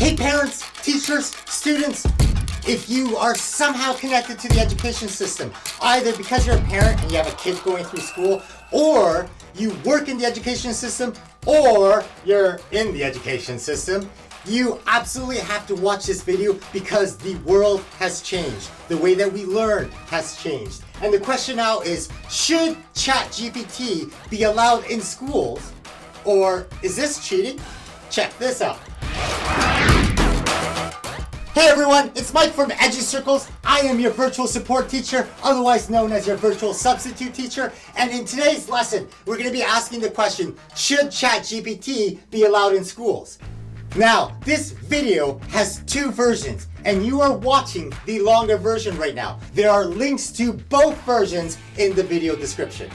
Hey parents, teachers, students, if you are somehow connected to the education system, either because you're a parent and you have a kid going through school, or you work in the education system, or you're in the education system, you absolutely have to watch this video because the world has changed. The way that we learn has changed. And the question now is, should ChatGPT be allowed in schools? Or is this cheating? Check this out. Hey everyone, it's Mike from EduCircles. I am your virtual support teacher, otherwise known as your virtual substitute teacher. And in today's lesson, we're going to be asking the question, should ChatGPT be allowed in schools? Now, this video has two versions, and you are watching the longer version right now. There are links to both versions in the video description.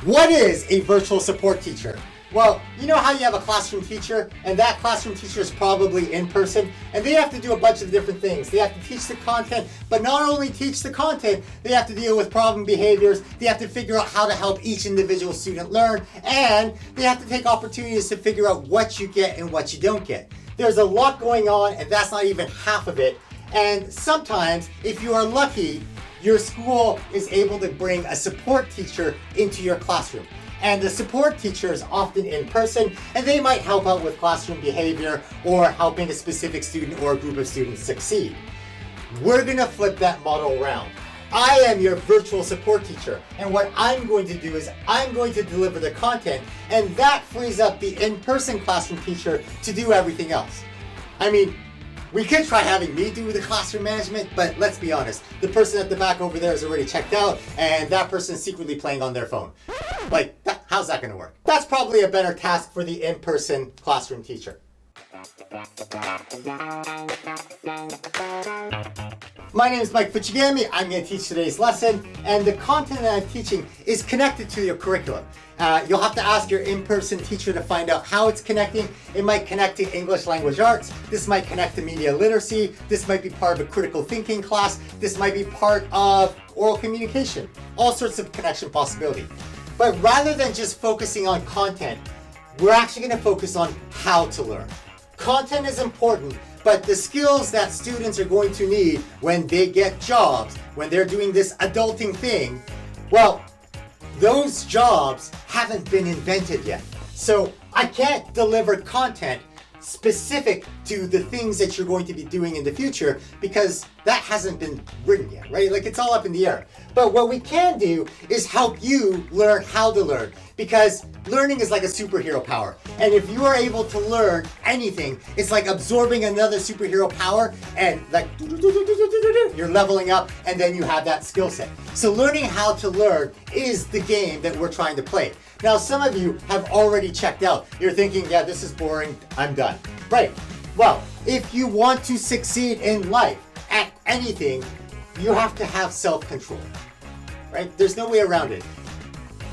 What is a virtual support teacher? Well, you know how you have a classroom teacher, and that classroom teacher is probably in person, and they have to do a bunch of different things. They have to teach the content, but not only teach the content, they have to deal with problem behaviors, they have to figure out how to help each individual student learn, and they have to take opportunities to figure out what you get and what you don't get. There's a lot going on, and that's not even half of it. And sometimes, if you are lucky, your school is able to bring a support teacher into your classroom. And the support teacher is often in person, and they might help out with classroom behavior or helping a specific student or a group of students succeed. We're gonna flip that model around. I am your virtual support teacher, and what I'm going to do is I'm going to deliver the content, and that frees up the in-person classroom teacher to do everything else. I mean, we could try having me do the classroom management, but let's be honest, the person at the back over there is already checked out, and that person is secretly playing on their phone. Like, how's that gonna work? That's probably a better task for the in-person classroom teacher. My name is Mike Fuchigami. I'm going to teach today's lesson, and the content that I'm teaching is connected to your curriculum. You'll have to ask your in-person teacher to find out how it's connecting. It might connect to English language arts. This might connect to media literacy. This might be part of a critical thinking class. This might be part of oral communication. All sorts of connection possibility. But rather than just focusing on content, we're actually going to focus on how to learn. Content is important, but the skills that students are going to need when they get jobs, when they're doing this adulting thing, well, those jobs haven't been invented yet. So I can't deliver content specific to the things that you're going to be doing in the future because that hasn't been written yet, right? Like, it's all up in the air. But what we can do is help you learn how to learn, because learning is like a superhero power. And if you are able to learn anything, it's like absorbing another superhero power, and like you're leveling up, and then you have that skill set. So learning how to learn is the game that we're trying to play. Now, some of you have already checked out. You're thinking, yeah, this is boring, I'm done. Right. Well, if you want to succeed in life at anything, you have to have self-control, right? There's no way around it.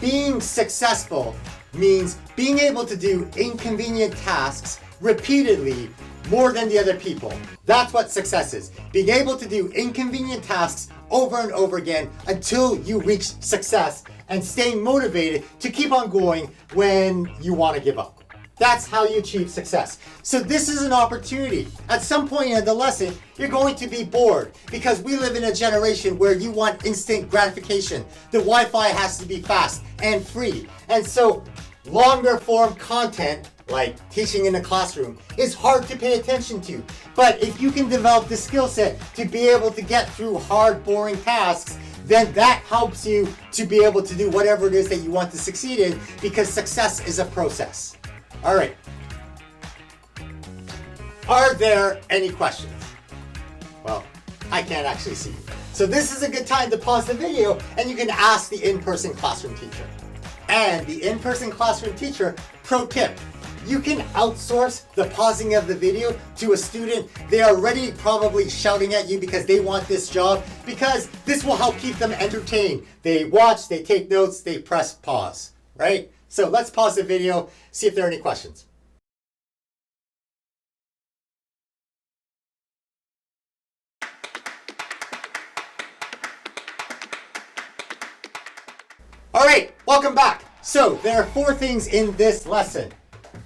Being successful means being able to do inconvenient tasks repeatedly more than the other people. That's what success is. Being able to do inconvenient tasks over and over again until you reach success, and staying motivated to keep on going when you want to give up. That's how you achieve success. So this is an opportunity. At some point in the lesson, you're going to be bored because we live in a generation where you want instant gratification. The Wi-Fi has to be fast and free. And so longer form content, like teaching in a classroom, is hard to pay attention to. But if you can develop the skill set to be able to get through hard, boring tasks, then that helps you to be able to do whatever it is that you want to succeed in, because success is a process. All right. Are there any questions? Well, I can't actually see you. So this is a good time to pause the video and you can ask the in-person classroom teacher. And the in-person classroom teacher, pro tip, you can outsource the pausing of the video to a student. They are already probably shouting at you because they want this job, because this will help keep them entertained. They watch, they take notes, they press pause, right? So let's pause the video, see if there are any questions. All right, welcome back. So there are 4 things in this lesson.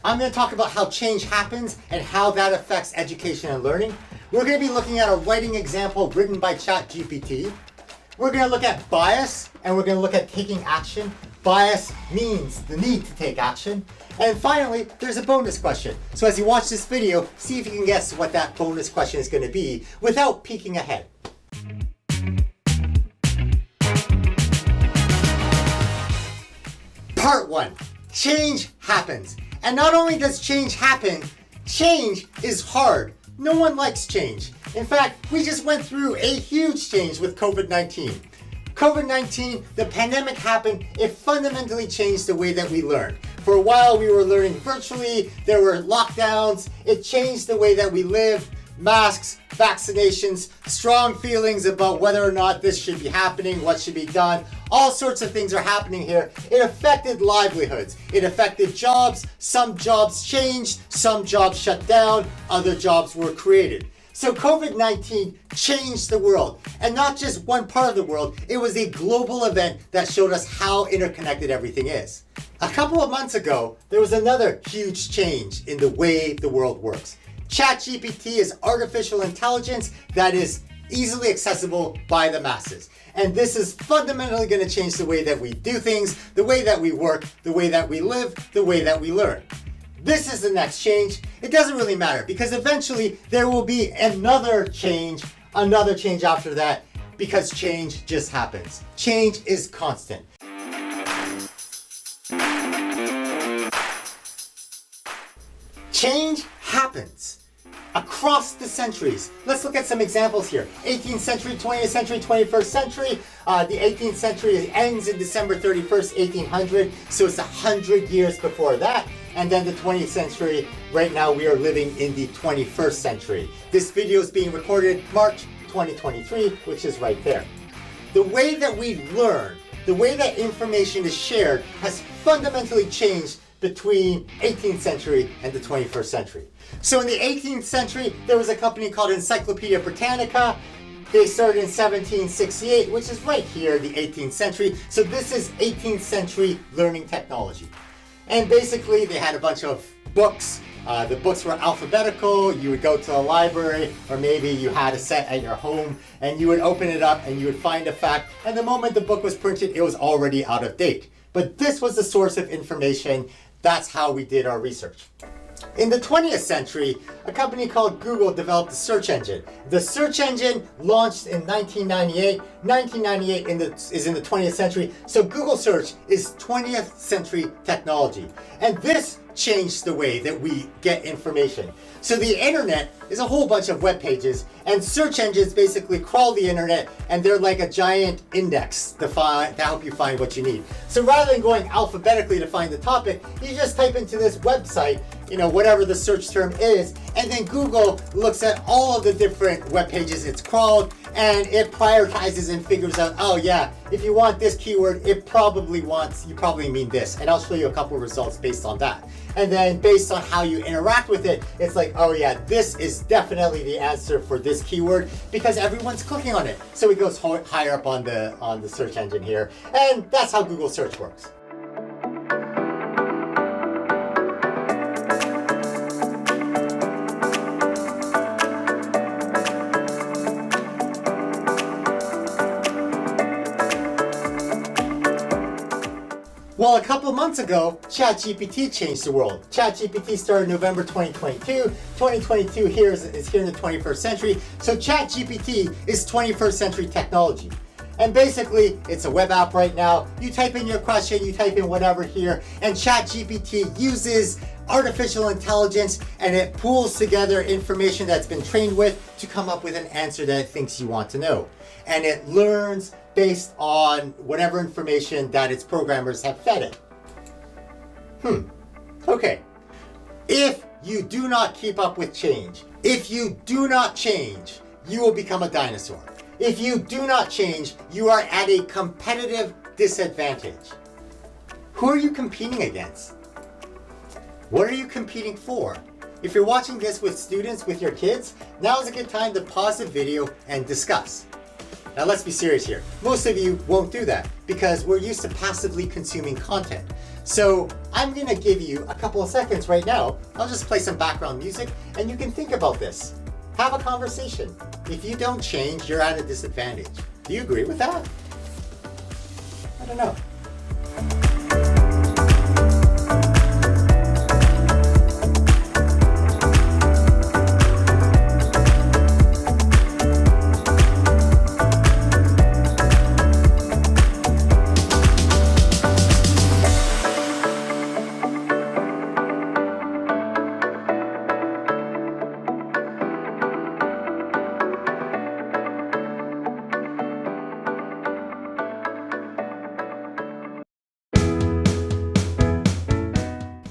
I'm going to talk about how change happens and how that affects education and learning. We're going to be looking at a writing example written by ChatGPT. We're going to look at bias, and we're going to look at taking action. Bias means the need to take action. And finally, there's a bonus question. So as you watch this video, see if you can guess what that bonus question is going to be without peeking ahead. Part 1. Change happens. And not only does change happen, change is hard. No one likes change. In fact, we just went through a huge change with COVID-19. COVID-19, the pandemic happened, it fundamentally changed the way that we learned. For a while, we were learning virtually, there were lockdowns, it changed the way that we live. Masks, vaccinations, strong feelings about whether or not this should be happening, what should be done. All sorts of things are happening here. It affected livelihoods. It affected jobs. Some jobs changed, some jobs shut down, other jobs were created. So COVID-19 changed the world, and not just one part of the world, it was a global event that showed us how interconnected everything is. A couple of months ago, there was another huge change in the way the world works. ChatGPT is artificial intelligence that is easily accessible by the masses. And this is fundamentally going to change the way that we do things, the way that we work, the way that we live, the way that we learn. This is the next change. It doesn't really matter because eventually there will be another change after that, because change just happens. Change is constant. Change happens across the centuries. Let's look at some examples here. 18th century, 20th century, 21st century. The 18th century ends in December 31st, 1800, so it's 100 years before that. And then the 20th century, right now we are living in the 21st century. This video is being recorded March 2023, which is right there. The way that we learn, the way that information is shared has fundamentally changed between 18th century and the 21st century. So in the 18th century, there was a company called Encyclopedia Britannica. They started in 1768, which is right here, the 18th century. So this is 18th century learning technology. And basically they had a bunch of books. The books were alphabetical. You would go to a library, or maybe you had a set at your home, and you would open it up and you would find a fact. And the moment the book was printed, it was already out of date. But this was the source of information. That's how we did our research. In the 20th century, a company called Google developed a search engine. The search engine launched in 1998. 1998 is in the 20th century, so Google search is 20th century technology. And this changed the way that we get information. So the internet is a whole bunch of web pages, and search engines basically crawl the internet, and they're like a giant index to help you find what you need. So rather than going alphabetically to find the topic, you just type into this website, whatever the search term is, and then Google looks at all of the different web pages it's crawled, and it prioritizes and figures out, oh yeah, if you want this keyword, you probably mean this. And I'll show you a couple of results based on that. And then based on how you interact with it, it's like, oh yeah, this is definitely the answer for this keyword because everyone's clicking on it. So it goes higher up on the search engine here. And that's how Google search works. Well, a couple of months ago, ChatGPT changed the world. ChatGPT started November 2022. 2022 is here in the 21st century. So ChatGPT is 21st century technology. And basically, it's a web app right now. You type in your question, you type in whatever here, and ChatGPT uses artificial intelligence, and it pulls together information that's been trained with to come up with an answer that it thinks you want to know. And it learns based on whatever information that its programmers have fed it. Okay. If you do not keep up with change, if you do not change, you will become a dinosaur. If you do not change, you are at a competitive disadvantage. Who are you competing against? What are you competing for? If you're watching this with students, with your kids, now is a good time to pause the video and discuss. Now let's be serious here. Most of you won't do that because we're used to passively consuming content. So I'm gonna give you a couple of seconds right now. I'll just play some background music and you can think about this. Have a conversation. If you don't change, you're at a disadvantage. Do you agree with that? I don't know.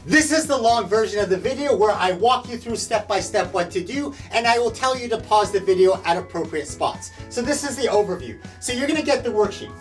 This is the long version of the video where I walk you through step by step what to do, and I will tell you to pause the video at appropriate spots. So this is the overview. So you're gonna get the worksheet.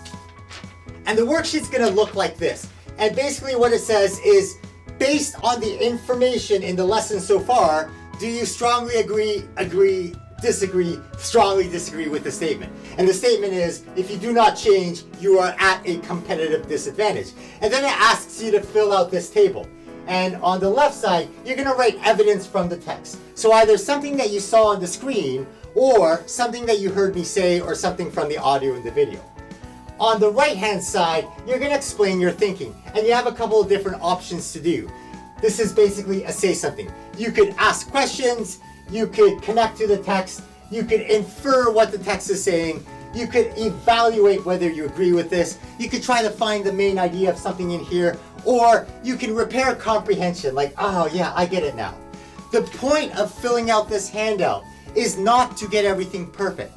And the worksheet's gonna look like this. And basically what it says is, based on the information in the lesson so far, do you strongly agree, disagree, strongly disagree with the statement? And the statement is, if you do not change, you are at a competitive disadvantage. And then it asks you to fill out this table. And on the left side, you're gonna write evidence from the text. So either something that you saw on the screen, or something that you heard me say, or something from the audio in the video. On the right-hand side, you're gonna explain your thinking. And you have a couple of different options to do. This is basically a say something. You could ask questions, you could connect to the text, you could infer what the text is saying, you could evaluate whether you agree with this, you could try to find the main idea of something in here, or you can repair comprehension, like, oh yeah, I get it now. The point of filling out this handout is not to get everything perfect.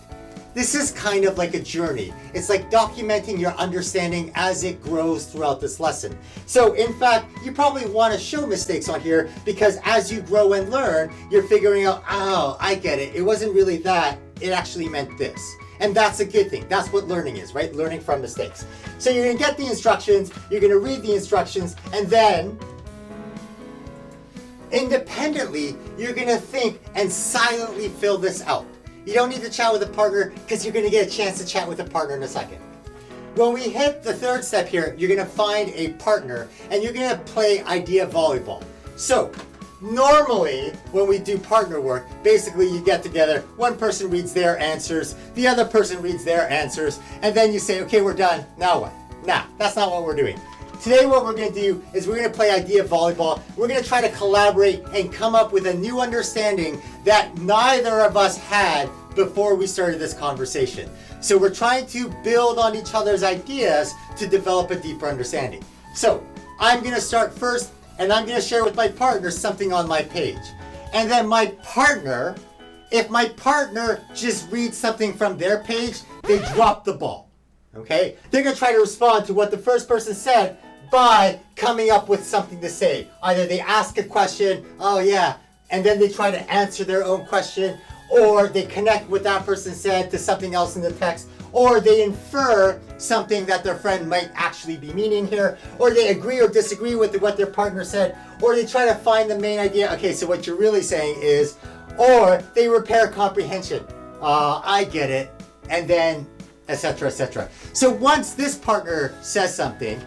This is kind of like a journey. It's like documenting your understanding as it grows throughout this lesson. So in fact, you probably want to show mistakes on here because as you grow and learn, you're figuring out, oh, I get it. It wasn't really that, it actually meant this. And that's a good thing. That's what learning is, right? Learning from mistakes. So you're gonna get the instructions, you're gonna read the instructions, and then independently, you're gonna think and silently fill this out. You don't need to chat with a partner because you're gonna get a chance to chat with a partner in a second. When we hit the third step here, you're gonna find a partner and you're gonna play idea volleyball. So, normally, when we do partner work, basically you get together, one person reads their answers, the other person reads their answers, and then you say, okay, we're done, now what? Nah, that's not what we're doing. Today what we're gonna do is we're gonna play idea volleyball. We're gonna try to collaborate and come up with a new understanding that neither of us had before we started this conversation. So we're trying to build on each other's ideas to develop a deeper understanding. So I'm gonna start first, and I'm gonna share with my partner something on my page. And then my partner, if my partner just reads something from their page, they drop the ball, okay? They're gonna try to respond to what the first person said by coming up with something to say. Either they ask a question, oh yeah, and then they try to answer their own question, or they connect what that person said to something else in the text, or they infer something that their friend might actually be meaning here, or they agree or disagree with what their partner said, or they try to find the main idea. Okay, so what you're really saying is, or they repair comprehension. I get it, and then etc., etc. So once this partner says something,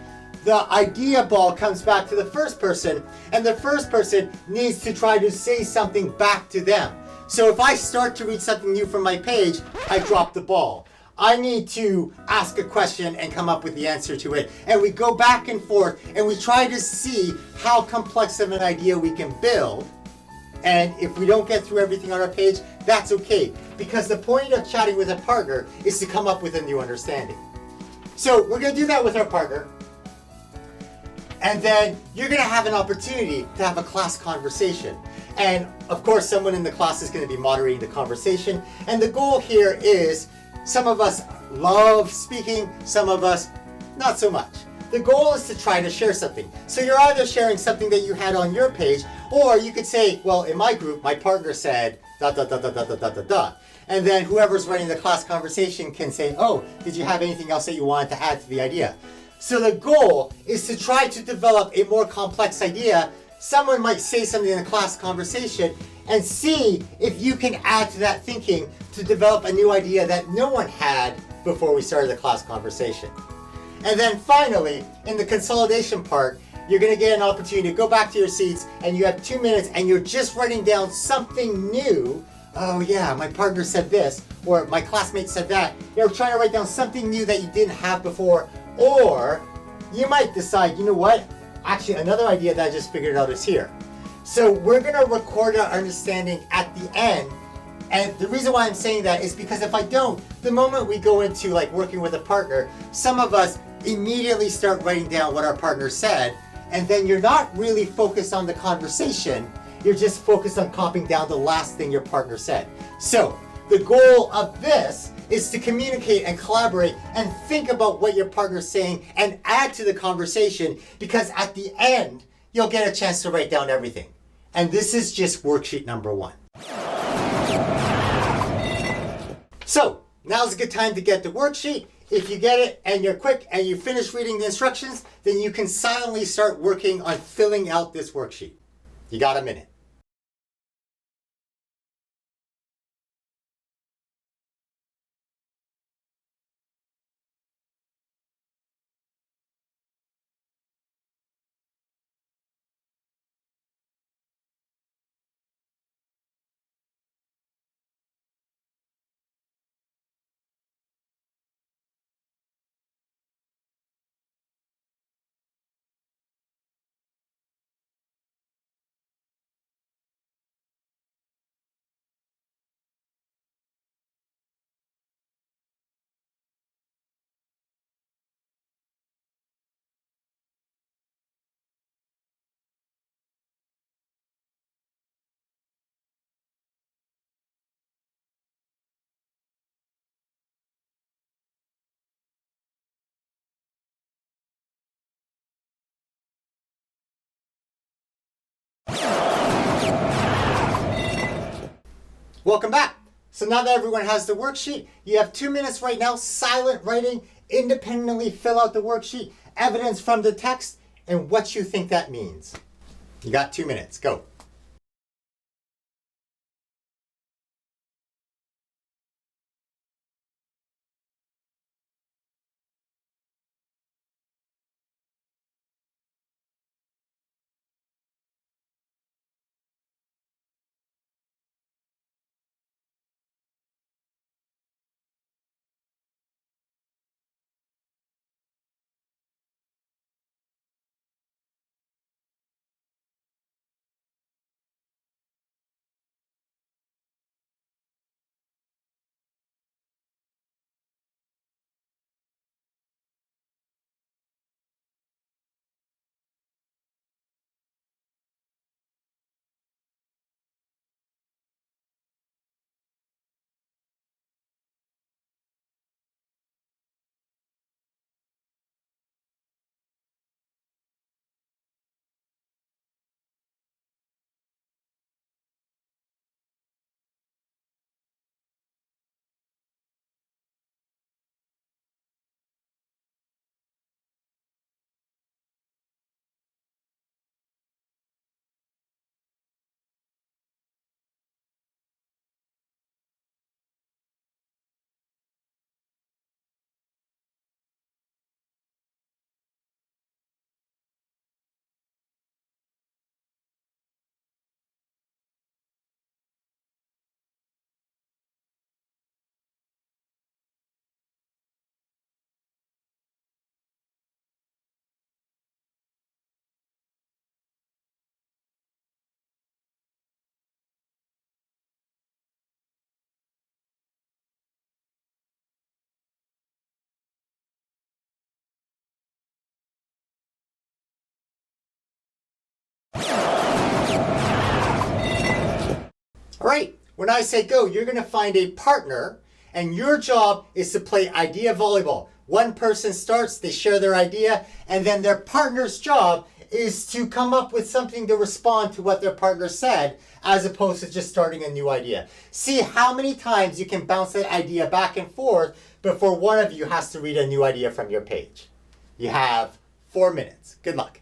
the idea ball comes back to the first person, and the first person needs to try to say something back to them. So if I start to read something new from my page, I drop the ball. I need to ask a question and come up with the answer to it. And we go back and forth and we try to see how complex of an idea we can build. And if we don't get through everything on our page, that's okay. Because the point of chatting with a partner is to come up with a new understanding. So we're gonna do that with our partner. And then you're gonna have an opportunity to have a class conversation. And of course, someone in the class is gonna be moderating the conversation. And the goal here is, some of us love speaking, some of us not so much. The goal is to try to share something. So you're either sharing something that you had on your page, or you could say, well, in my group, my partner said, ... And then whoever's running the class conversation can say, oh, did you have anything else that you wanted to add to the idea? So the goal is to try to develop a more complex idea. Someone might say something in a class conversation and see if you can add to that thinking to develop a new idea that no one had before we started the class conversation. And then finally, in the consolidation part, you're going to get an opportunity to go back to your seats, and you have 2 minutes and you're just writing down something new. Oh yeah, my partner said this, or my classmate said that. You're trying to write down something new that you didn't have before, or you might decide, you know what? Actually, another idea that I just figured out is here. So we're going to record our understanding at the end. And the reason why I'm saying that is because if I don't, the moment we go into like working with a partner, some of us immediately start writing down what our partner said, and then you're not really focused on the conversation, you're just focused on copying down the last thing your partner said. So the goal of this is to communicate and collaborate and think about what your partner's saying and add to the conversation, because at the end, you'll get a chance to write down everything. And this is just worksheet number 1. So now's a good time to get the worksheet. If you get it and you're quick and you finish reading the instructions, then you can silently start working on filling out this worksheet. You got a minute. Welcome back. So now that everyone has the worksheet, you have 2 minutes right now, silent writing, independently fill out the worksheet, evidence from the text, and what you think that means. You got 2 minutes, go. All right, when I say go, you're going to find a partner, and your job is to play idea volleyball. One person starts, they share their idea, and then their partner's job is to come up with something to respond to what their partner said, as opposed to just starting a new idea. See how many times you can bounce that idea back and forth before one of you has to read a new idea from your page. You have 4 minutes. Good luck.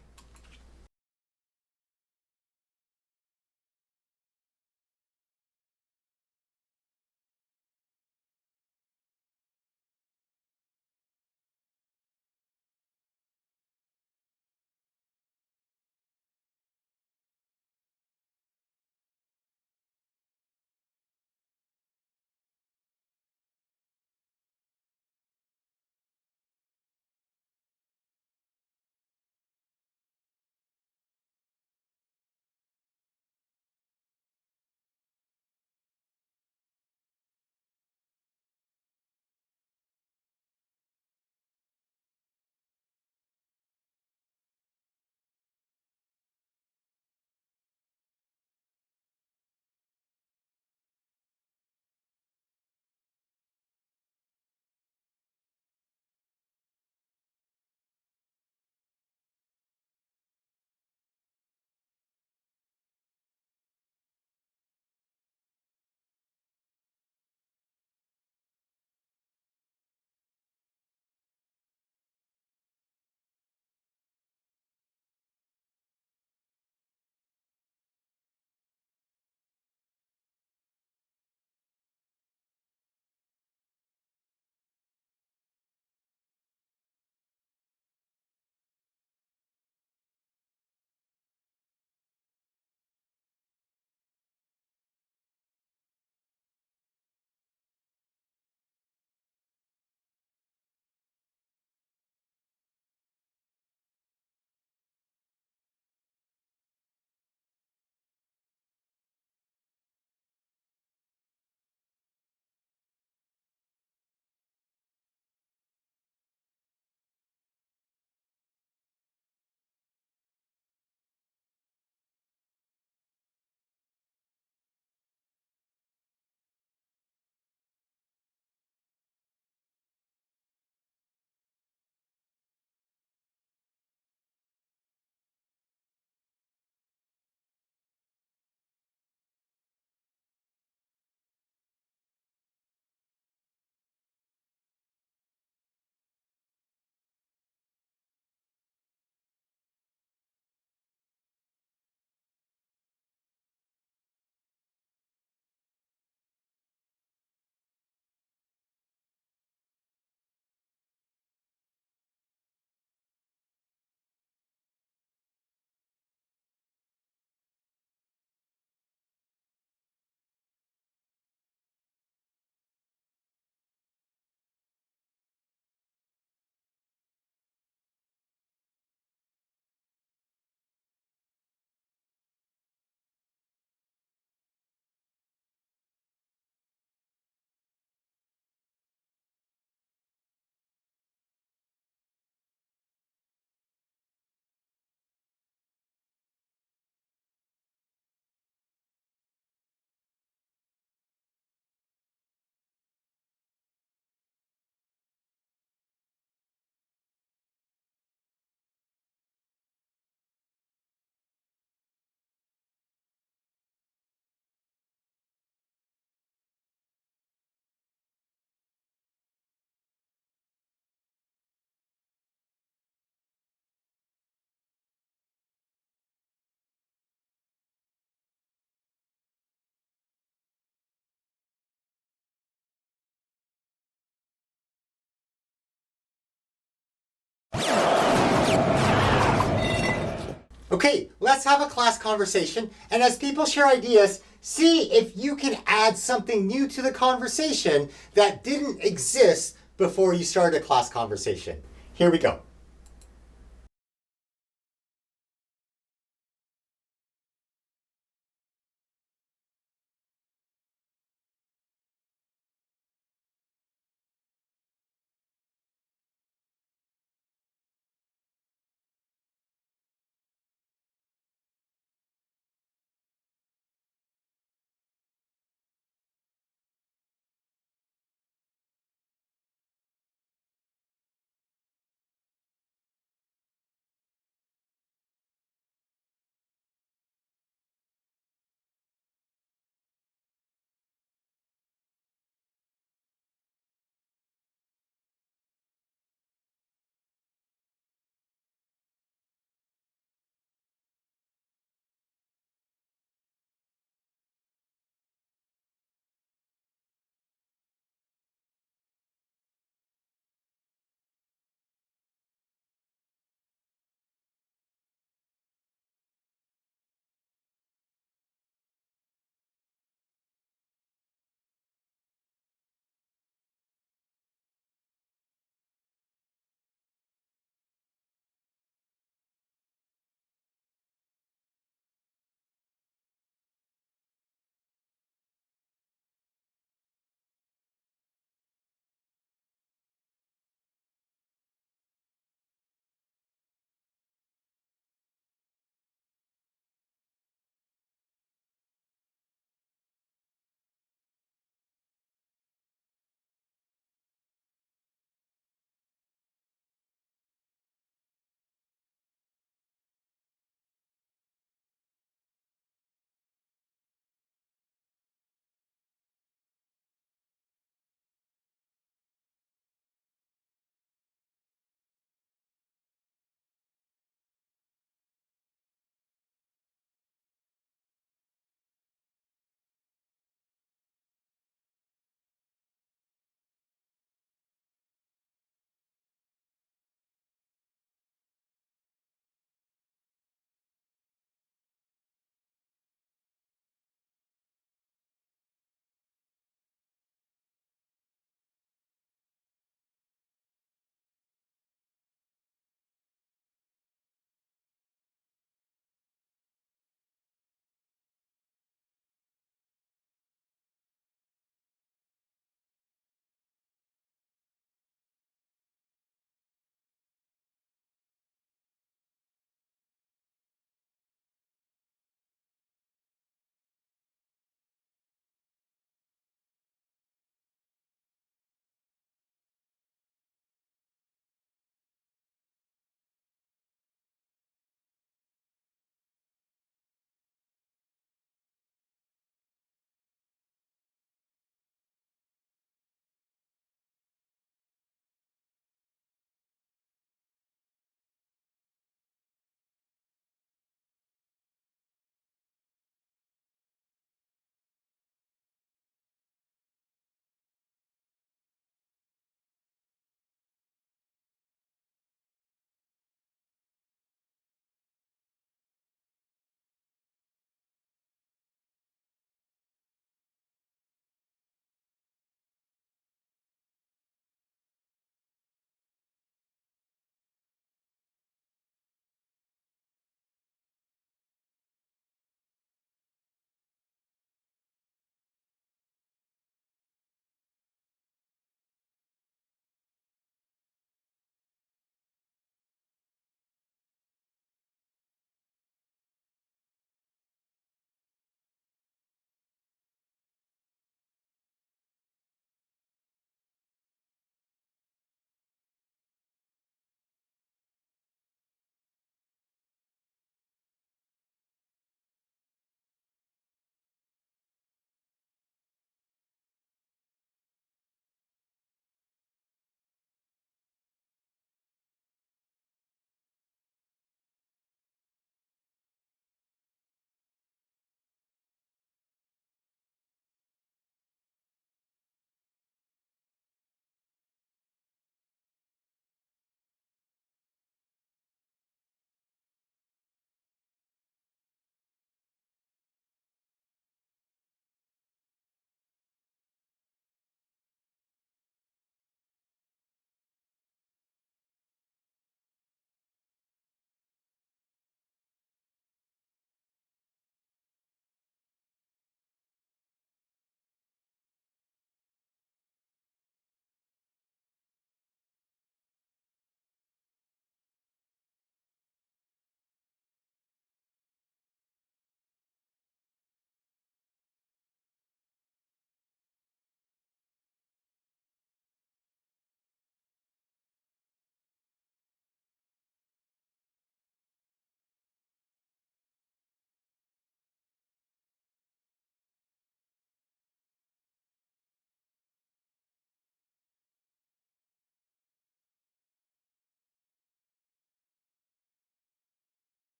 Okay, let's have a class conversation, and as people share ideas, see if you can add something new to the conversation that didn't exist before you started a class conversation. Here we go.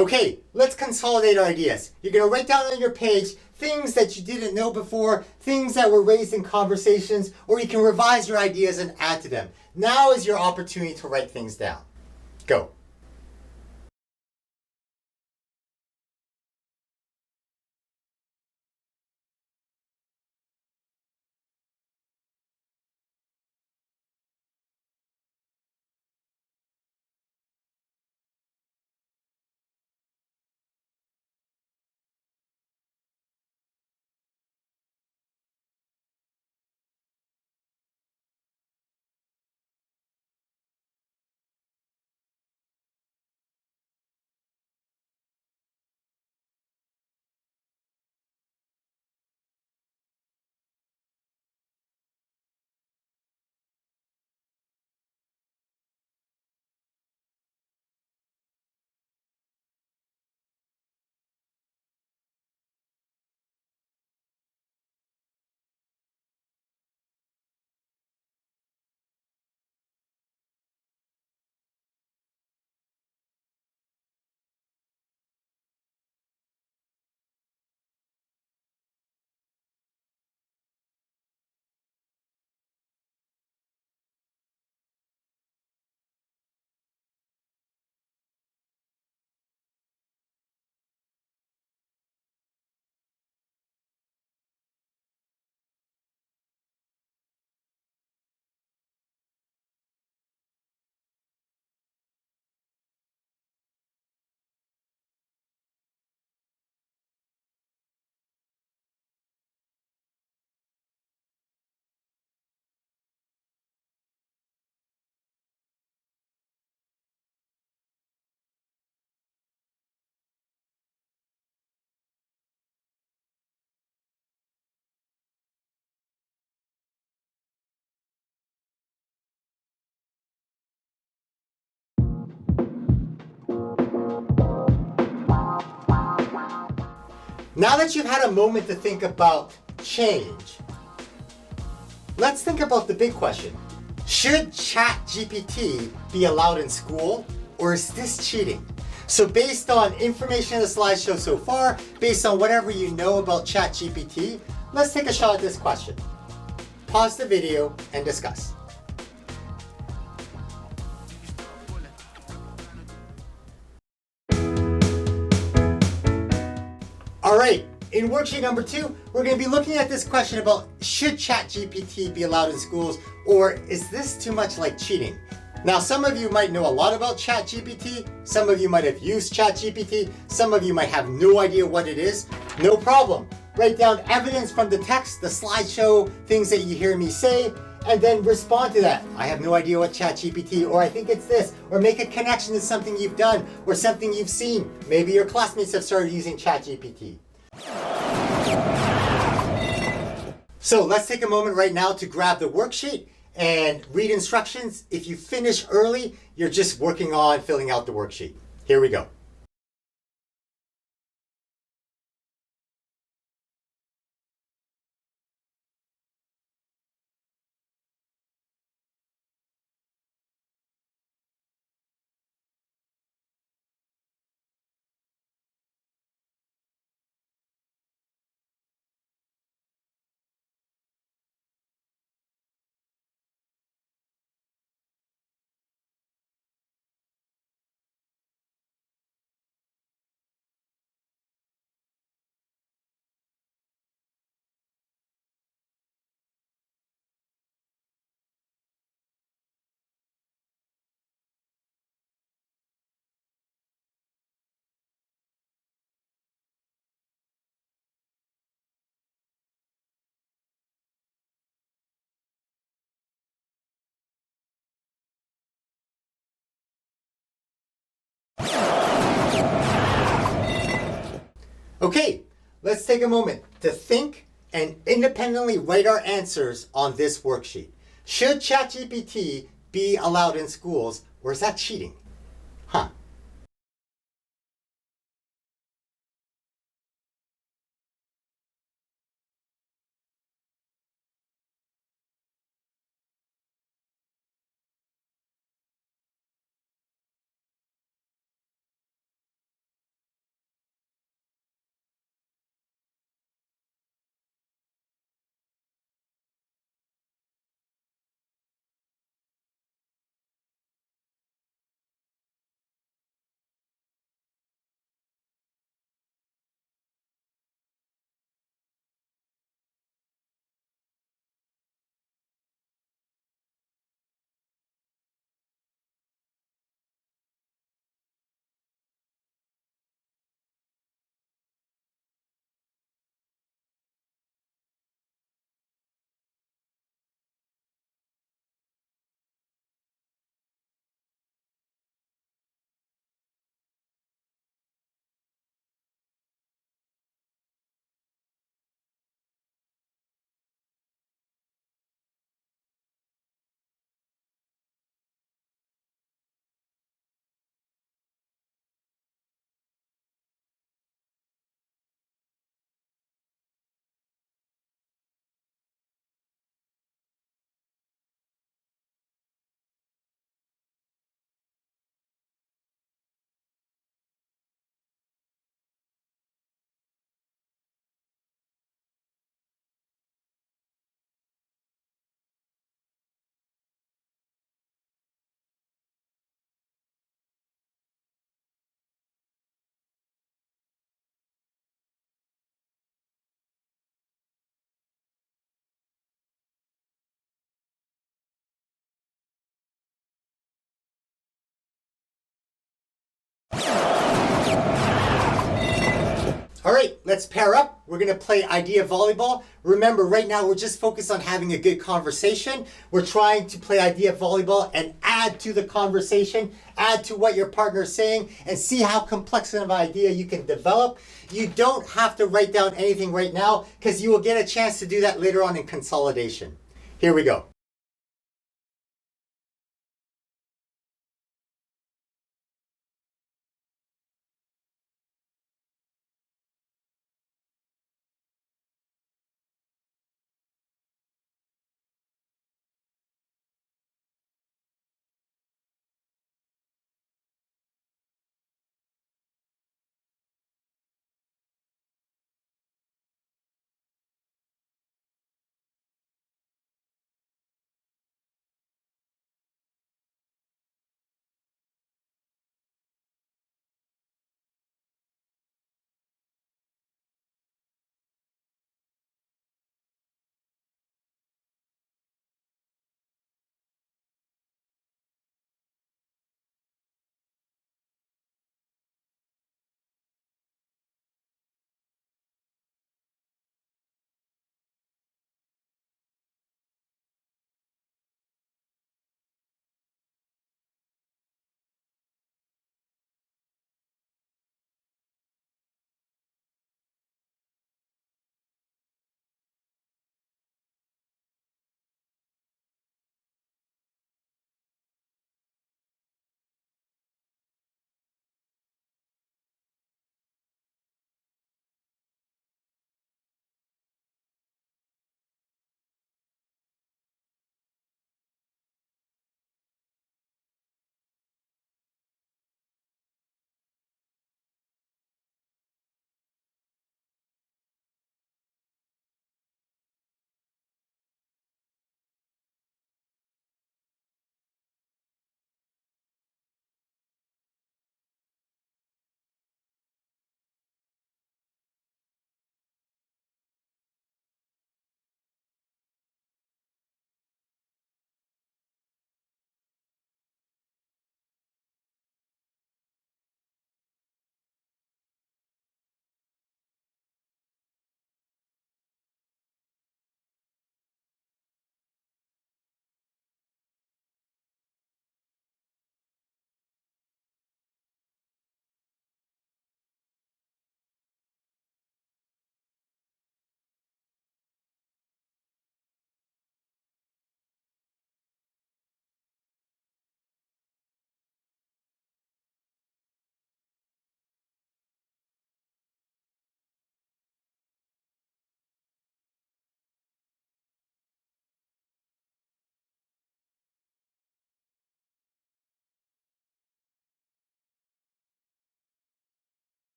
Okay, let's consolidate our ideas. You're going to write down on your page things that you didn't know before, things that were raised in conversations, or you can revise your ideas and add to them. Now is your opportunity to write things down. Go. Now that you've had a moment to think about change, let's think about the big question. Should ChatGPT be allowed in school, or is this cheating? So based on information in the slideshow so far, based on whatever you know about ChatGPT, let's take a shot at this question. Pause the video and discuss. All right, in worksheet number 2, we're going to be looking at this question about should ChatGPT be allowed in schools, or is this too much like cheating? Now, some of you might know a lot about ChatGPT, some of you might have used ChatGPT, some of you might have no idea what it is. No problem. Write down evidence from the text, the slideshow, things that you hear me say, and then respond to that. I have no idea what ChatGPT, or I think it's this, or make a connection to something you've done or something you've seen. Maybe your classmates have started using ChatGPT. So let's take a moment right now to grab the worksheet and read instructions. If you finish early, you're just working on filling out the worksheet. Here we go. Okay, let's take a moment to think and independently write our answers on this worksheet. Should ChatGPT be allowed in schools, or is that cheating? Huh. All right, let's pair up. We're going to play idea volleyball. Remember, right now we're just focused on having a good conversation. We're trying to play idea volleyball and add to the conversation, add to what your partner is saying, and see how complex of an idea you can develop. You don't have to write down anything right now because you will get a chance to do that later on in consolidation. Here we go.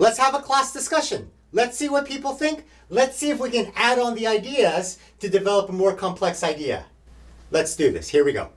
Let's have a class discussion. Let's see what people think. Let's see if we can add on the ideas to develop a more complex idea. Let's do this. Here we go.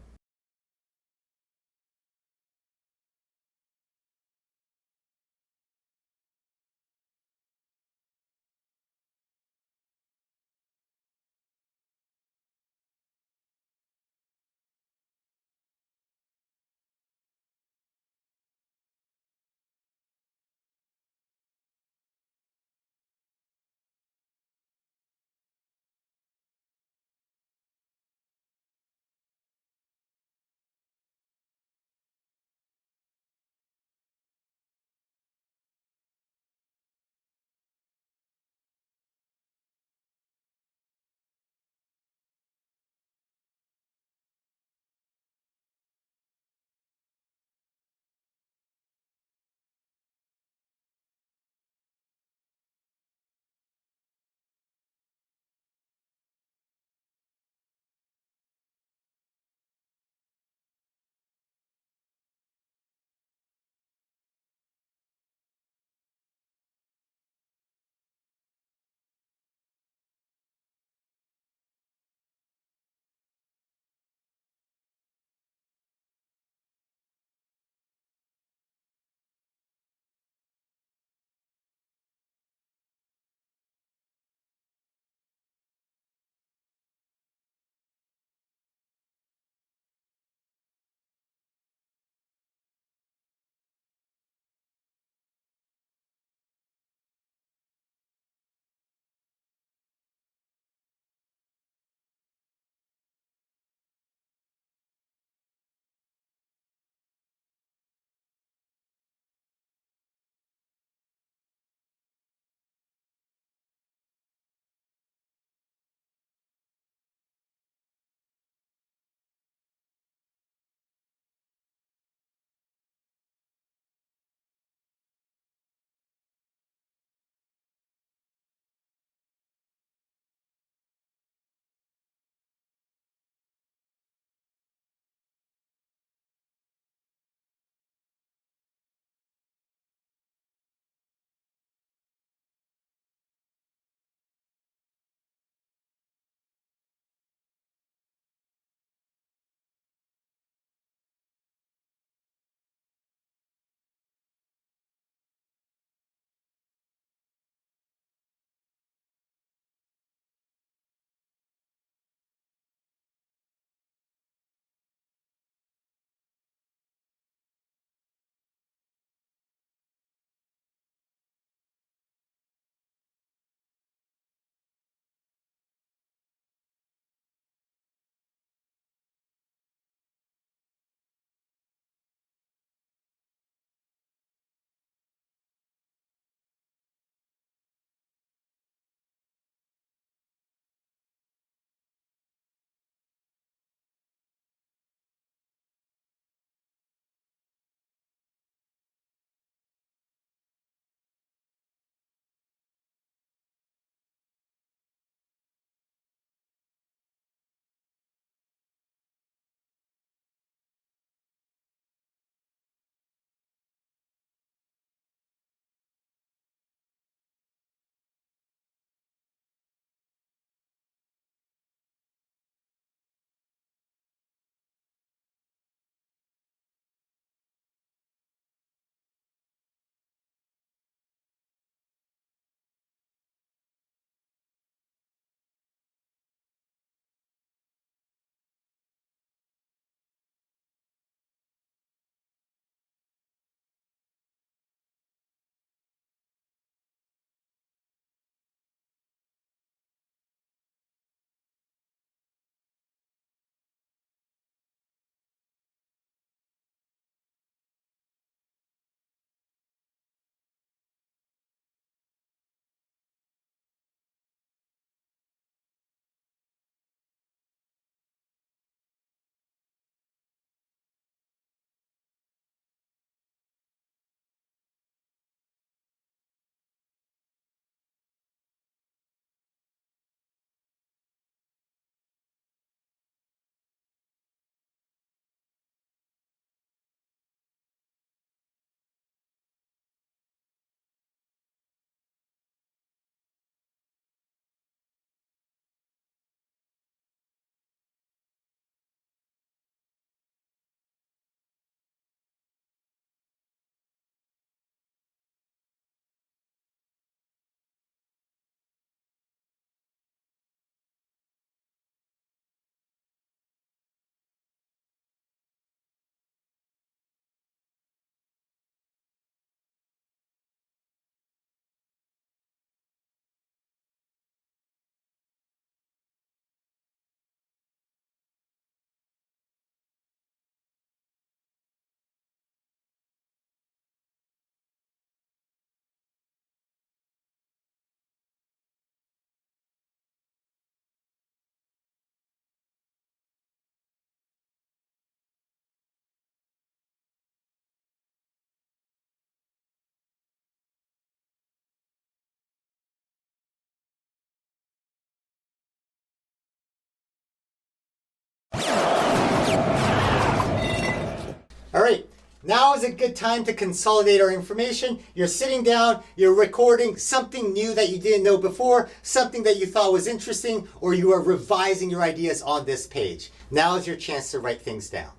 Now is a good time to consolidate our information. You're sitting down, you're recording something new that you didn't know before, something that you thought was interesting, or you are revising your ideas on this page. Now is your chance to write things down.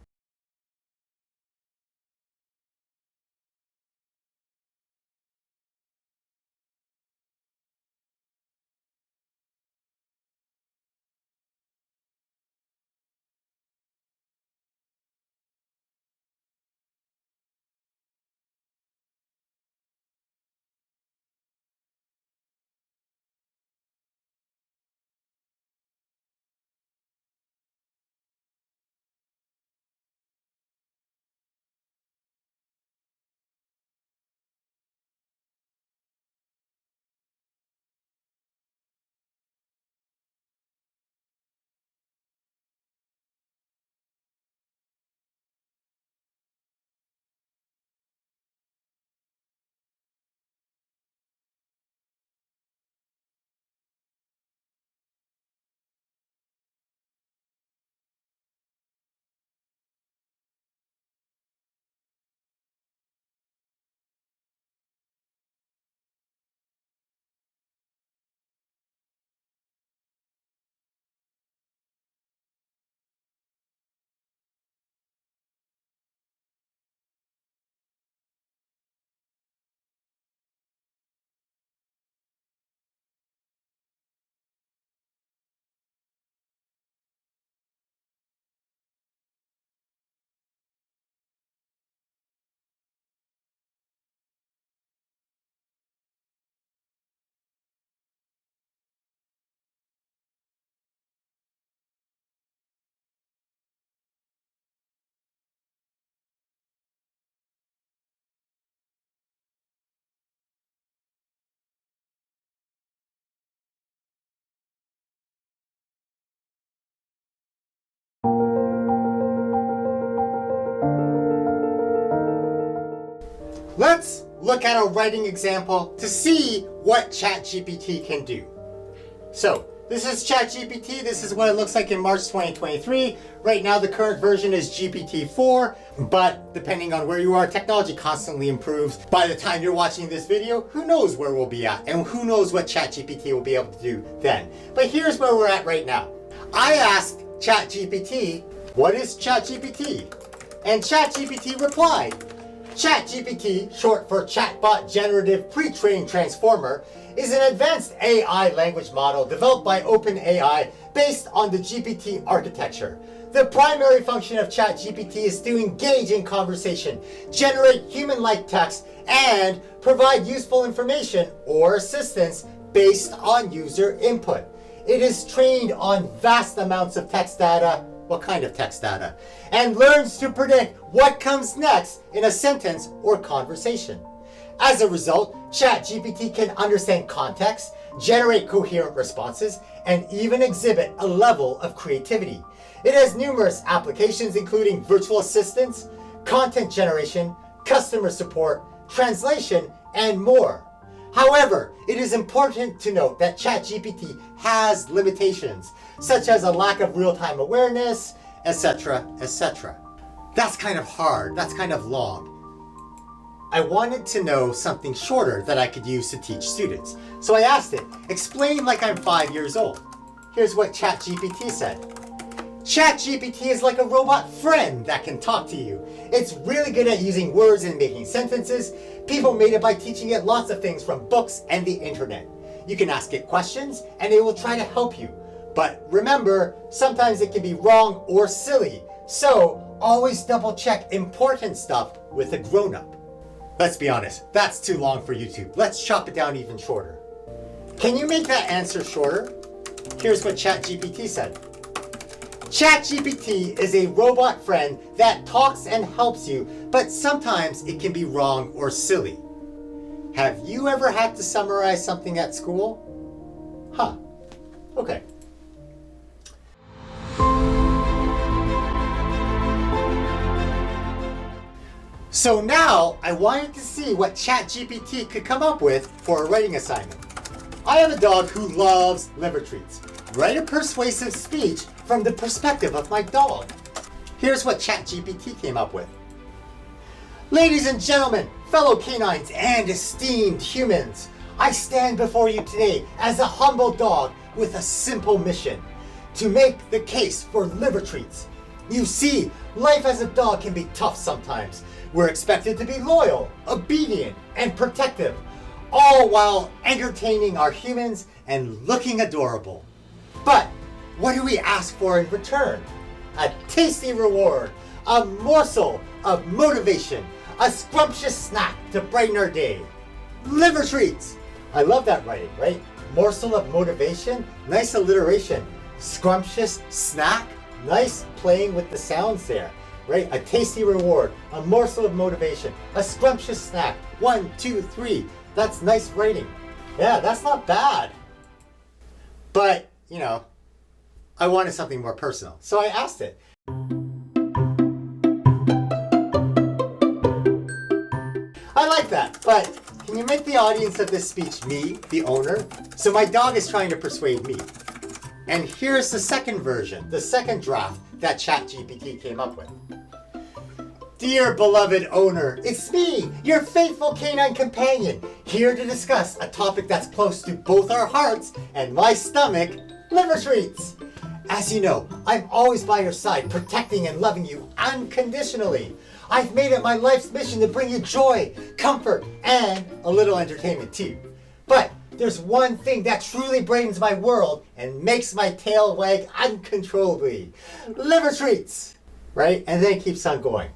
Let's look at a writing example to see what ChatGPT can do. So this is ChatGPT. This is what it looks like in March 2023. Right now, the current version is GPT-4, but depending on where you are, technology constantly improves. By the time you're watching this video, who knows where we'll be at and who knows what ChatGPT will be able to do then. But here's where we're at right now. I asked ChatGPT, what is ChatGPT? And ChatGPT replied, ChatGPT, short for Chatbot Generative Pre-trained Transformer, is an advanced AI language model developed by OpenAI based on the GPT architecture. The primary function of ChatGPT is to engage in conversation, generate human-like text, and provide useful information or assistance based on user input. It is trained on vast amounts of text data. What kind of text data? And learns to predict what comes next in a sentence or conversation. As a result, ChatGPT can understand context, generate coherent responses, and even exhibit a level of creativity. It has numerous applications including virtual assistants, content generation, customer support, translation, and more. However, it is important to note that ChatGPT has limitations, such as a lack of real-time awareness, etc., etc. That's kind of hard, that's kind of long. I wanted to know something shorter that I could use to teach students. So I asked it, explain like I'm 5 years old. Here's what ChatGPT said. ChatGPT is like a robot friend that can talk to you. It's really good at using words and making sentences. People made it by teaching it lots of things from books and the internet. You can ask it questions and it will try to help you. But remember, sometimes it can be wrong or silly. So always double check important stuff with a grown-up. Let's be honest, that's too long for YouTube. Let's chop it down even shorter. Can you make that answer shorter? Here's what ChatGPT said. ChatGPT is a robot friend that talks and helps you, but sometimes it can be wrong or silly. Have you ever had to summarize something at school? Huh. Okay. So now I wanted to see what ChatGPT could come up with for a writing assignment. I have a dog who loves liver treats. Write a persuasive speech from the perspective of my dog. Here's what ChatGPT came up with. Ladies and gentlemen, fellow canines and esteemed humans, I stand before you today as a humble dog with a simple mission: to make the case for liver treats. You see, life as a dog can be tough sometimes. We're expected to be loyal, obedient, and protective, all while entertaining our humans and looking adorable. But what do we ask for in return? A tasty reward, a morsel of motivation, a scrumptious snack to brighten our day. Liver treats. I love that writing, right? Morsel of motivation, nice alliteration. Scrumptious snack, nice playing with the sounds there, right? A tasty reward, a morsel of motivation, a scrumptious snack. 1, 2, 3. That's nice writing. Yeah, that's not bad. But, I wanted something more personal, so I asked it. I like that, but can you make the audience of this speech me, the owner? So my dog is trying to persuade me. And here's the second version, the second draft that ChatGPT came up with. Dear beloved owner, it's me, your faithful canine companion, here to discuss a topic that's close to both our hearts and my stomach, liver treats. As you know, I'm always by your side, protecting and loving you unconditionally. I've made it my life's mission to bring you joy, comfort, and a little entertainment too. But there's one thing that truly brightens my world and makes my tail wag uncontrollably. Liver treats, right? And then it keeps on going.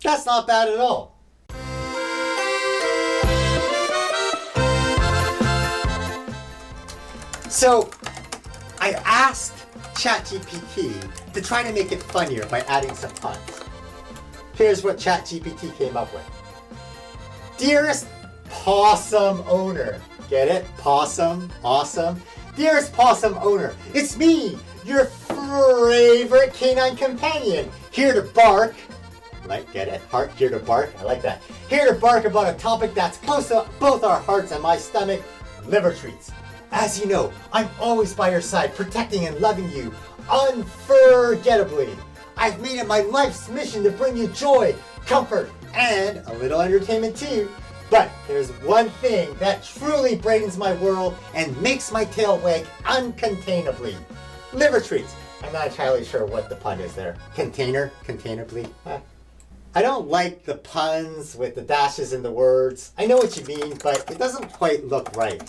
That's not bad at all. So I asked ChatGPT to try to make it funnier by adding some puns. Here's what ChatGPT came up with. Dearest possum owner. Get it? Possum? Awesome. Dearest possum owner, it's me, your favorite canine companion, here to bark. Get it? Heart, here to bark. I like that. Here to bark about a topic that's close to both our hearts and my stomach, liver treats. As you know, I'm always by your side, protecting and loving you unforgettably. I've made it my life's mission to bring you joy, comfort, and a little entertainment too. But there's one thing that truly brightens my world and makes my tail wag uncontainably. Liver treats. I'm not entirely sure what the pun is there. Containerably. I don't like the puns with the dashes in the words. I know what you mean, but it doesn't quite look right.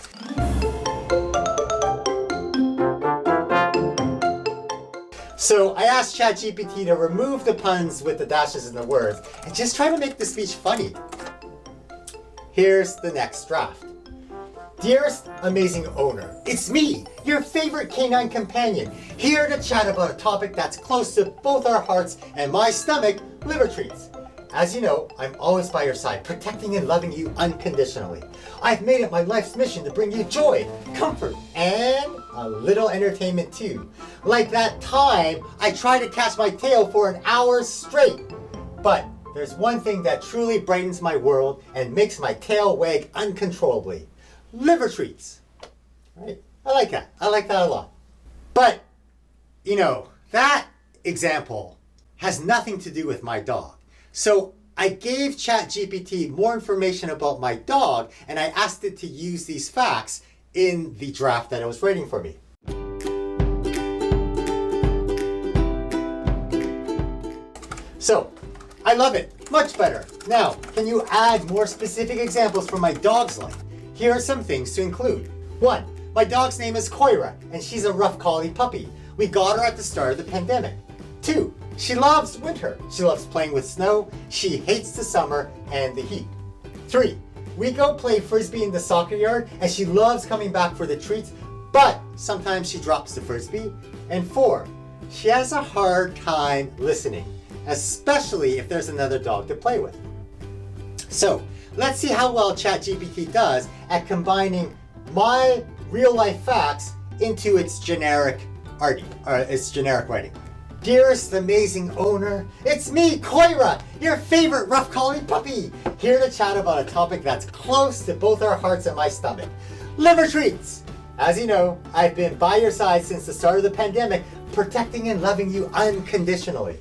So I asked ChatGPT to remove the puns with the dashes in the words and just try to make the speech funny. Here's the next draft. Dearest amazing owner, it's me, your favorite canine companion, here to chat about a topic that's close to both our hearts and my stomach, liver treats. As you know, I'm always by your side, protecting and loving you unconditionally. I've made it my life's mission to bring you joy, comfort, and a little entertainment too. Like that time I tried to catch my tail for an hour straight. But there's one thing that truly brightens my world and makes my tail wag uncontrollably. Liver treats. Right? I like that. I like that a lot. But, that example has nothing to do with my dog. So I gave ChatGPT more information about my dog and I asked it to use these facts in the draft that it was writing for me. So, I love it. Much better. Now, can you add more specific examples from my dog's life? Here are some things to include. 1. My dog's name is Koira, and she's a rough collie puppy. We got her at the start of the pandemic. 2. She loves winter. She loves playing with snow. She hates the summer and the heat. 3. We go play frisbee in the soccer yard, and she loves coming back for the treats, but sometimes she drops the frisbee. And 4. She has a hard time listening, especially if there's another dog to play with. So, let's see how well ChatGPT does at combining my real-life facts into its generic writing. Dearest amazing owner, it's me, Koira, your favorite rough collie puppy, here to chat about a topic that's close to both our hearts and my stomach. Liver treats. As you know, I've been by your side since the start of the pandemic, protecting and loving you unconditionally.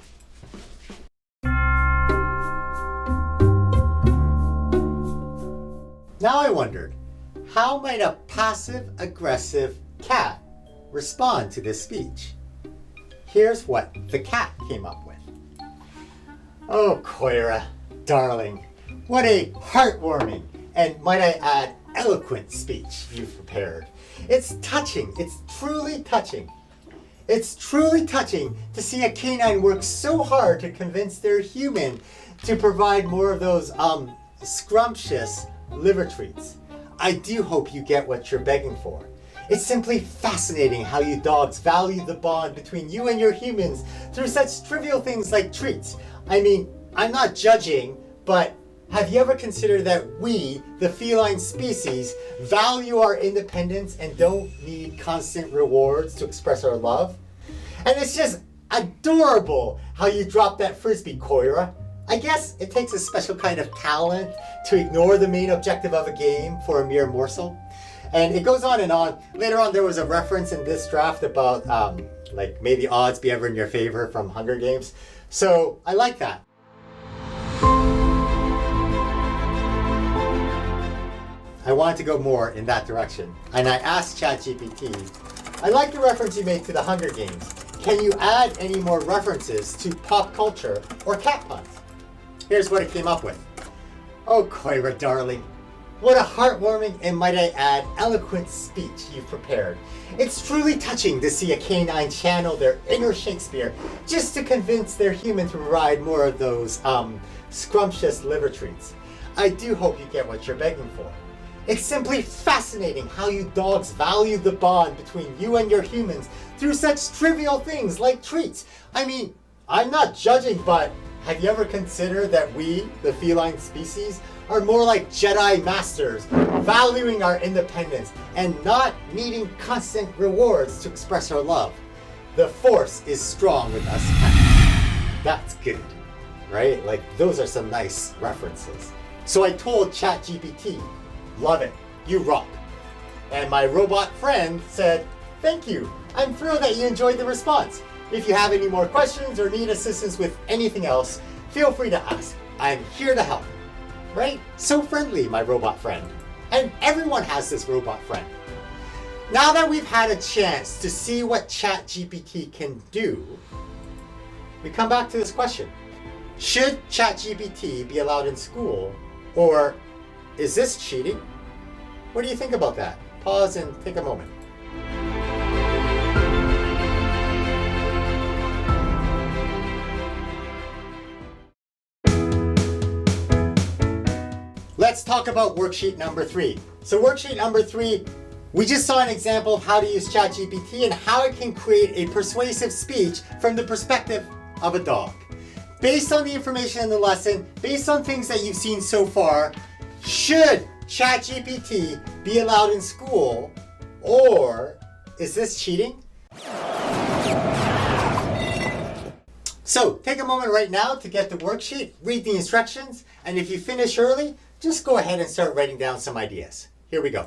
Now I wondered, how might a passive-aggressive cat respond to this speech? Here's what the cat came up with. Oh, Koira, darling, what a heartwarming and, might I add, eloquent speech you've prepared. It's touching. It's truly touching. It's truly touching to see a canine work so hard to convince their human to provide more of those scrumptious liver treats. I do hope you get what you're begging for. It's simply fascinating how you dogs value the bond between you and your humans through such trivial things like treats. I mean, I'm not judging, but have you ever considered that we, the feline species, value our independence and don't need constant rewards to express our love? And it's just adorable how you drop that frisbee, Koira. I guess it takes a special kind of talent to ignore the main objective of a game for a mere morsel. And it goes on and on. Later on, there was a reference in this draft about like, may the odds be ever in your favor from Hunger Games. So I like that. I wanted to go more in that direction. And I asked ChatGPT, I like the reference you made to the Hunger Games. Can you add any more references to pop culture or cat puns? Here's what it came up with. Oh, Koira, darling. What a heartwarming and, might I add, eloquent speech you've prepared. It's truly touching to see a canine channel their inner Shakespeare just to convince their human to provide more of those scrumptious liver treats. I do hope you get what you're begging for. It's simply fascinating how you dogs value the bond between you and your humans through such trivial things like treats. I mean, I'm not judging, but have you ever considered that we, the feline species, are more like Jedi masters, valuing our independence and not needing constant rewards to express our love? The Force is strong with us cats. That's good, right? Like, those are some nice references. So I told ChatGPT, love it, you rock. And my robot friend said, thank you. I'm thrilled that you enjoyed the response. If you have any more questions or need assistance with anything else, feel free to ask. I'm here to help. Right? So friendly, my robot friend. And everyone has this robot friend. Now that we've had a chance to see what ChatGPT can do, we come back to this question. Should ChatGPT be allowed in school, or is this cheating? What do you think about that? Pause and take a moment. Let's talk about worksheet number 3. So worksheet number 3, we just saw an example of how to use ChatGPT and how it can create a persuasive speech from the perspective of a dog. Based on the information in the lesson, based on things that you've seen so far, should ChatGPT be allowed in school, or is this cheating? So take a moment right now to get the worksheet, read the instructions, and if you finish early, just go ahead and start writing down some ideas. Here we go.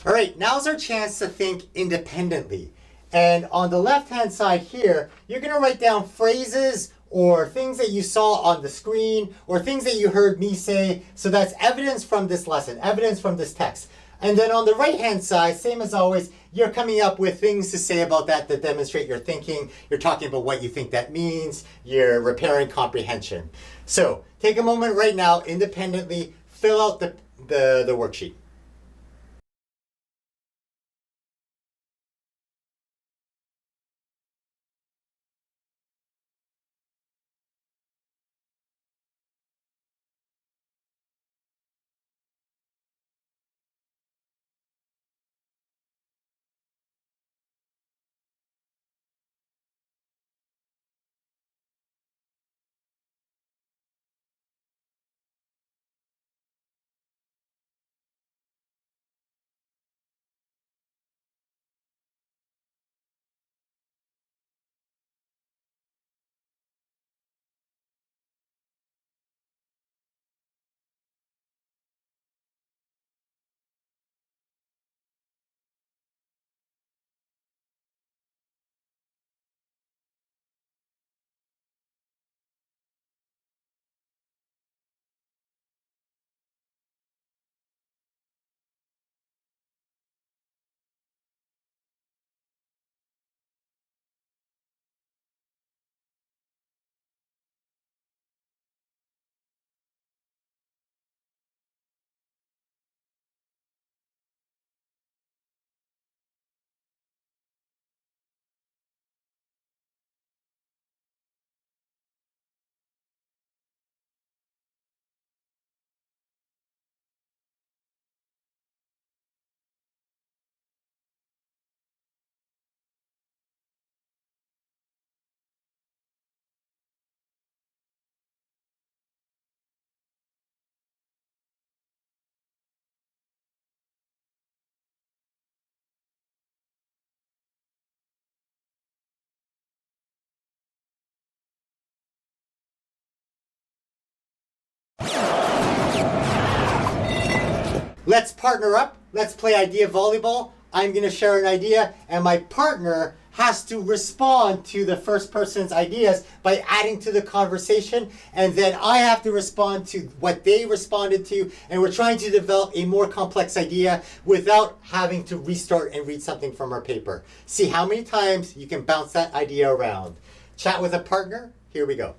All right, now's our chance to think independently. And on the left-hand side here, you're going to write down phrases or things that you saw on the screen or things that you heard me say. So that's evidence from this lesson, evidence from this text. And then on the right-hand side, same as always, you're coming up with things to say about that that demonstrate your thinking. You're talking about what you think that means. You're repairing comprehension. So take a moment right now, independently, fill out the worksheet. Let's partner up. Let's play idea volleyball. I'm going to share an idea, and my partner has to respond to the first person's ideas by adding to the conversation, and then I have to respond to what they responded to, and we're trying to develop a more complex idea without having to restart and read something from our paper. See how many times you can bounce that idea around. Chat with a partner. Here we go.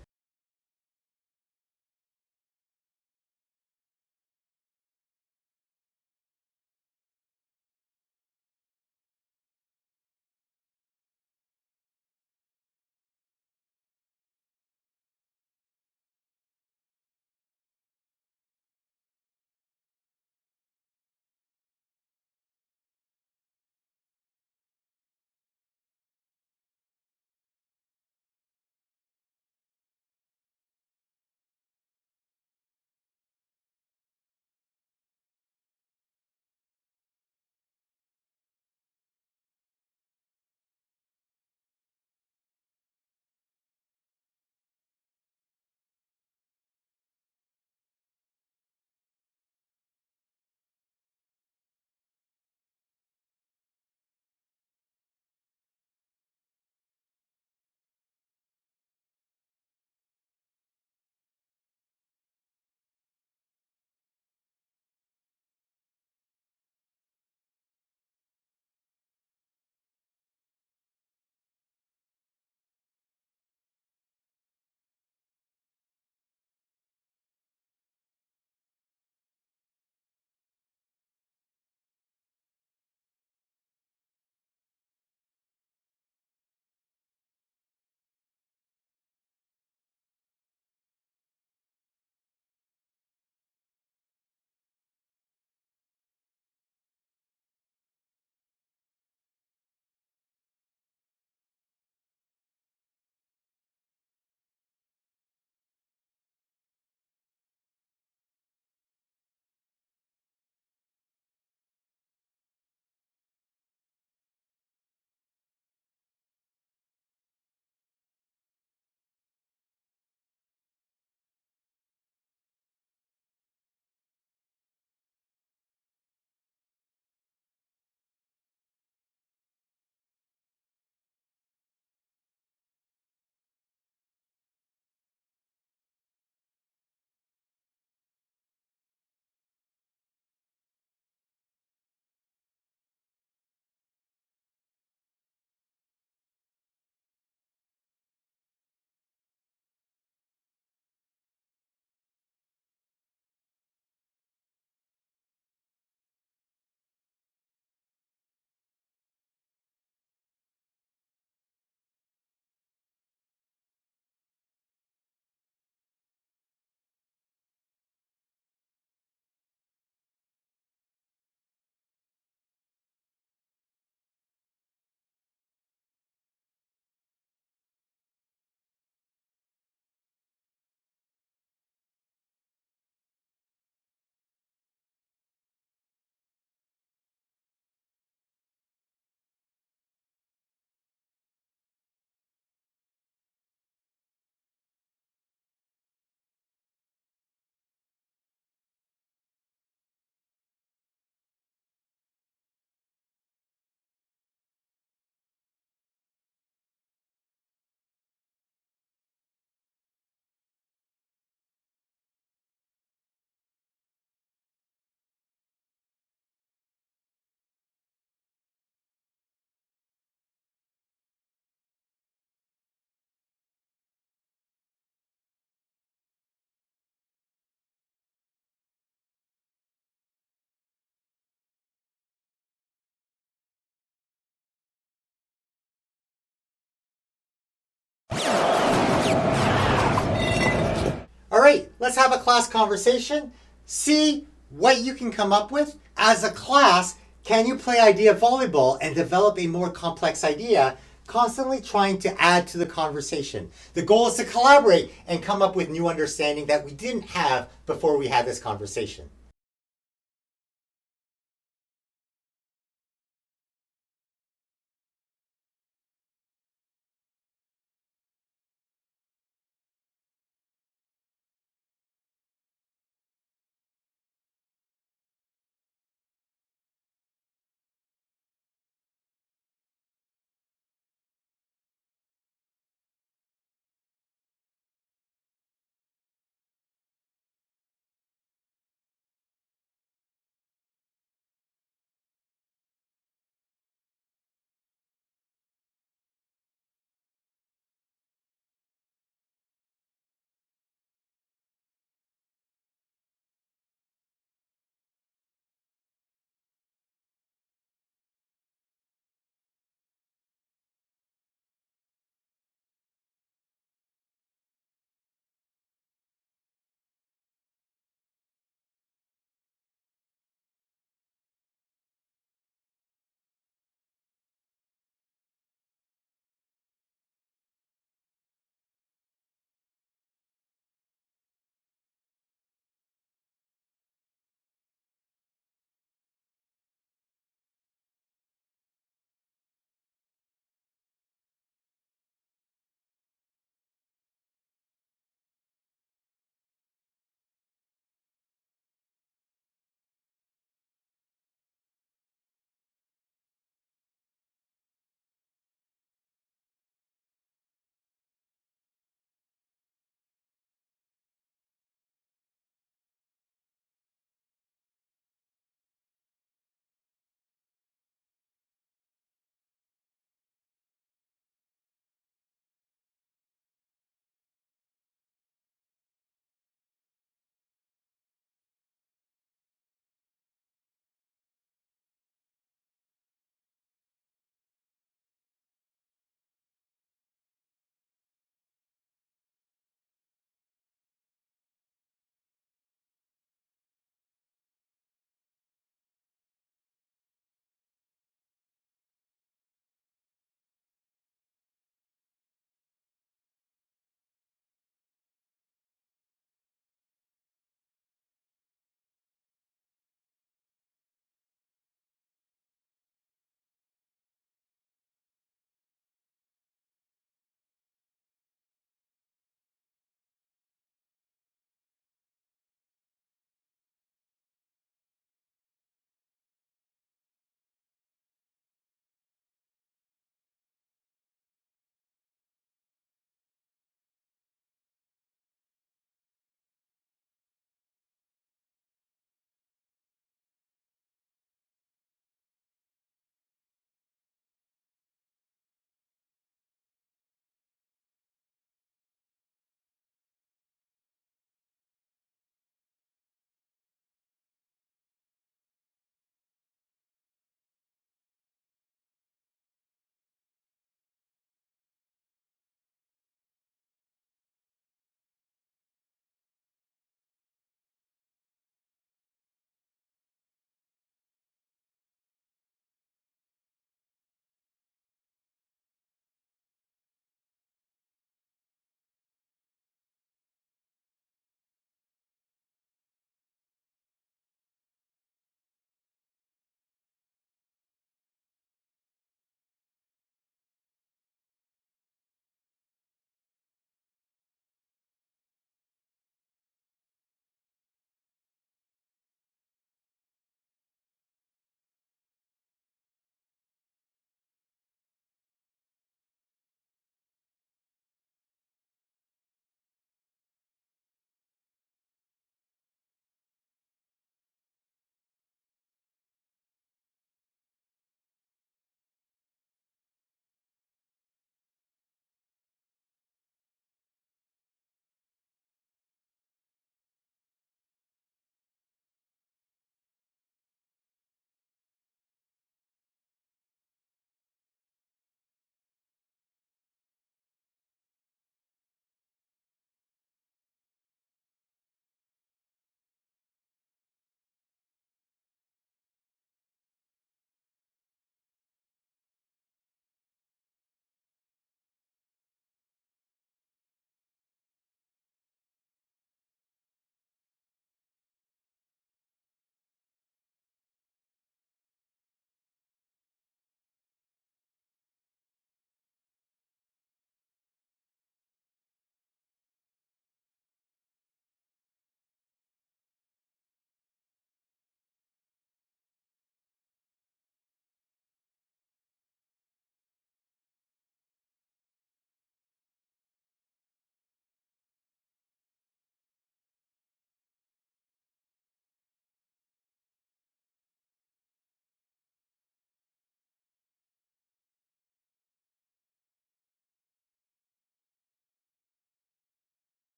Great. Let's have a class conversation. See what you can come up with. As a class, can you play idea volleyball and develop a more complex idea, constantly trying to add to the conversation? The goal is to collaborate and come up with new understanding that we didn't have before we had this conversation.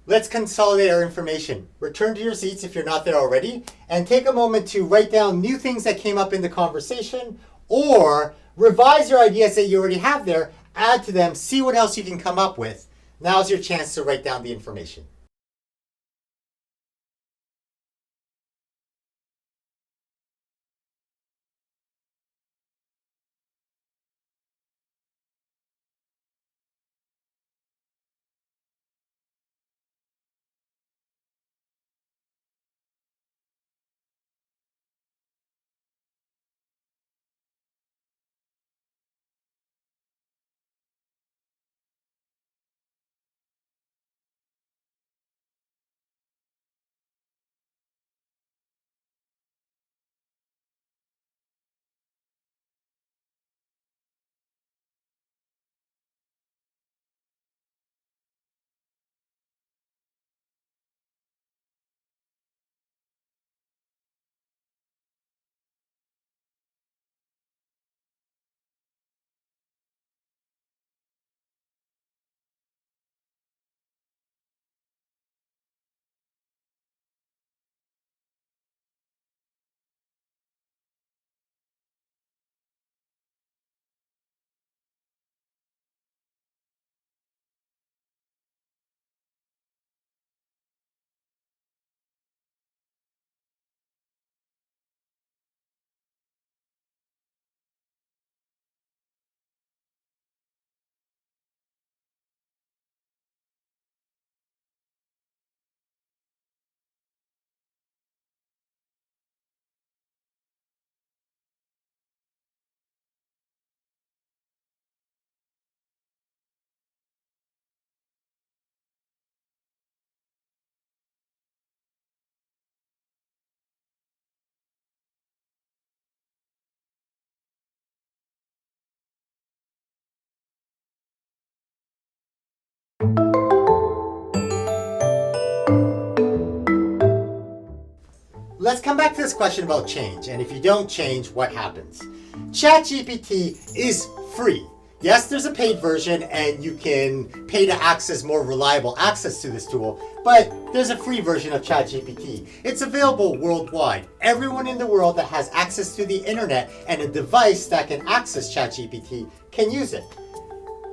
Let's consolidate our information. Return to your seats if you're not there already, and take a moment to write down new things that came up in the conversation, or revise your ideas that you already have there, add to them, see what else you can come up with. Now's your chance to write down the information. Let's come back to this question about change, and if you don't change, what happens? ChatGPT is free. Yes, there's a paid version, and you can pay to access more reliable access to this tool, but there's a free version of ChatGPT. It's available worldwide. Everyone in the world that has access to the internet and a device that can access ChatGPT can use it.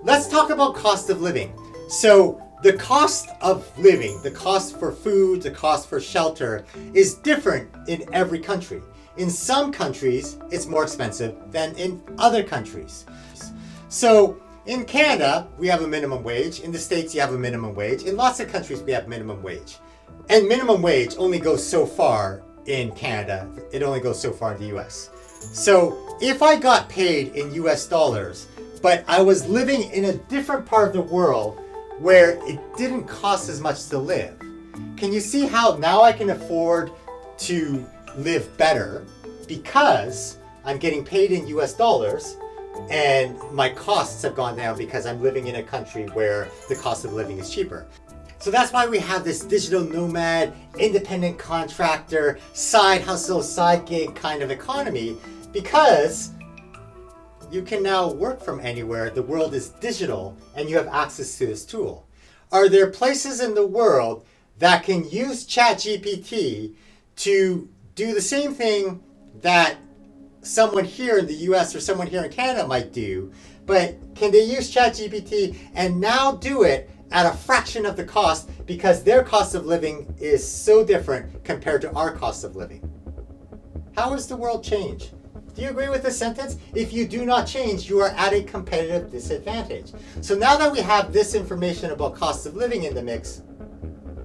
Let's talk about cost of living. So the cost of living, the cost for food, the cost for shelter is different in every country. In some countries, it's more expensive than in other countries. So in Canada, we have a minimum wage. In the States, you have a minimum wage. In lots of countries, we have minimum wage. And minimum wage only goes so far in Canada. It only goes so far in the US. So if I got paid in US dollars, but I was living in a different part of the world where it didn't cost as much to live, can you see how now I can afford to live better because I'm getting paid in US dollars and my costs have gone down because I'm living in a country where the cost of living is cheaper. So that's why we have this digital nomad, independent contractor, side hustle, side gig kind of economy, because you can now work from anywhere. The world is digital and you have access to this tool. Are there places in the world that can use ChatGPT to do the same thing that someone here in the US or someone here in Canada might do, but can they use ChatGPT and now do it at a fraction of the cost because their cost of living is so different compared to our cost of living? How has the world changed? Do you agree with this sentence? If you do not change, you are at a competitive disadvantage. So now that we have this information about cost of living in the mix,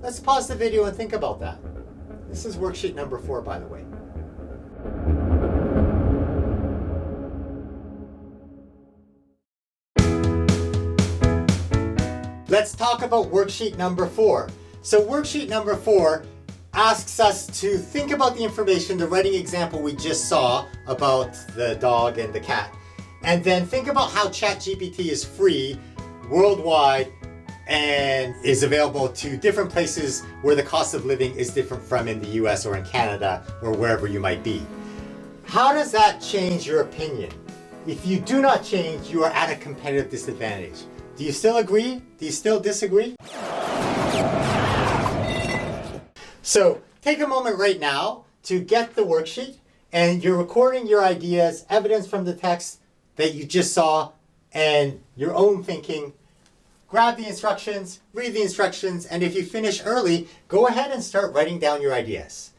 let's pause the video and think about that. This is worksheet number 4, by the way. Let's talk about worksheet number 4. So worksheet number 4 asks us to think about the information, the writing example we just saw about the dog and the cat, and then think about how ChatGPT is free worldwide and is available to different places where the cost of living is different from in the US or in Canada or wherever you might be. How does that change your opinion? If you do not change, you are at a competitive disadvantage. Do you still agree? Do you still disagree? So take a moment right now to get the worksheet, and you're recording your ideas, evidence from the text that you just saw, and your own thinking. Grab the instructions, read the instructions, and if you finish early, go ahead and start writing down your ideas.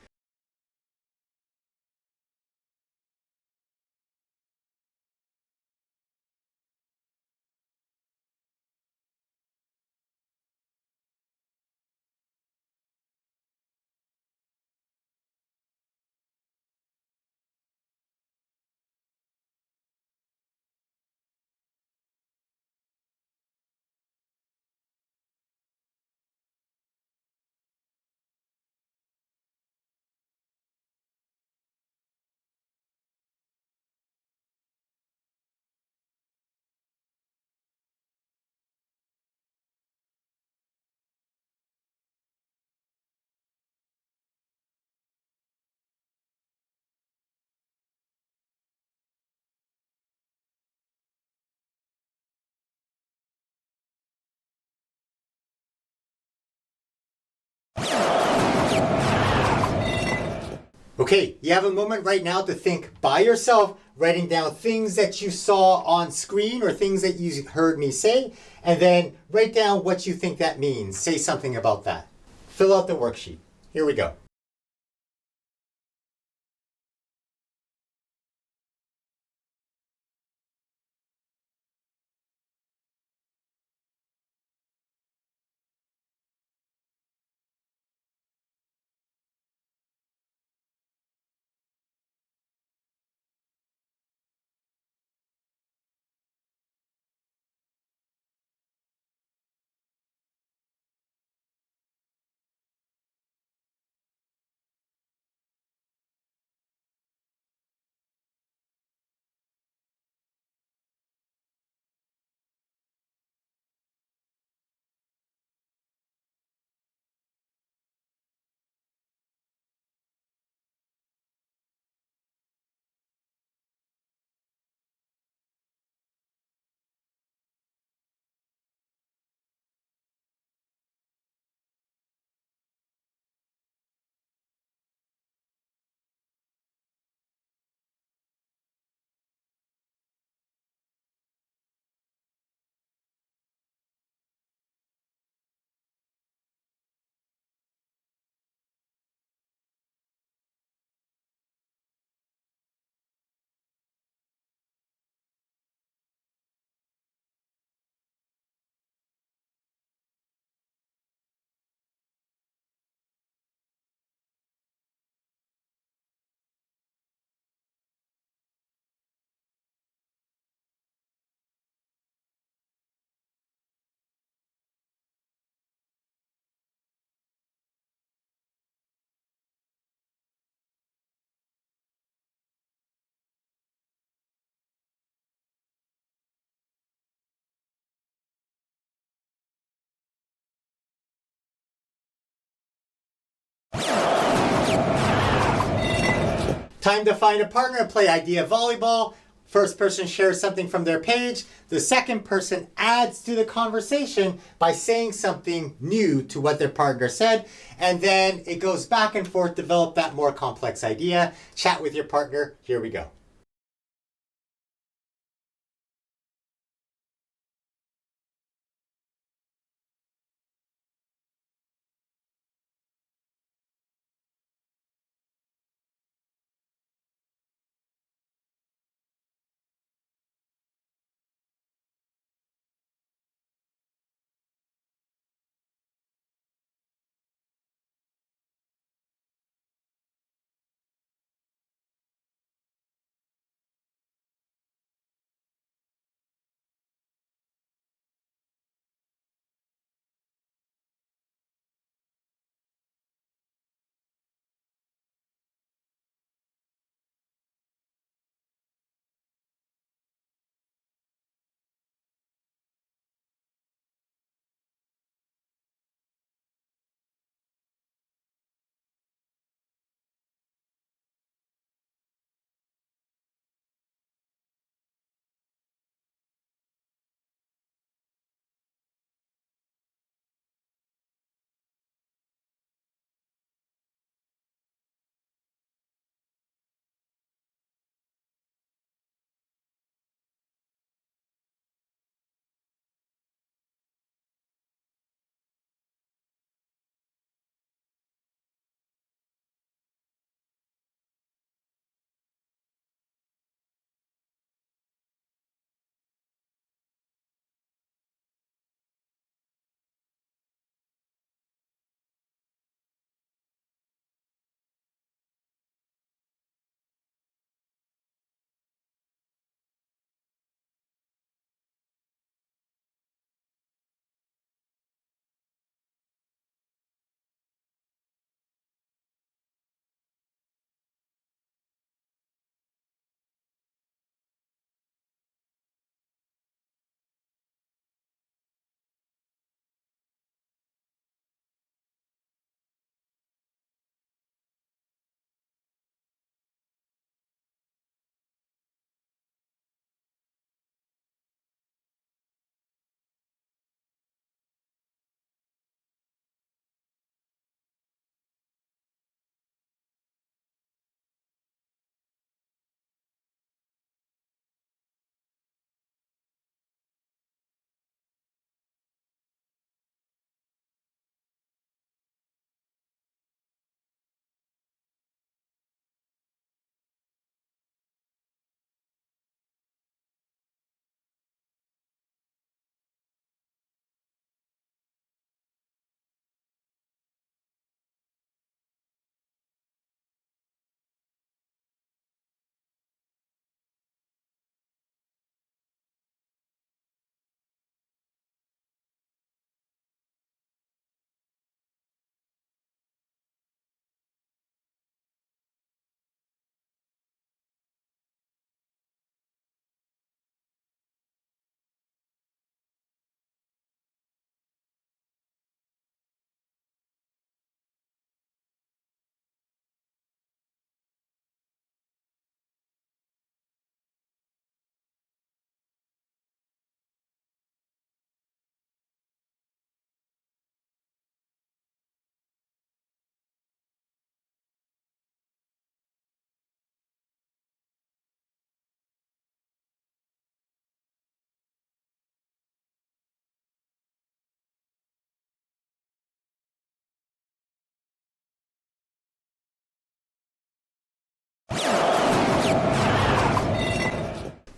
Okay, you have a moment right now to think by yourself, writing down things that you saw on screen or things that you heard me say, and then write down what you think that means. Say something about that. Fill out the worksheet. Here we go. Time to find a partner, play idea volleyball. First person shares something from their page. The second person adds to the conversation by saying something new to what their partner said. And then it goes back and forth, develop that more complex idea. Chat with your partner. Here we go.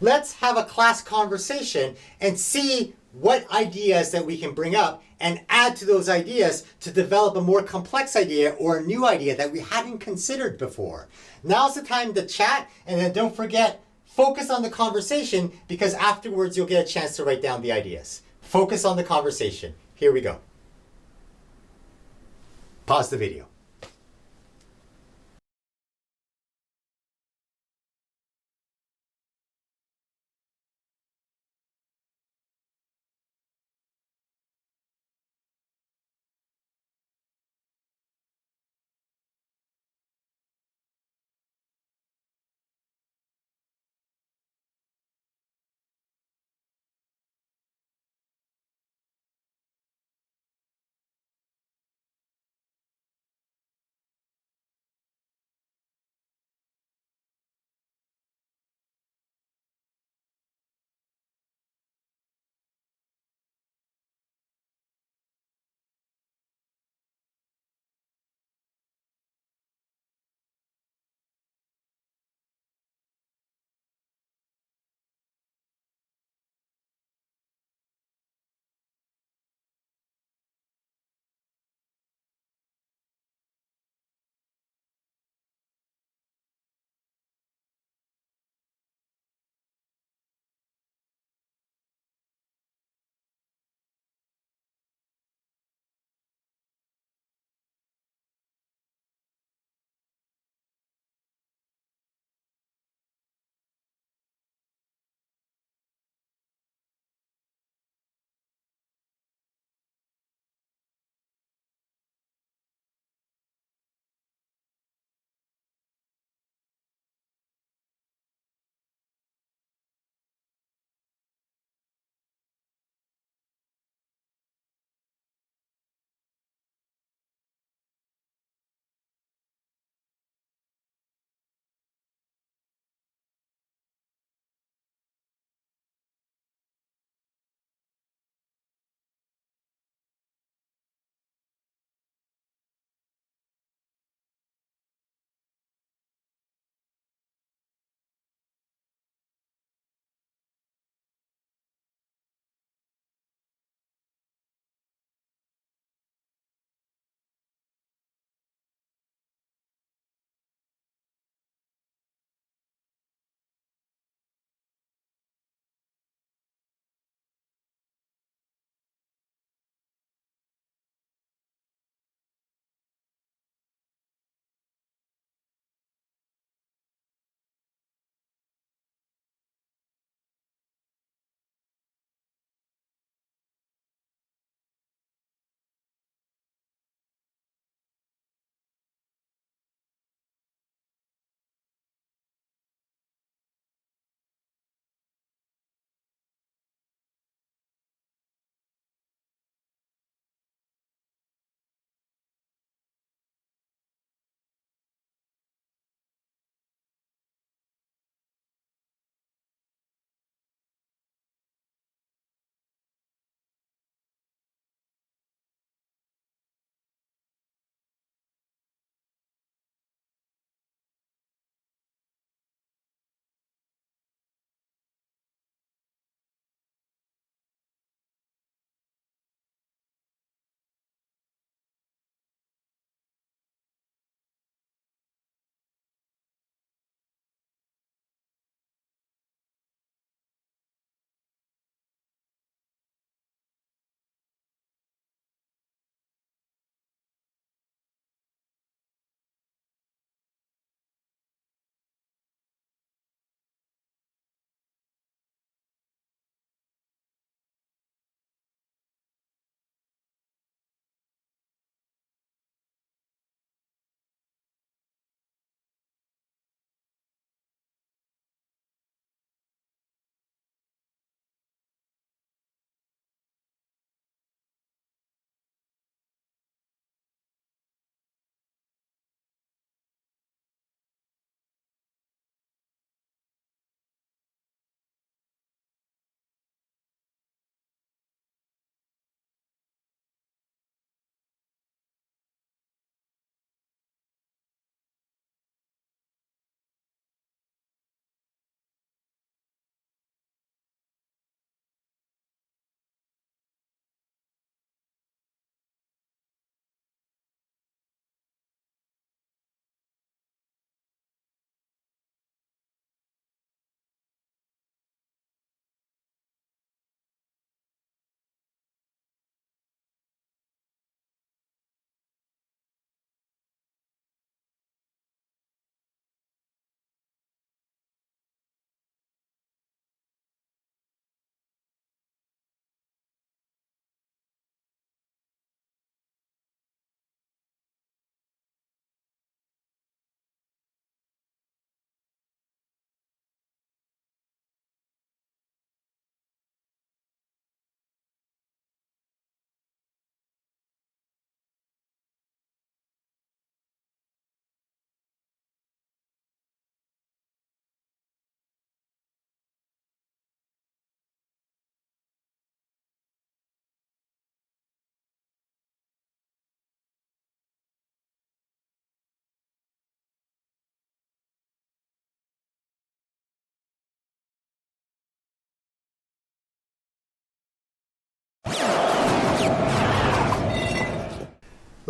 let's have a class conversation and see what ideas that we can bring up and add to those ideas to develop a more complex idea or a new idea that we hadn't considered before. Now's the time to chat, and then don't forget, focus on the conversation, because afterwards you'll get a chance to write down the ideas. Focus on the conversation. Here we go. Pause the video.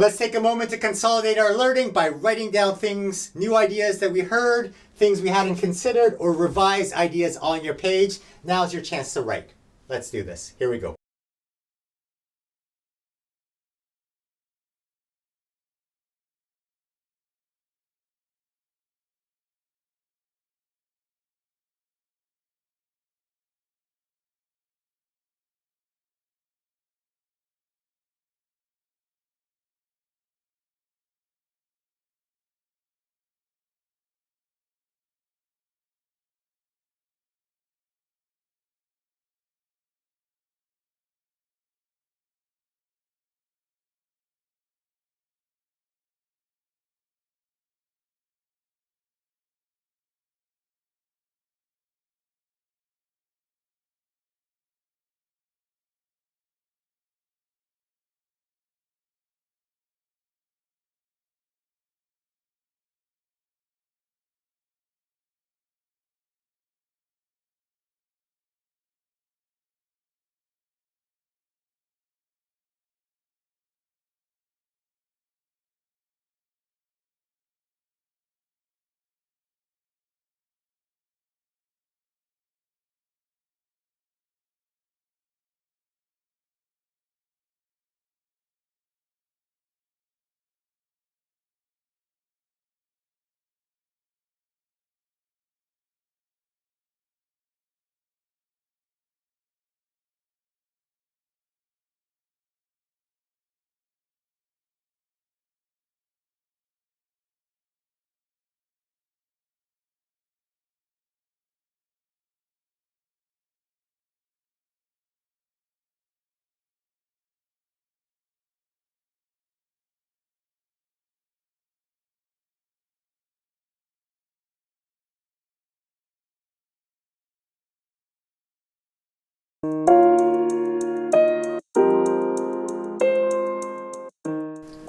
Let's take a moment to consolidate our learning by writing down things, new ideas that we heard, things we hadn't considered, or revised ideas on your page. Now's your chance to write. Let's do this. Here we go.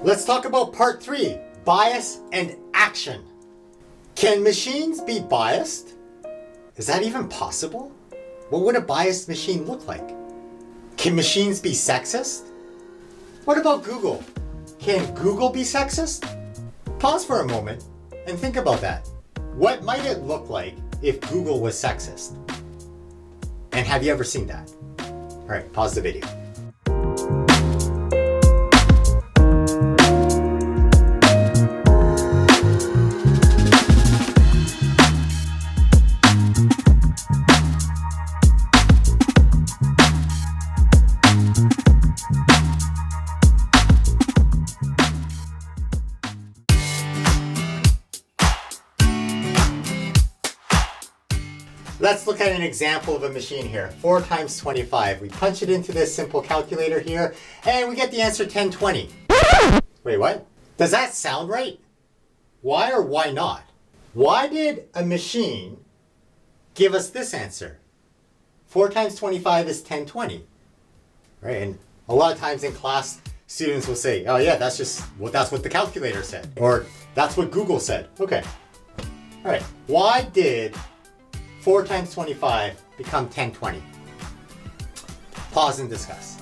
Let's talk about part 3, bias and action. Can machines be biased? Is that even possible? What would a biased machine look like? Can machines be sexist? What about Google? Can Google be sexist? Pause for a moment and think about that. What might it look like if Google was sexist? And have you ever seen that? All right, pause the video. Let's look at an example of a machine here. 4 times 25. We punch it into this simple calculator here, and we get the answer 1020. Wait, what? Does that sound right? Why or why not? Why did a machine give us this answer? 4 times 25 is 1020. Right? And a lot of times in class, students will say, oh yeah, that's what the calculator said. Or that's what Google said. Okay. All right. Why did 4 times 25 become 1020? Pause and discuss.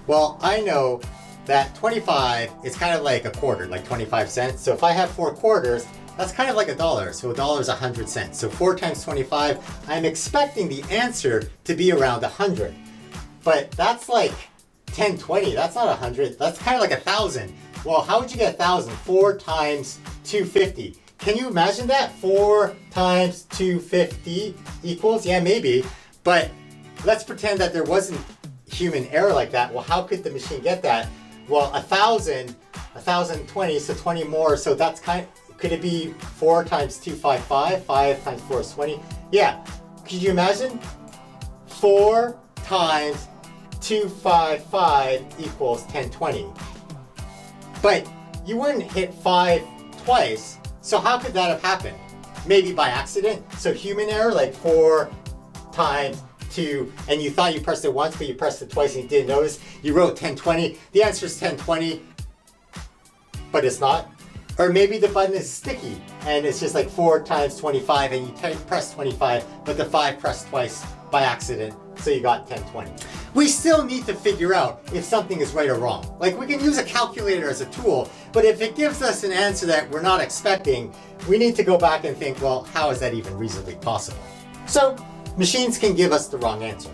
Well, I know that 25 is kind of like a quarter, like 25 cents. So if I have 4 quarters, that's kind of like $1. So $1 is 100 cents. So 4 times 25, I'm expecting the answer to be around 100. But that's like 1020, that's not 100, that's kind of like 1,000. Well, how would you get 1,000? 4 times 250. Can you imagine that? 4 times 250 equals, yeah, maybe. But let's pretend that there wasn't human error like that. Well, how could the machine get that? Well, 1,000, 1,020, so 20 more. So that's could it be 4 times 255? 5 times 4 is 20. Yeah, could you imagine? 4 times 255 equals 1020. But you wouldn't hit 5 twice, so how could that have happened? Maybe by accident. So human error, like 4 times 2, and you thought you pressed it once, but you pressed it twice and you didn't notice. You wrote 1020. The answer is 1020, but it's not. Or maybe the button is sticky and it's just like 4 times 25 and you press 25, but the 5 pressed twice by accident, so you got 1020. We still need to figure out if something is right or wrong. Like, we can use a calculator as a tool, but if it gives us an answer that we're not expecting, we need to go back and think, well, how is that even reasonably possible? So machines can give us the wrong answer.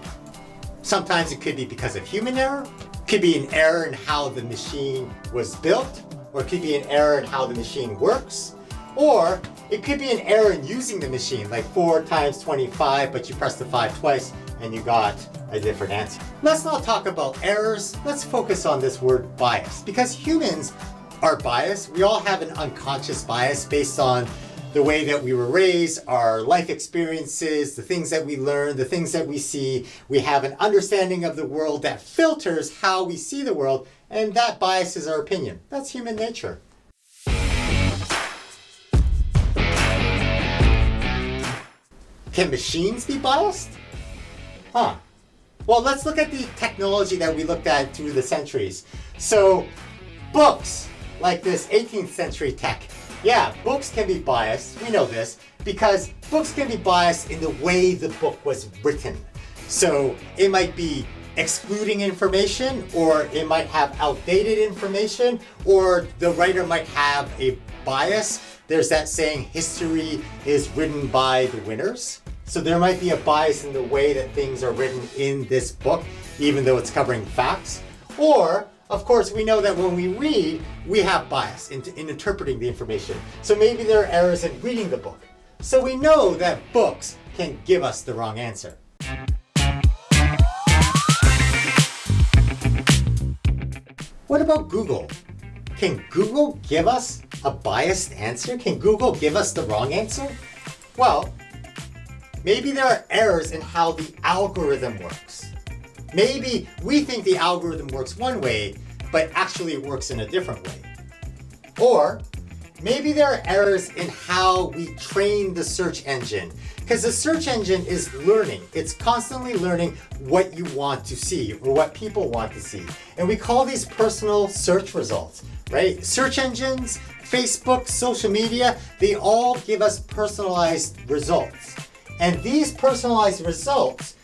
Sometimes it could be because of human error, could be an error in how the machine was built, or it could be an error in how the machine works, or it could be an error in using the machine, like 4 times 25, but you pressed the 5 twice and you got a different answer. Let's not talk about errors. Let's focus on this word bias, because humans are biased. We all have an unconscious bias based on the way that we were raised, our life experiences, the things that we learn, the things that we see. We have an understanding of the world that filters how we see the world, and that biases our opinion. That's human nature. Can machines be biased? Well, let's look at the technology that we looked at through the centuries. So, books, like this 18th century tech. Yeah, books can be biased, we know this, because books can be biased in the way the book was written. So it might be excluding information, or it might have outdated information, or the writer might have a bias. There's that saying, history is written by the winners. So there might be a bias in the way that things are written in this book, even though it's covering facts. Or, of course, we know that when we read, we have bias in interpreting the information. So maybe there are errors in reading the book. So we know that books can give us the wrong answer. What about Google? Can Google give us a biased answer? Can Google give us the wrong answer? Well, maybe there are errors in how the algorithm works. Maybe we think the algorithm works one way, but actually it works in a different way. Or maybe there are errors in how we train the search engine, because the search engine is learning. It's constantly learning what you want to see or what people want to see. And we call these personal search results, right? Search engines, Facebook, social media, they all give us personalized results. And these personalized results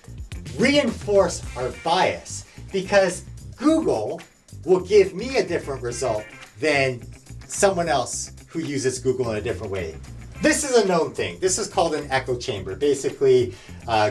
reinforce our bias, because Google will give me a different result than someone else who uses Google in a different way. This is a known thing. This is called an echo chamber. Basically,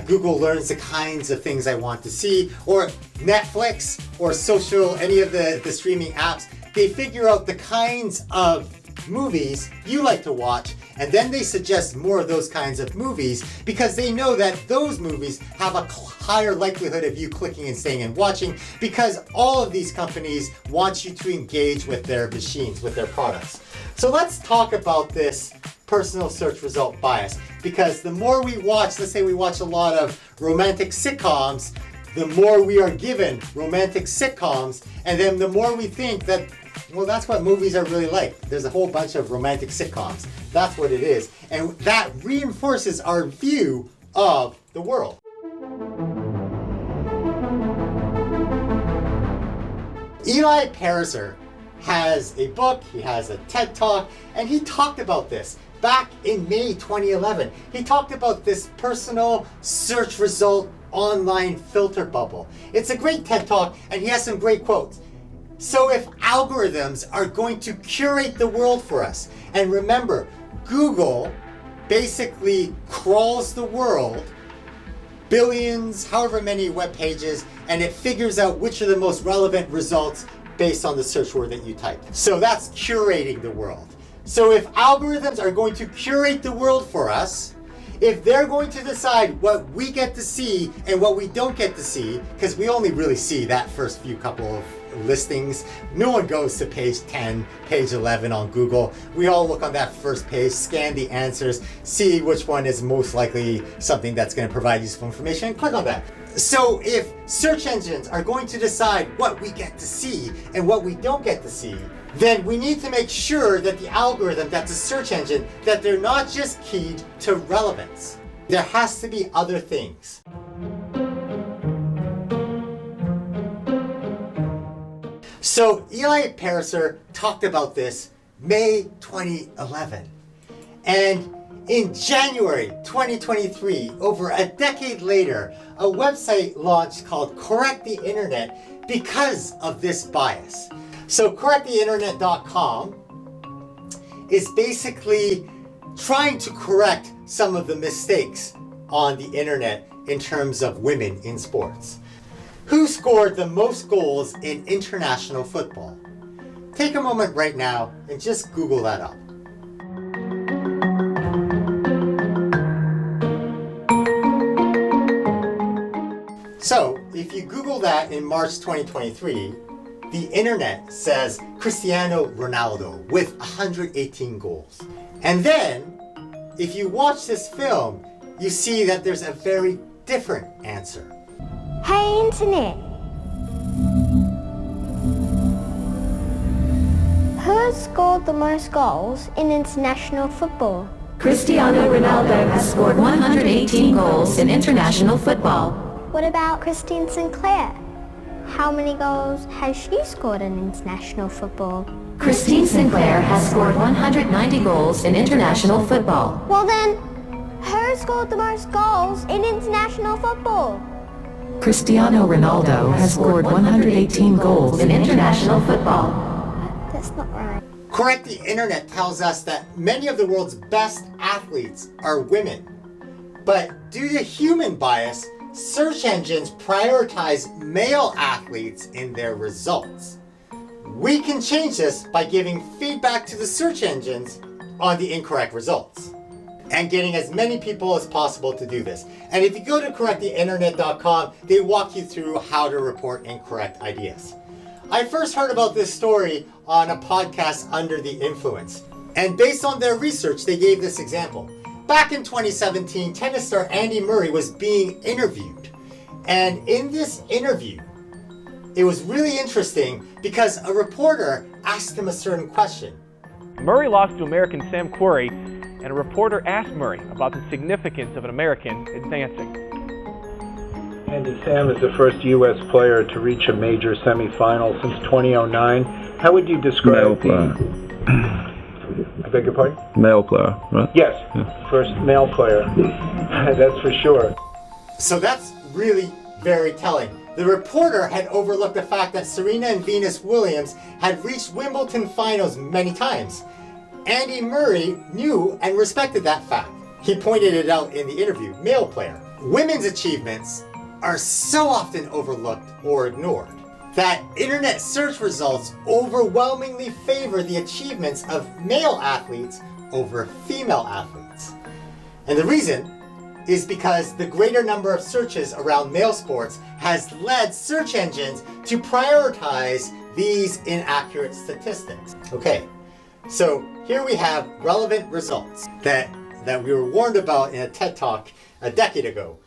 Google learns the kinds of things I want to see, or Netflix or social, any of the streaming apps, they figure out the kinds of movies you like to watch, and then they suggest more of those kinds of movies, because they know that those movies have a higher likelihood of you clicking and staying and watching, because all of these companies want you to engage with their machines, with their products. So let's talk about this personal search result bias, because the more we watch, let's say we watch a lot of romantic sitcoms, the more we are given romantic sitcoms, and then the more we think that, well, that's what movies are really like. There's a whole bunch of romantic sitcoms. That's what it is. And that reinforces our view of the world. Eli Pariser has a book, he has a TED Talk, and he talked about this back in May 2011. He talked about this personal search result online filter bubble. It's a great TED Talk, and he has some great quotes. So if algorithms are going to curate the world for us, and remember, Google basically crawls the world, billions, however many web pages, and it figures out which are the most relevant results based on the search word that you typed. So that's curating the world. So if algorithms are going to curate the world for us, if they're going to decide what we get to see and what we don't get to see, because we only really see that first few couple of listings. No one goes to page 10, page 11 on Google. We all look on that first page, scan the answers, see which one is most likely something that's going to provide useful information, and click on that. So if search engines are going to decide what we get to see and what we don't get to see, then we need to make sure that the algorithm, that's a search engine, that they're not just keyed to relevance. There has to be other things. So Eli Pariser talked about this May 2011. And in January 2023, over a decade later, a website launched called Correct the Internet because of this bias. So correcttheinternet.com is basically trying to correct some of the mistakes on the internet in terms of women in sports. Who scored the most goals in international football? Take a moment right now and just Google that up. So, if you Google that in March 2023, the internet says Cristiano Ronaldo with 118 goals. And then, if you watch this film, you see that there's a very different answer. Hey Internet! Who scored the most goals in international football? Cristiano Ronaldo has scored 118 goals in international football. What about Christine Sinclair? How many goals has she scored in international football? Christine Sinclair has scored 190 goals in international football. Well then, who scored the most goals in international football? Cristiano Ronaldo has scored 118 goals in international football. That's not right. Correct the Internet tells us that many of the world's best athletes are women. But due to human bias, search engines prioritize male athletes in their results. We can change this by giving feedback to the search engines on the incorrect results and getting as many people as possible to do this. And if you go to correcttheinternet.com, they walk you through how to report incorrect ideas. I first heard about this story on a podcast, Under the Influence. And based on their research, they gave this example. Back in 2017, tennis star Andy Murray was being interviewed. And in this interview, it was really interesting because a reporter asked him a certain question. Murray lost to American Sam Querrey, and a reporter asked Murray about the significance of an American advancing. Andy, Sam is the first U.S. player to reach a major semifinal since 2009. How would you describe I beg your pardon? Male player, right? Yes, first male player. That's for sure. So that's really very telling. The reporter had overlooked the fact that Serena and Venus Williams had reached Wimbledon finals many times. Andy Murray knew and respected that fact. He pointed it out in the interview, male player. Women's achievements are so often overlooked or ignored that internet search results overwhelmingly favor the achievements of male athletes over female athletes. And the reason is because the greater number of searches around male sports has led search engines to prioritize these inaccurate statistics. Okay, so here we have relevant results that we were warned about in a TED Talk a decade ago.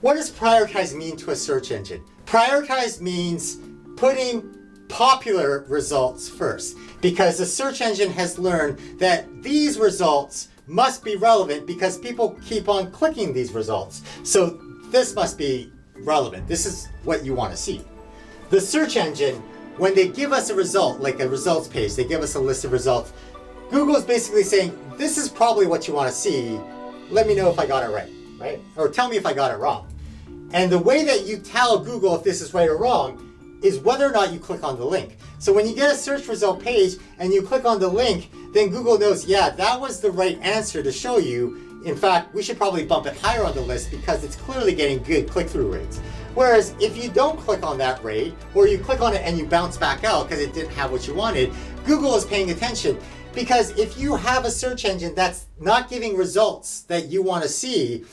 What does prioritize mean to a search engine? Prioritize means putting popular results first, because the search engine has learned that these results must be relevant because people keep on clicking these results. So this must be relevant. This is what you want to see. The search engine, when they give us a result, like a results page, they give us a list of results, Google is basically saying, this is probably what you want to see. Let me know if I got it right? Or tell me if I got it wrong. And the way that you tell Google if this is right or wrong is whether or not you click on the link. So when you get a search result page and you click on the link, then Google knows, yeah, that was the right answer to show you. In fact, we should probably bump it higher on the list because it's clearly getting good click-through rates. Whereas if you don't click on that rate, or you click on it and you bounce back out because it didn't have what you wanted, Google is paying attention. Because if you have a search engine that's not giving results that you want to see,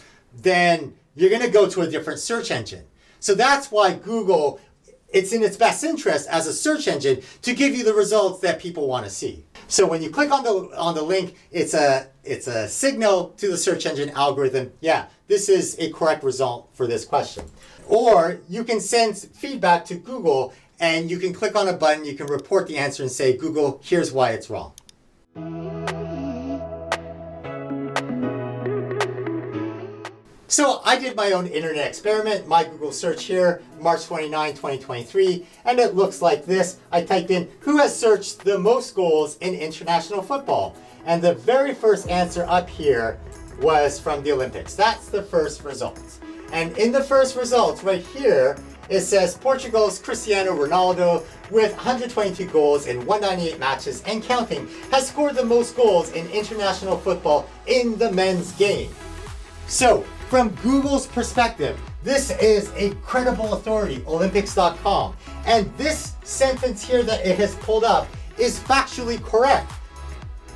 then you're going to go to a different search engine. So that's why Google, it's in its best interest as a search engine to give you the results that people want to see. So when you click on the link, it's a signal to the search engine algorithm, yeah, this is a correct result for this question. Or you can send feedback to Google and you can click on a button, you can report the answer and say, Google, here's why it's wrong. So I did my own internet experiment, my Google search here, March 29, 2023, and it looks like this. I typed in, who has searched the most goals in international football? And the very first answer up here was from the Olympics. That's the first result. And in the first results right here, it says Portugal's Cristiano Ronaldo with 122 goals in 198 matches and counting has scored the most goals in international football in the men's game. So, from Google's perspective, this is a credible authority, Olympics.com. And this sentence here that it has pulled up is factually correct.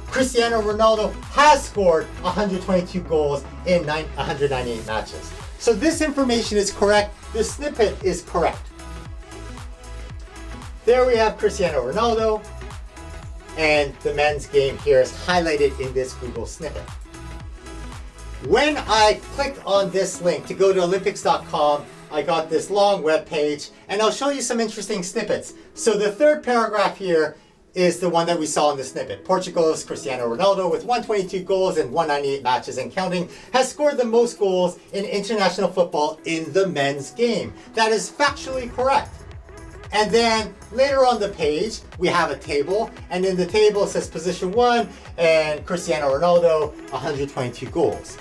Cristiano Ronaldo has scored 122 goals in 198 matches. So this information is correct. The snippet is correct. There we have Cristiano Ronaldo, and the men's game here is highlighted in this Google snippet. When I clicked on this link to go to Olympics.com, I got this long web page, and I'll show you some interesting snippets. So the third paragraph here is the one that we saw in the snippet. Portugal's Cristiano Ronaldo with 122 goals in 198 matches and counting has scored the most goals in international football in the men's game. That is factually correct. And then later on the page, we have a table, and in the table it says position 1 and Cristiano Ronaldo 122 goals.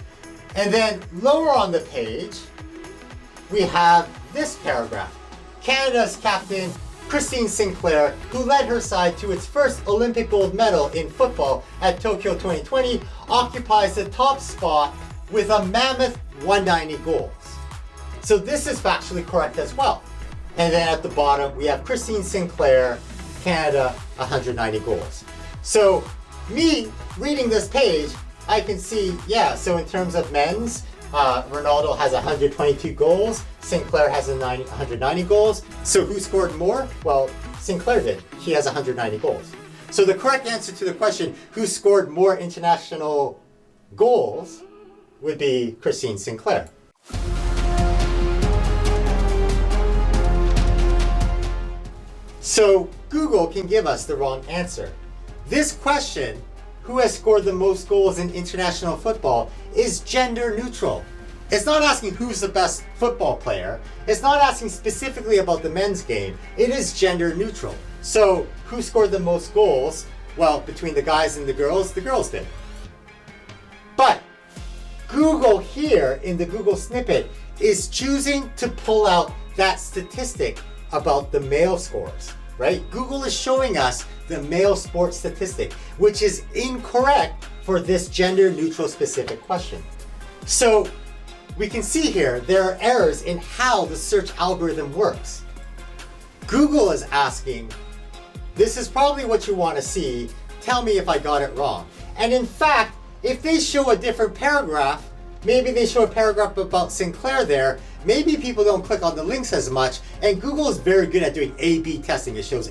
And then lower on the page, we have this paragraph. Canada's captain, Christine Sinclair, who led her side to its first Olympic gold medal in football at Tokyo 2020, occupies the top spot with a mammoth 190 goals. So this is factually correct as well. And then at the bottom, we have Christine Sinclair, Canada, 190 goals. So me reading this page, I can see, yeah, so in terms of men's, Ronaldo has 122 goals, Sinclair has 190 goals. So who scored more? Well, Sinclair did. He has 190 goals. So the correct answer to the question, who scored more international goals, would be Christine Sinclair. So Google can give us the wrong answer. This question, who has scored the most goals in international football, is gender neutral. It's not asking who's the best football player. It's not asking specifically about the men's game. It is gender neutral. So who scored the most goals? Well, between the guys and the girls did. But Google here in the Google snippet is choosing to pull out that statistic about the male scores, right? Google is showing us the male sports statistic, which is incorrect for this gender neutral specific question. So we can see here there are errors in how the search algorithm works. Google is asking, this is probably what you want to see, tell me if I got it wrong. And in fact, if they show a different paragraph, maybe they show a paragraph about Sinclair there, maybe people don't click on the links as much, and Google is very good at doing A/B testing. It shows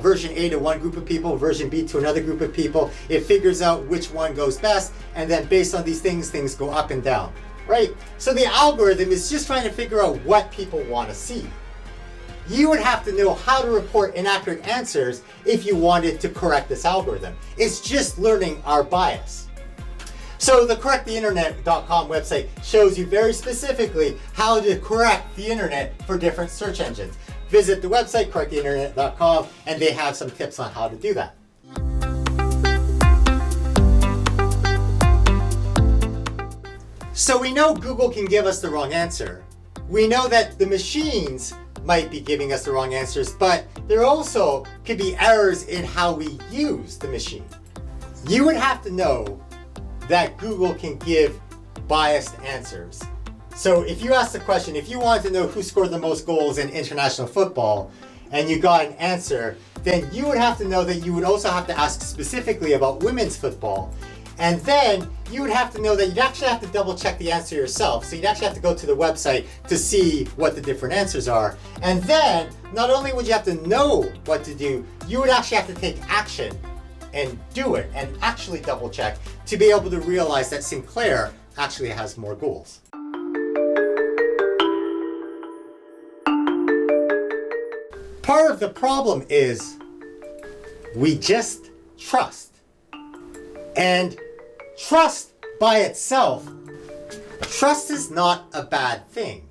version A to one group of people, version B to another group of people. It figures out which one goes best, and then based on these things go up and down, right? So the algorithm is just trying to figure out what people want to see. You would have to know how to report inaccurate answers if you wanted to correct this algorithm. It's just learning our bias. So the correcttheinternet.com website shows you very specifically how to correct the internet for different search engines. Visit the website, correcttheinternet.com, and they have some tips on how to do that. So we know Google can give us the wrong answer. We know that the machines might be giving us the wrong answers, but there also could be errors in how we use the machine. You would have to know that Google can give biased answers. So if you ask the question, if you wanted to know who scored the most goals in international football, and you got an answer, then you would have to know that you would also have to ask specifically about women's football. And then you would have to know that you'd actually have to double check the answer yourself. So you'd actually have to go to the website to see what the different answers are. And then not only would you have to know what to do, you would actually have to take action and do it and actually double check to be able to realize that Sinclair actually has more goals. Part of the problem is we just trust. And trust by itself Trust is not a bad thing.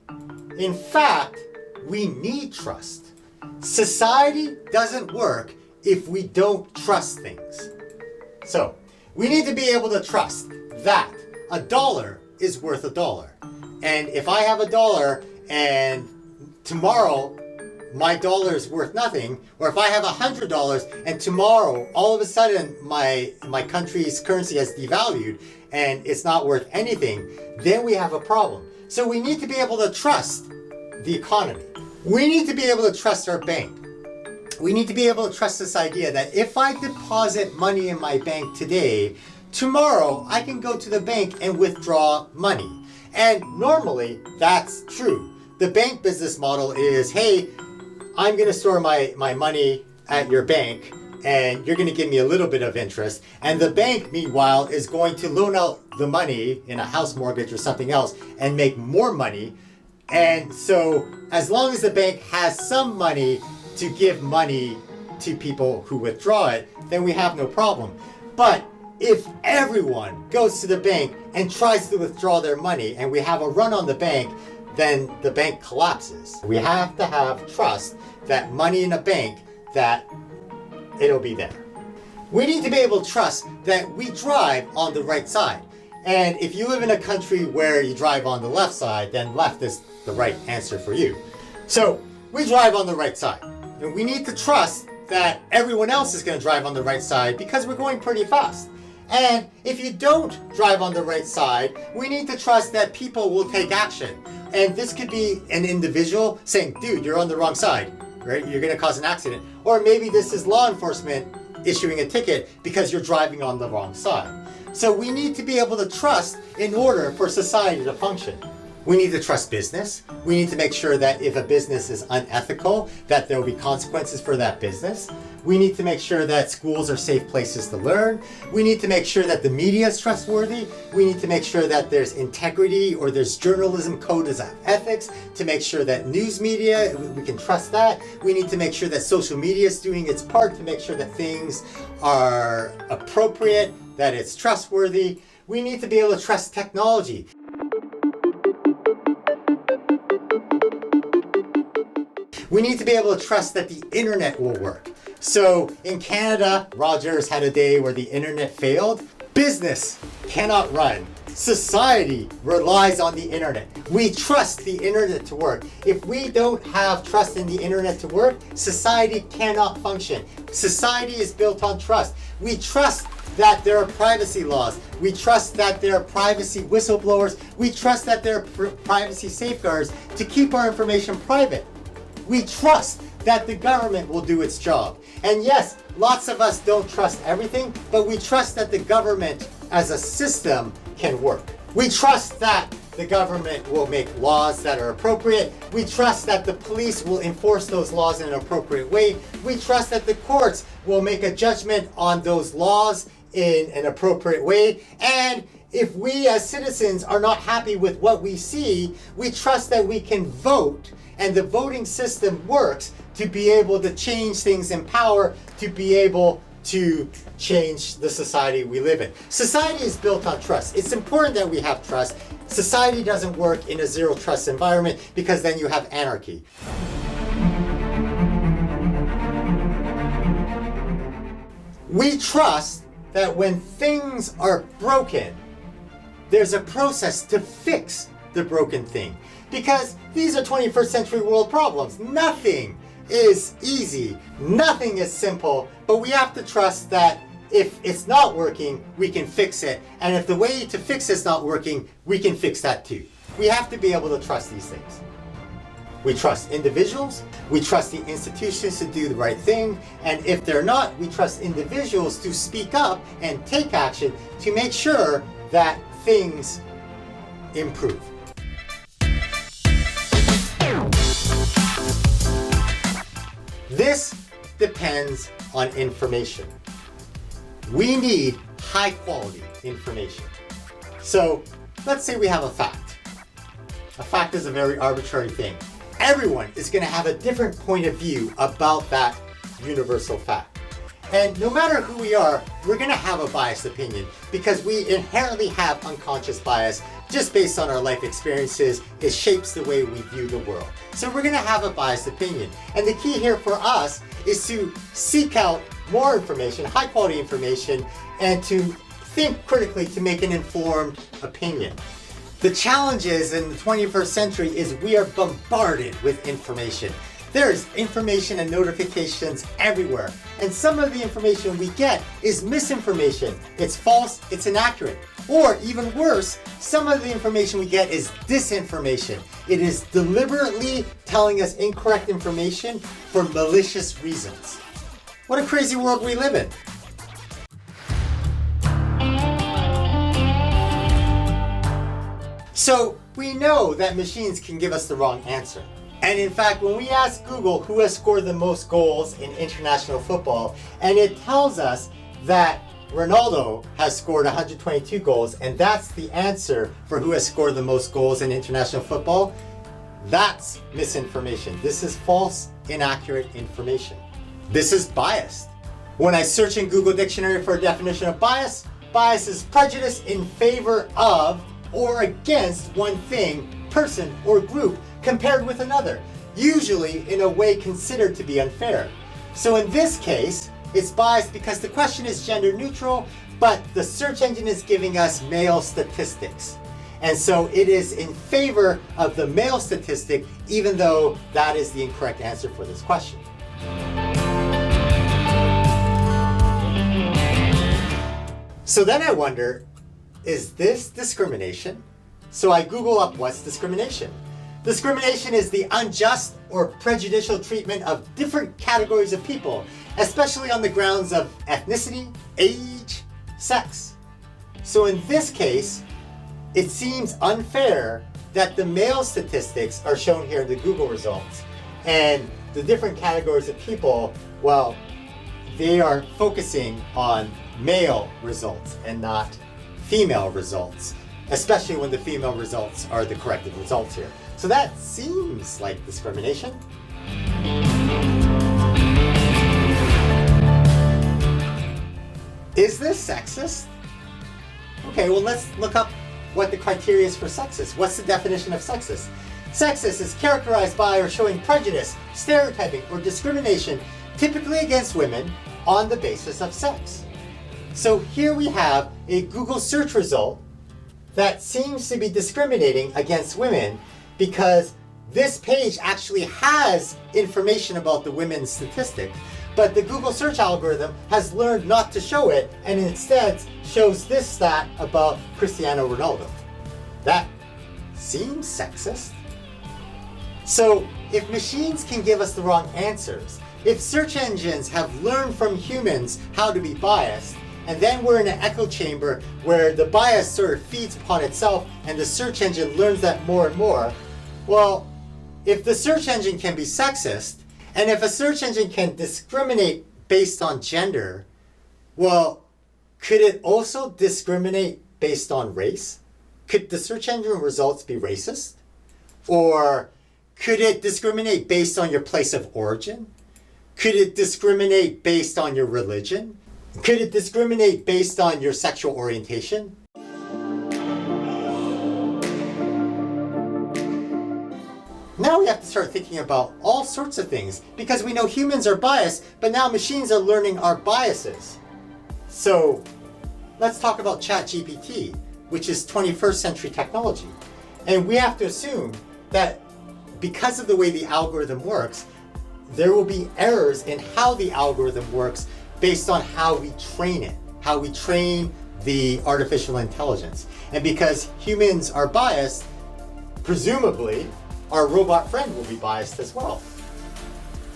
In fact, we need trust. Society doesn't work if we don't trust things. So, we need to be able to trust that $1 is worth $1. And if I have $1 and tomorrow my dollar is worth nothing, or if I have $100 and tomorrow all of a sudden my country's currency has devalued and it's not worth anything, then we have a problem. So we need to be able to trust the economy. We need to be able to trust our bank. We need to be able to trust this idea that if I deposit money in my bank today, tomorrow I can go to the bank and withdraw money. And normally that's true. The bank business model is, hey, I'm going to store my money at your bank and you're going to give me a little bit of interest. And the bank, meanwhile, is going to loan out the money in a house mortgage or something else and make more money. And so as long as the bank has some money to give money to people who withdraw it, then we have no problem. But if everyone goes to the bank and tries to withdraw their money and we have a run on the bank, then the bank collapses. We have to have trust that money in a bank, that it'll be there. We need to be able to trust that we drive on the right side. And if you live in a country where you drive on the left side, then left is the right answer for you. So we drive on the right side. And we need to trust that everyone else is going to drive on the right side because we're going pretty fast. And if you don't drive on the right side, we need to trust that people will take action. And this could be an individual saying, dude, you're on the wrong side, right? You're going to cause an accident. Or maybe this is law enforcement issuing a ticket because you're driving on the wrong side. So we need to be able to trust in order for society to function. We need to trust business. We need to make sure that if a business is unethical, that there will be consequences for that business. We need to make sure that schools are safe places to learn. We need to make sure that the media is trustworthy. We need to make sure that there's integrity or there's journalism codes of ethics to make sure that news media, we can trust that. We need to make sure that social media is doing its part to make sure that things are appropriate, that it's trustworthy. We need to be able to trust technology. We need to be able to trust that the internet will work. So in Canada, Rogers had a day where the internet failed. Business cannot run. Society relies on the internet. We trust the internet to work. If we don't have trust in the internet to work, society cannot function. Society is built on trust. We trust that there are privacy laws. We trust that there are privacy whistleblowers. We trust that there are privacy safeguards to keep our information private. We trust that the government will do its job. And yes, lots of us don't trust everything, but we trust that the government as a system can work. We trust that the government will make laws that are appropriate. We trust that the police will enforce those laws in an appropriate way. We trust that the courts will make a judgment on those laws in an appropriate way. And if we as citizens are not happy with what we see, we trust that we can vote and the voting system works to be able to change things in power, to be able to change the society we live in. Society is built on trust. It's important that we have trust. Society doesn't work in a zero trust environment because then you have anarchy. We trust that when things are broken, there's a process to fix the broken thing. Because these are 21st century world problems. Nothing is easy. Nothing is simple. But we have to trust that if it's not working, we can fix it. And if the way to fix it's not working, we can fix that too. We have to be able to trust these things. We trust individuals. We trust the institutions to do the right thing. And if they're not, we trust individuals to speak up and take action to make sure that things improve. This depends on information. We need high quality information. So let's say we have a fact. A fact is a very arbitrary thing. Everyone is going to have a different point of view about that universal fact. And no matter who we are, we're going to have a biased opinion because we inherently have unconscious bias just based on our life experiences. It shapes the way we view the world. So we're going to have a biased opinion. And the key here for us is to seek out more information, high quality information, and to think critically to make an informed opinion. The challenges in the 21st century is we are bombarded with information. There's information and notifications everywhere. And some of the information we get is misinformation. It's false, it's inaccurate. Or even worse, some of the information we get is disinformation. It is deliberately telling us incorrect information for malicious reasons. What a crazy world we live in. So we know that machines can give us the wrong answer. And in fact, when we ask Google who has scored the most goals in international football, and it tells us that Ronaldo has scored 122 goals, and that's the answer for who has scored the most goals in international football, that's misinformation. This is false, inaccurate information. This is biased. When I search in Google Dictionary for a definition of bias, bias is prejudice in favor of or against one thing, person, or group compared with another, usually in a way considered to be unfair. So in this case, it's biased because the question is gender neutral, but the search engine is giving us male statistics. And so it is in favor of the male statistic, even though that is the incorrect answer for this question. So then I wonder, is this discrimination? So I Google up what's discrimination. Discrimination is the unjust or prejudicial treatment of different categories of people, especially on the grounds of ethnicity, age, sex. So in this case, it seems unfair that the male statistics are shown here in the Google results, and the different categories of people, well, they are focusing on male results and not female results, especially when the female results are the corrected results here. So that seems like discrimination. Is this sexist? Okay, well, let's look up what the criteria is for sexist. What's the definition of sexist? Sexist is characterized by or showing prejudice, stereotyping, or discrimination, typically against women, on the basis of sex. So here we have a Google search result that seems to be discriminating against women because this page actually has information about the women's statistic, but the Google search algorithm has learned not to show it and instead shows this stat about Cristiano Ronaldo. That seems sexist. So if machines can give us the wrong answers, if search engines have learned from humans how to be biased, and then we're in an echo chamber where the bias sort of feeds upon itself and the search engine learns that more and more, well, if the search engine can be sexist, and if a search engine can discriminate based on gender, well, could it also discriminate based on race? Could the search engine results be racist? Or could it discriminate based on your place of origin? Could it discriminate based on your religion? Could it discriminate based on your sexual orientation? Now we have to start thinking about all sorts of things because we know humans are biased, but now machines are learning our biases. So let's talk about ChatGPT, which is 21st century technology. And we have to assume that because of the way the algorithm works, there will be errors in how the algorithm works based on how we train it, how we train the artificial intelligence. And because humans are biased, presumably our robot friend will be biased as well.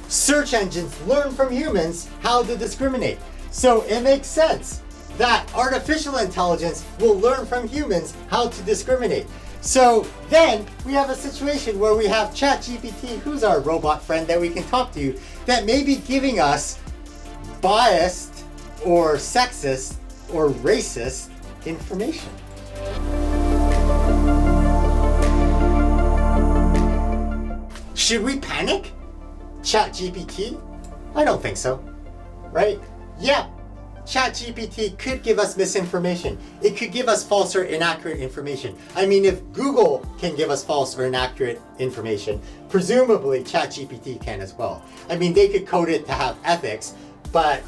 Search engines learn from humans how to discriminate. So it makes sense that artificial intelligence will learn from humans how to discriminate. So then we have a situation where we have ChatGPT, who's our robot friend that we can talk to, that may be giving us biased or sexist or racist information. Should we panic? ChatGPT? I don't think so, right? Yeah, ChatGPT could give us misinformation. It could give us false or inaccurate information. I mean, if Google can give us false or inaccurate information, presumably ChatGPT can as well. I mean, they could code it to have ethics, but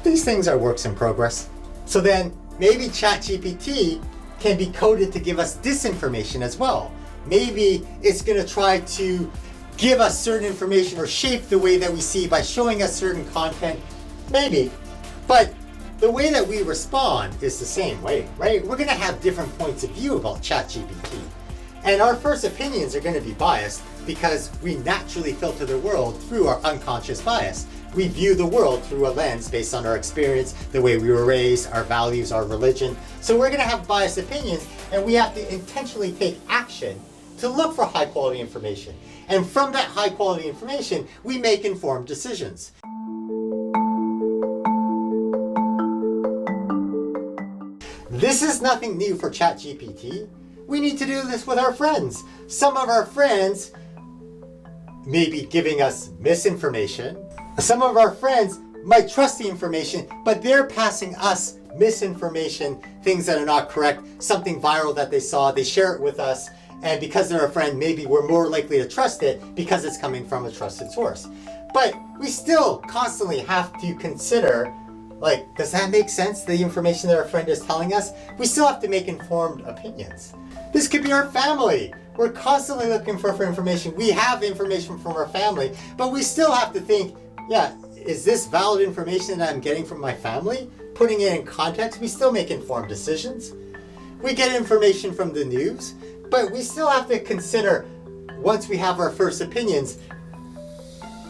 these things are works in progress. So then maybe ChatGPT can be coded to give us disinformation as well. Maybe it's going to try to give us certain information or shape the way that we see by showing us certain content. Maybe. But the way that we respond is the same way, right? We're going to have different points of view about ChatGPT. And our first opinions are going to be biased because we naturally filter the world through our unconscious bias. We view the world through a lens based on our experience, the way we were raised, our values, our religion. So we're going to have biased opinions, and we have to intentionally take action to look for high quality information. And from that high quality information, we make informed decisions. This is nothing new for ChatGPT. We need to do this with our friends. Some of our friends may be giving us misinformation. Some of our friends might trust the information, but they're passing us misinformation, things that are not correct, something viral that they saw, they share it with us, and because they're a friend, maybe we're more likely to trust it because it's coming from a trusted source. But we still constantly have to consider, like, does that make sense, the information that our friend is telling us? We still have to make informed opinions. This could be our family. We're constantly looking for information. We have information from our family, but we still have to think, yeah, is this valid information that I'm getting from my family? Putting it in context, we still make informed decisions. We get information from the news, but we still have to consider, once we have our first opinions,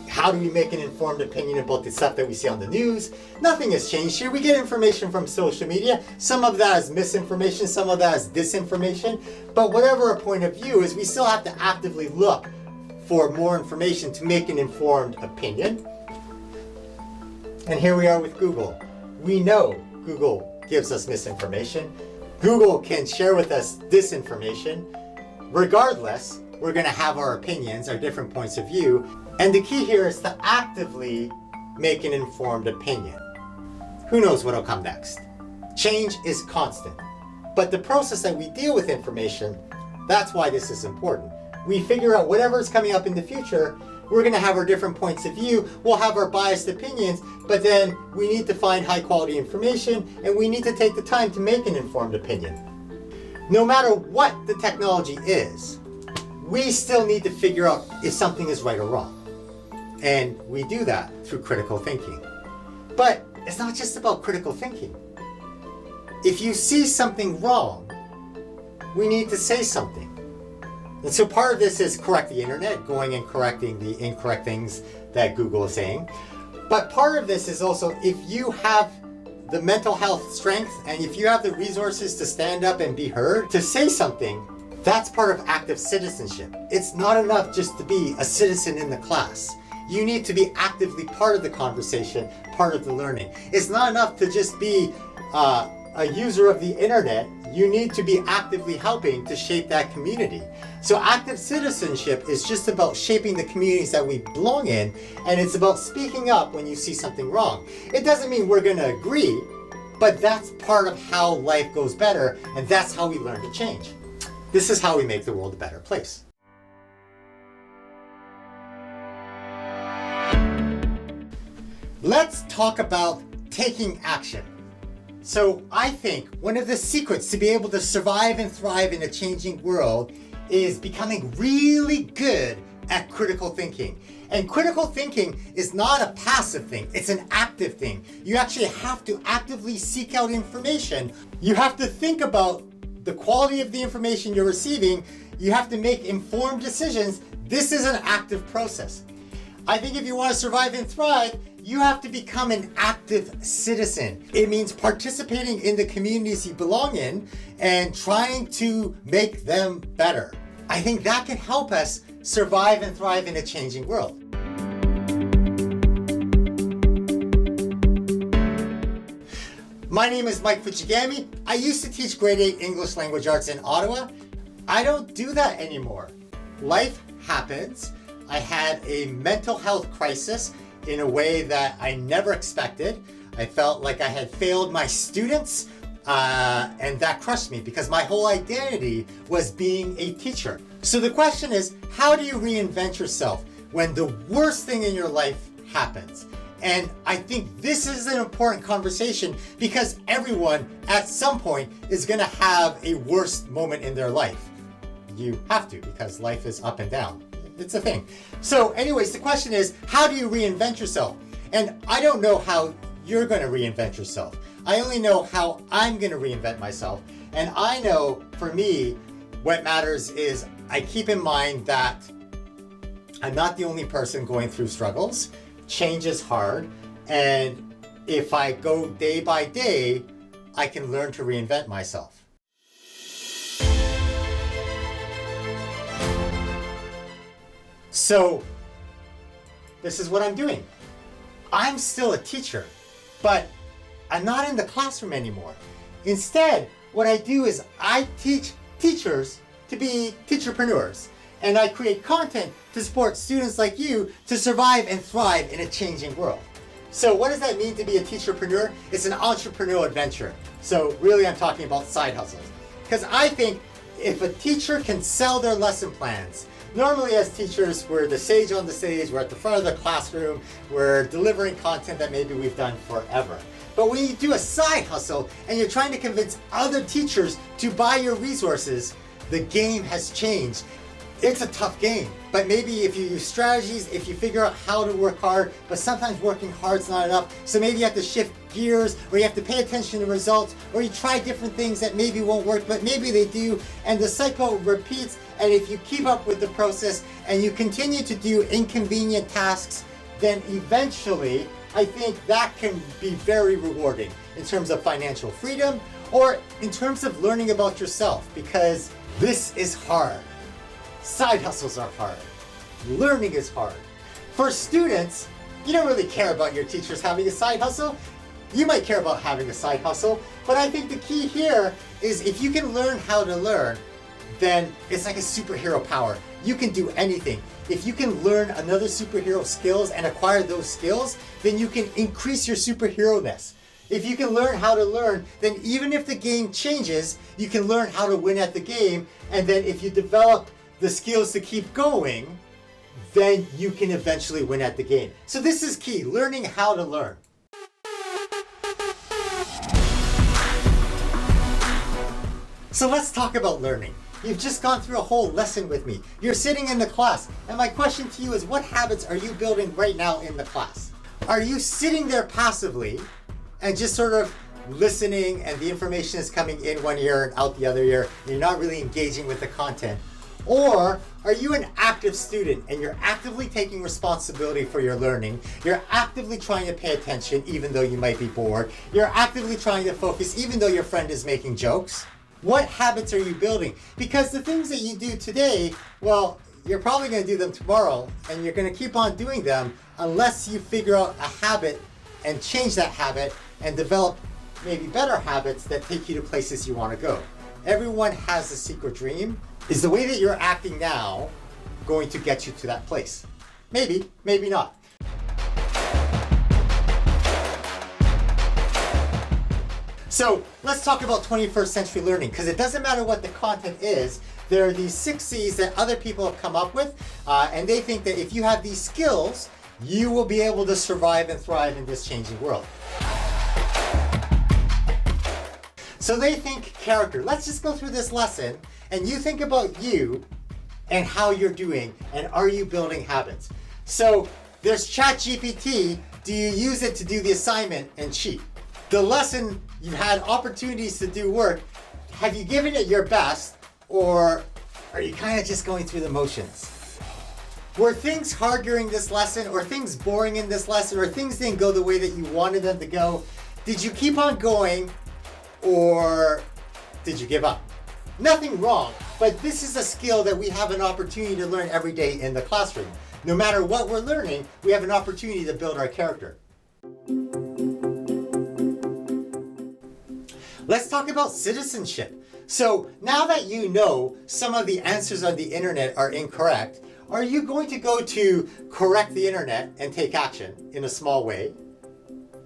how do we make an informed opinion about the stuff that we see on the news? Nothing has changed here. We get information from social media. Some of that is misinformation, some of that is disinformation. But whatever our point of view is, we still have to actively look for more information to make an informed opinion. And here we are with Google. We know Google gives us misinformation. Google can share with us disinformation. Regardless, we're going to have our opinions, our different points of view. And the key here is to actively make an informed opinion. Who knows what'll come next? Change is constant. But the process that we deal with information, that's why this is important. We figure out whatever is coming up in the future, we're going to have our different points of view, we'll have our biased opinions, but then we need to find high quality information and we need to take the time to make an informed opinion. No matter what the technology is, we still need to figure out if something is right or wrong. And we do that through critical thinking. But it's not just about critical thinking. If you see something wrong, we need to say something. And so part of this is correct the internet, going and correcting the incorrect things that Google is saying. But part of this is also, if you have the mental health strength and if you have the resources to stand up and be heard, to say something, that's part of active citizenship. It's not enough just to be a citizen in the class. You need to be actively part of the conversation, part of the learning. It's not enough to just be a user of the internet. You need to be actively helping to shape that community. So active citizenship is just about shaping the communities that we belong in, and it's about speaking up when you see something wrong. It doesn't mean we're going to agree, but that's part of how life goes better, and that's how we learn to change. This is how we make the world a better place. Let's talk about taking action. So I think one of the secrets to be able to survive and thrive in a changing world is becoming really good at critical thinking. And critical thinking is not a passive thing, it's an active thing. You actually have to actively seek out information. You have to think about the quality of the information you're receiving. You have to make informed decisions. This is an active process. I think if you want to survive and thrive, you have to become an active citizen. It means participating in the communities you belong in and trying to make them better. I think that can help us survive and thrive in a changing world. My name is Mike Fuchigami. I used to teach grade 8 English language arts in Ottawa. I don't do that anymore. Life happens. I had a mental health crisis in a way that I never expected. I felt like I had failed my students, and that crushed me because my whole identity was being a teacher. So the question is, how do you reinvent yourself when the worst thing in your life happens? And I think this is an important conversation because everyone at some point is going to have a worst moment in their life. You have to, because life is up and down. It's a thing. So anyways, the question is, how do you reinvent yourself? And I don't know how you're going to reinvent yourself. I only know how I'm going to reinvent myself. And I know, for me, what matters is I keep in mind that I'm not the only person going through struggles. Change is hard. And if I go day by day, I can learn to reinvent myself. So this is what I'm doing. I'm still a teacher, but I'm not in the classroom anymore. Instead, what I do is I teach teachers to be teacherpreneurs, and I create content to support students like you to survive and thrive in a changing world. So what does that mean to be a teacherpreneur? It's an entrepreneurial adventure. So really I'm talking about side hustles. Because I think if a teacher can sell their lesson plans, normally as teachers, we're the sage on the stage, we're at the front of the classroom, we're delivering content that maybe we've done forever. But when you do a side hustle and you're trying to convince other teachers to buy your resources, the game has changed. It's a tough game, but maybe if you use strategies, if you figure out how to work hard, but sometimes working hard's not enough, so maybe you have to shift gears, or you have to pay attention to results, or you try different things that maybe won't work, but maybe they do, and the cycle repeats. And if you keep up with the process and you continue to do inconvenient tasks, then eventually I think that can be very rewarding in terms of financial freedom or in terms of learning about yourself, because this is hard. Side hustles are hard. Learning is hard. For students, you don't really care about your teachers having a side hustle. You might care about having a side hustle, but I think the key here is if you can learn how to learn, then it's like a superhero power. You can do anything. If you can learn another superhero skills and acquire those skills, then you can increase your superhero-ness. If you can learn how to learn, then even if the game changes, you can learn how to win at the game. And then if you develop the skills to keep going, then you can eventually win at the game. So this is key, learning how to learn. So let's talk about learning. You've just gone through a whole lesson with me. You're sitting in the class, and my question to you is, what habits are you building right now in the class? Are you sitting there passively and just sort of listening, and the information is coming in one ear and out the other ear, and you're not really engaging with the content? Or are you an active student and you're actively taking responsibility for your learning? You're actively trying to pay attention even though you might be bored. You're actively trying to focus even though your friend is making jokes. What habits are you building? Because the things that you do today, well, you're probably going to do them tomorrow, and you're going to keep on doing them unless you figure out a habit and change that habit and develop maybe better habits that take you to places you want to go. Everyone has a secret dream. Is the way that you're acting now going to get you to that place? Maybe, maybe not. So let's talk about 21st century learning, because it doesn't matter what the content is. There are these 6 C's that other people have come up with, and they think that if you have these skills, you will be able to survive and thrive in this changing world. So they think character. Let's just go through this lesson, and you think about you and how you're doing, and are you building habits? So there's ChatGPT. Do you use it to do the assignment and cheat? The lesson, you've had opportunities to do work. Have you given it your best, or are you kind of just going through the motions? Were things hard during this lesson, or things boring in this lesson, or things didn't go the way that you wanted them to go? Did you keep on going, or did you give up? Nothing wrong, but this is a skill that we have an opportunity to learn every day in the classroom. No matter what we're learning, we have an opportunity to build our character. Let's talk about citizenship. So now that you know some of the answers on the internet are incorrect, are you going to go to correct the internet and take action in a small way?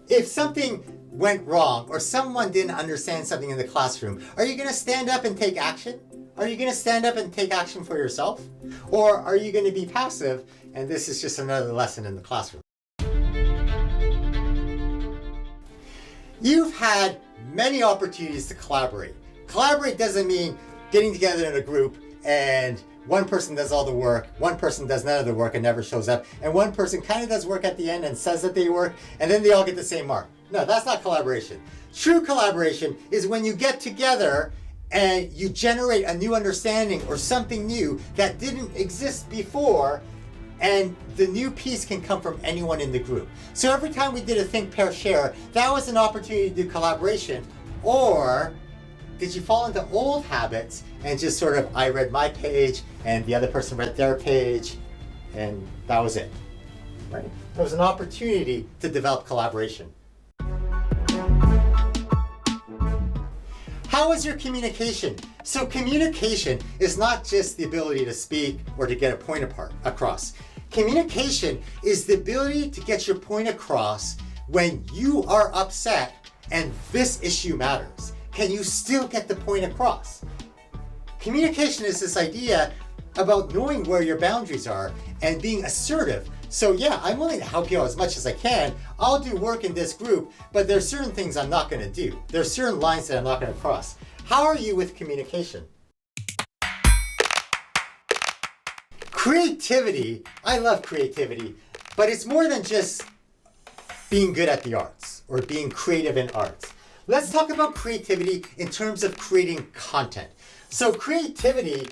If something went wrong or someone didn't understand something in the classroom, are you going to stand up and take action? Are you going to stand up and take action for yourself? Or are you going to be passive and this is just another lesson in the classroom? You've had many opportunities to collaborate. Collaborate doesn't mean getting together in a group and one person does all the work, one person does none of the work and never shows up, and one person kind of does work at the end and says that they work, and then they all get the same mark. No, that's not collaboration. True collaboration is when you get together and you generate a new understanding or something new that didn't exist before, and the new piece can come from anyone in the group. So every time we did a think, pair, share, that was an opportunity to do collaboration. Or did you fall into old habits and just sort of, I read my page and the other person read their page and that was it, right? It was an opportunity to develop collaboration. How is your communication? So communication is not just the ability to speak or to get a point across. Communication is the ability to get your point across when you are upset and this issue matters. Can you still get the point across? Communication is this idea about knowing where your boundaries are and being assertive. So yeah, I'm willing to help you out as much as I can. I'll do work in this group, but there's certain things I'm not going to do. There's certain lines that I'm not going to cross. How are you with communication? Creativity, I love creativity, but it's more than just being good at the arts or being creative in arts. Let's talk about creativity in terms of creating content. So creativity,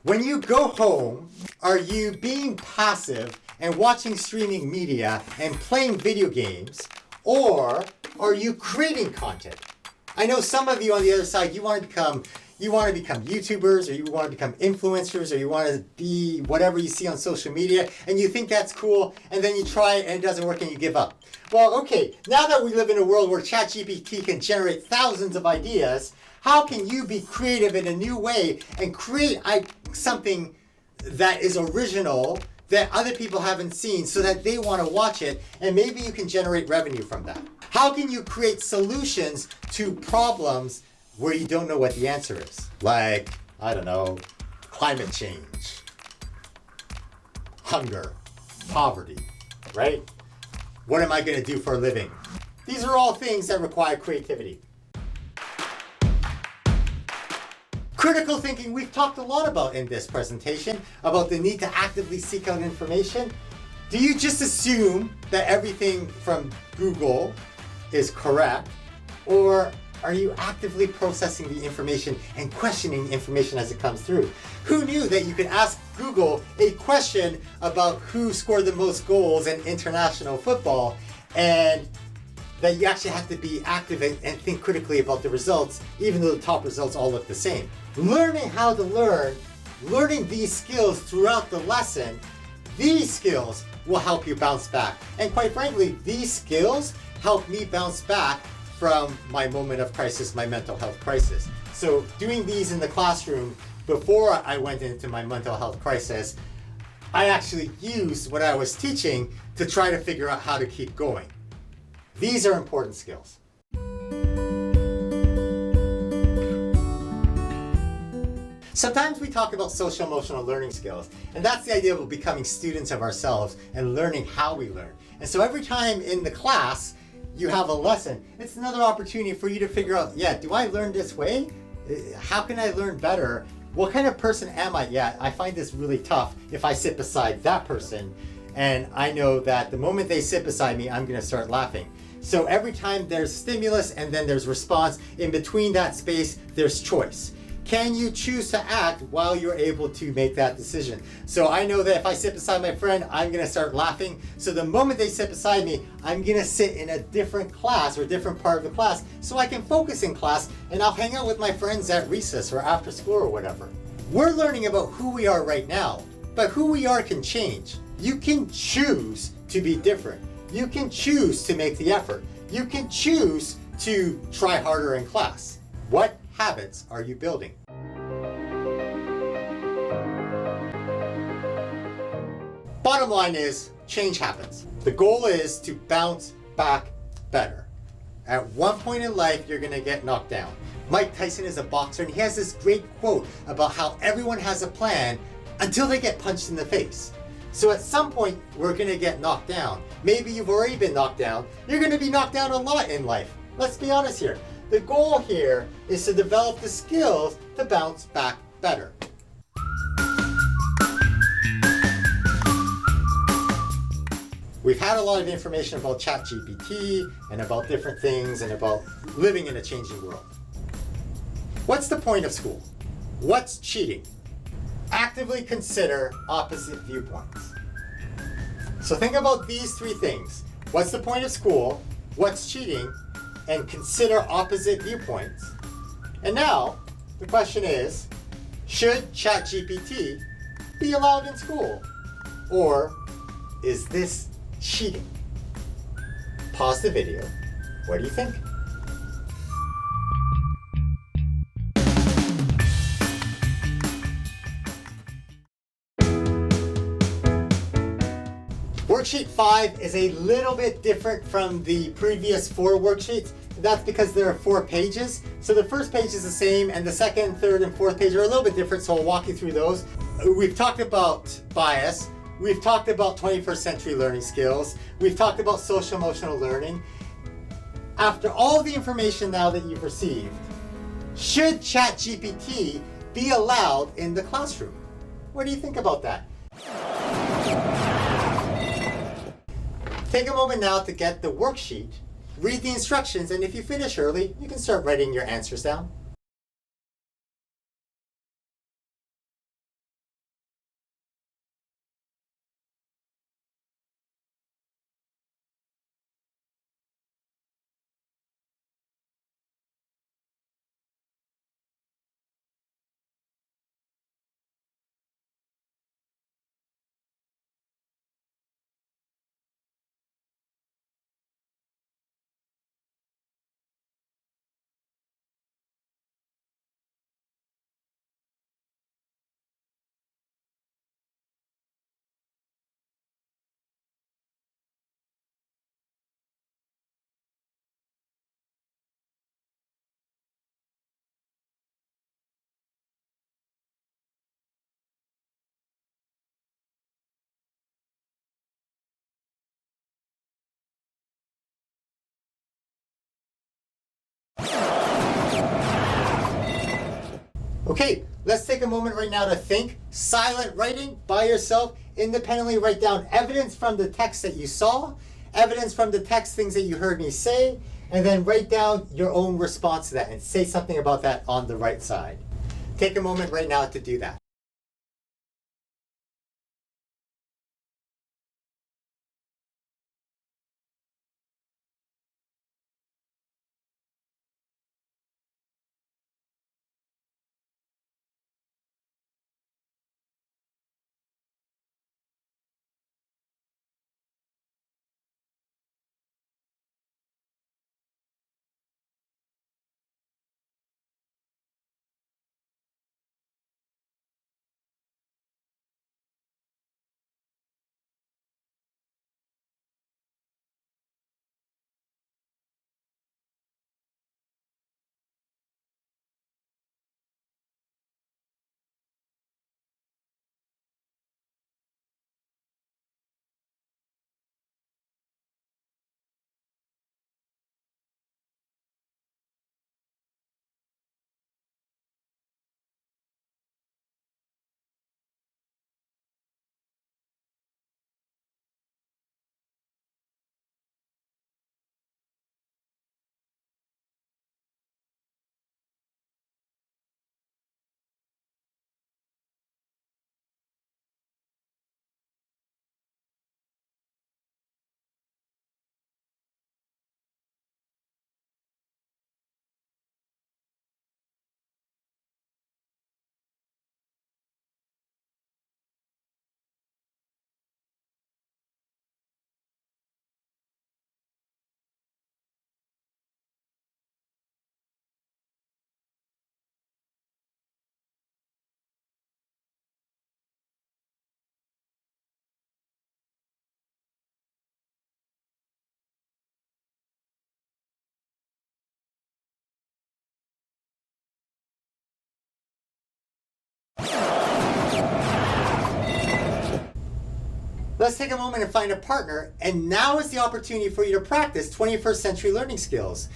when you go home, are you being passive and watching streaming media and playing video games, or are you creating content? I know some of you on the other side, you want to become YouTubers, or you want to become influencers, or you want to be whatever you see on social media, and you think that's cool, and then you try it and it doesn't work and you give up. Well, okay, now that we live in a world where ChatGPT can generate thousands of ideas, how can you be creative in a new way and create something that is original that other people haven't seen so that they want to watch it, and maybe you can generate revenue from that? How can you create solutions to problems where you don't know what the answer is? Like, I don't know, climate change, hunger, poverty, right? What am I going to do for a living? These are all things that require creativity. Critical thinking, we've talked a lot about in this presentation, about the need to actively seek out information. Do you just assume that everything from Google is correct, or are you actively processing the information and questioning the information as it comes through? Who knew that you could ask Google a question about who scored the most goals in international football, and that you actually have to be active and think critically about the results, even though the top results all look the same? Learning how to learning these skills throughout the lesson, these skills will help you bounce back. And quite frankly, these skills help me bounce back from my moment of crisis, my mental health crisis. So doing these in the classroom before I went into my mental health crisis, I actually used what I was teaching to try to figure out how to keep going. These are important skills. Sometimes we talk about social emotional learning skills, and that's the idea of becoming students of ourselves and learning how we learn. And so every time in the class you have a lesson, it's another opportunity for you to figure out, yeah, do I learn this way? How can I learn better? What kind of person am I? Yeah, I find this really tough if I sit beside that person, and I know that the moment they sit beside me, I'm gonna start laughing. So every time there's stimulus and then there's response, in between that space, there's choice. Can you choose to act while you're able to make that decision? So I know that if I sit beside my friend, I'm gonna start laughing. So the moment they sit beside me, I'm gonna sit in a different class or a different part of the class so I can focus in class, and I'll hang out with my friends at recess or after school or whatever. We're learning about who we are right now, but who we are can change. You can choose to be different. You can choose to make the effort. You can choose to try harder in class. What habits are you building? Bottom line is, change happens. The goal is to bounce back better. At one point in life, you're gonna get knocked down. Mike Tyson is a boxer, and he has this great quote about how everyone has a plan until they get punched in the face. So at some point, we're gonna get knocked down. Maybe you've already been knocked down. You're gonna be knocked down a lot in life. Let's be honest here. The goal here is to develop the skills to bounce back better. We've had a lot of information about ChatGPT and about different things and about living in a changing world. What's the point of school? What's cheating? Actively consider opposite viewpoints. So think about these three things. What's the point of school? What's cheating? And consider opposite viewpoints. And now, the question is, should ChatGPT be allowed in school? Or is this cheating? Pause the video. What do you think? Worksheet 5 is a little bit different from the previous 4 worksheets. That's because there are 4 pages. So the first page is the same, and the second, third, and fourth page are a little bit different, so I'll walk you through those. We've talked about bias. We've talked about 21st century learning skills. We've talked about social emotional learning. After all the information now that you've received, should ChatGPT be allowed in the classroom? What do you think about that? Take a moment now to get the worksheet, read the instructions, and if you finish early, you can start writing your answers down. Okay, let's take a moment right now to think. Silent writing by yourself, independently write down evidence from the text that you saw, evidence from the text, things that you heard me say, and then write down your own response to that and say something about that on the right side. Take a moment right now to do that. let's take a moment and find a partner. And now is the opportunity for you to practice 21st century learning skills.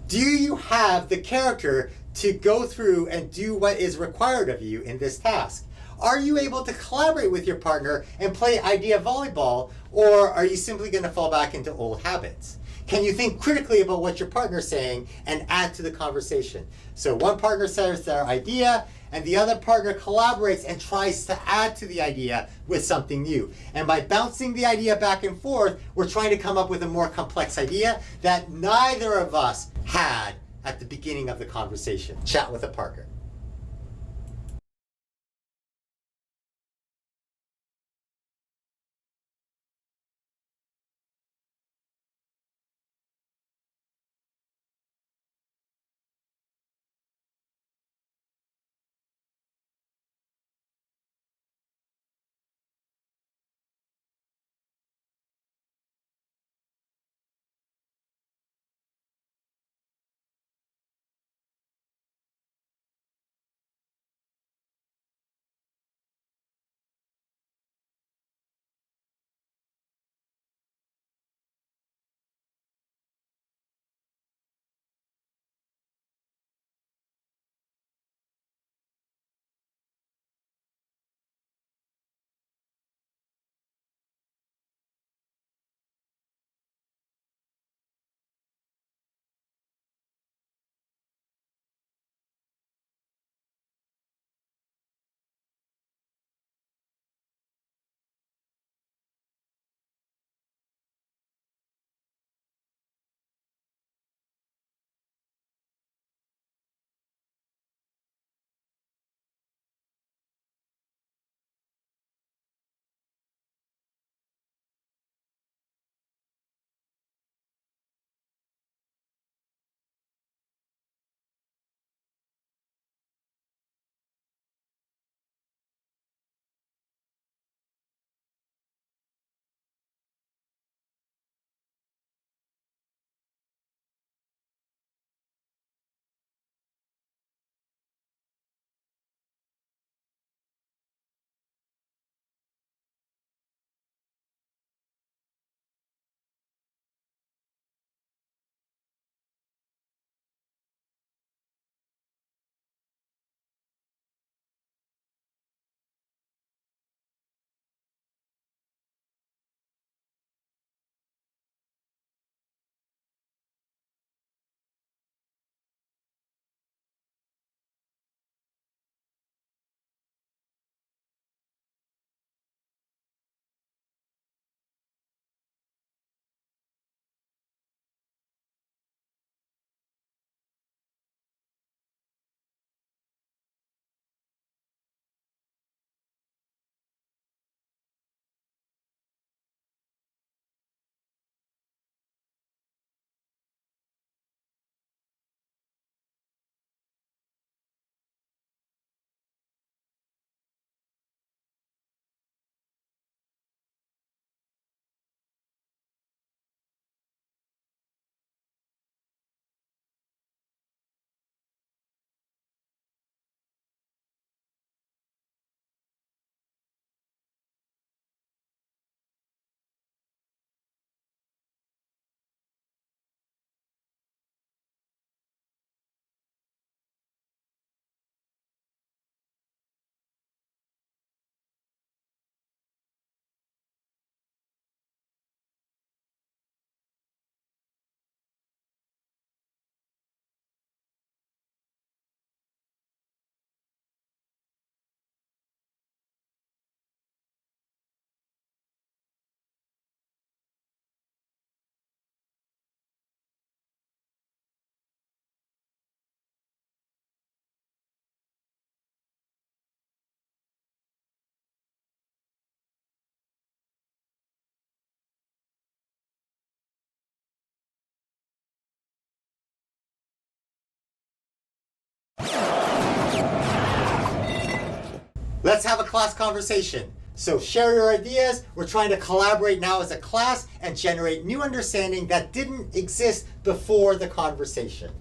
Do you have the character to go through and do what is required of you in this task? Are you able to collaborate with your partner and play idea volleyball, or are you simply going to fall back into old habits? Can you think critically about what your partner's saying and add to the conversation? So one partner says their idea, and the other partner collaborates and tries to add to the idea with something new. And by bouncing the idea back and forth, we're trying to come up with a more complex idea that neither of us had at the beginning of the conversation. Chat with a partner. Let's have a class conversation. So share your ideas. We're trying to collaborate now as a class and generate new understanding that didn't exist before the conversation.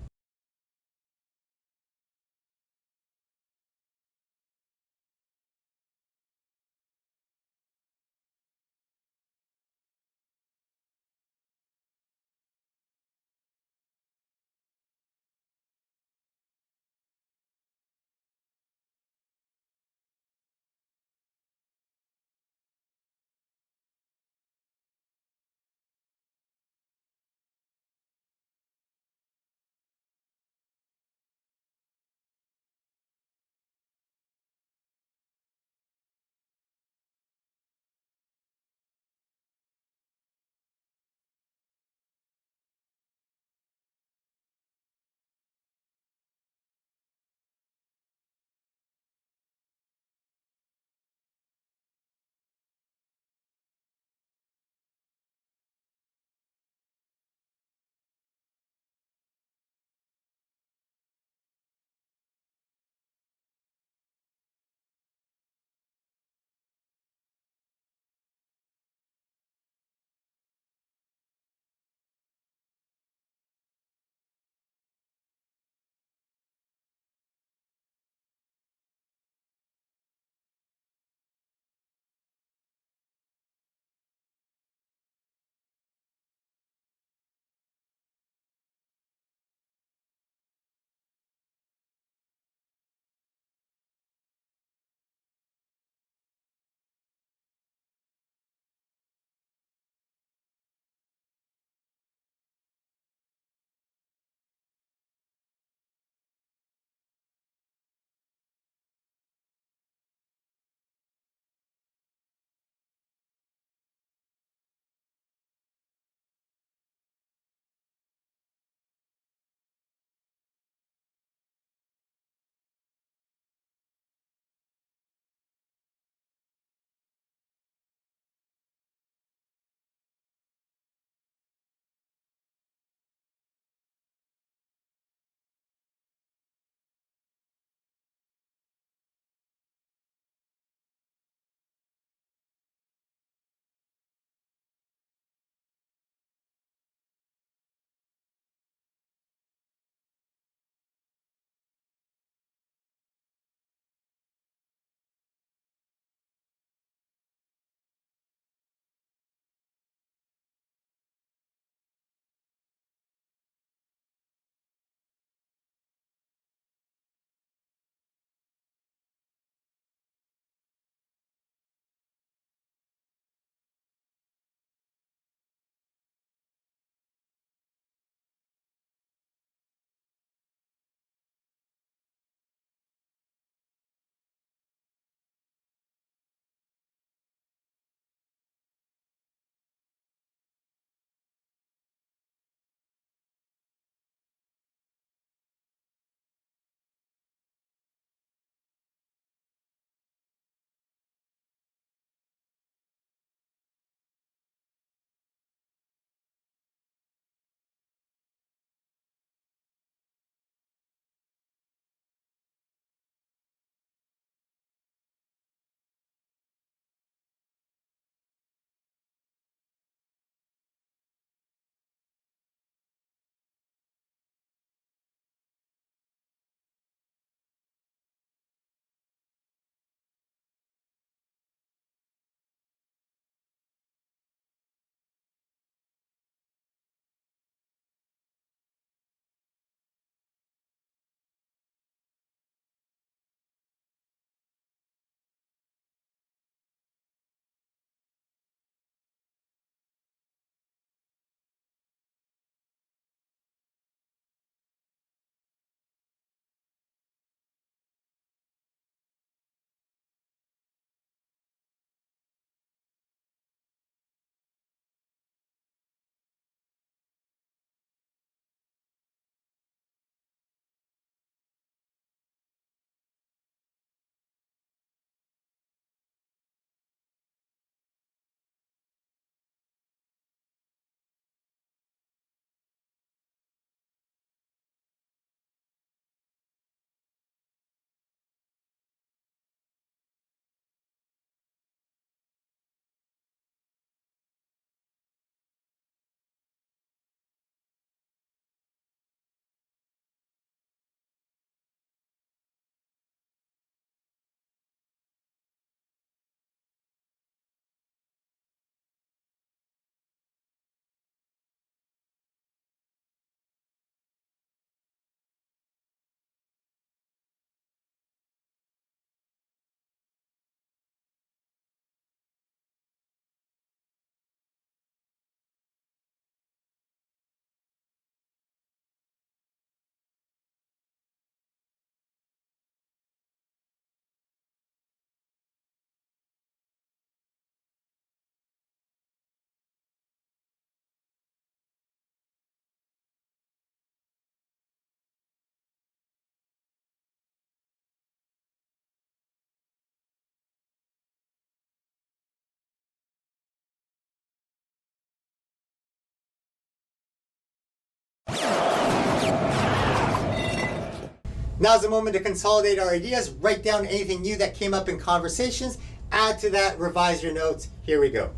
Now's the moment to consolidate our ideas, write down anything new that came up in conversations, add to that, revise your notes. Here we go.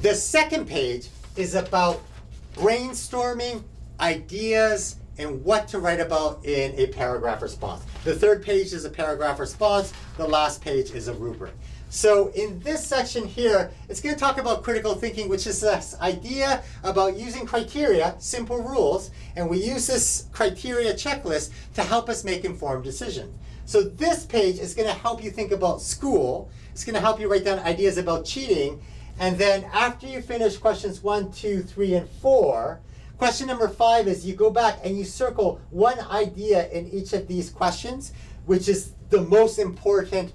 The second page is about brainstorming ideas and what to write about in a paragraph response. The third page is a paragraph response. The last page is a rubric. So in this section here, it's going to talk about critical thinking, which is this idea about using criteria, simple rules, and we use this criteria checklist to help us make informed decisions. So this page is going to help you think about school. It's going to help you write down ideas about cheating. And then after you finish questions 1, 2, 3, and 4, question number 5 is you go back and you circle one idea in each of these questions, which is the most important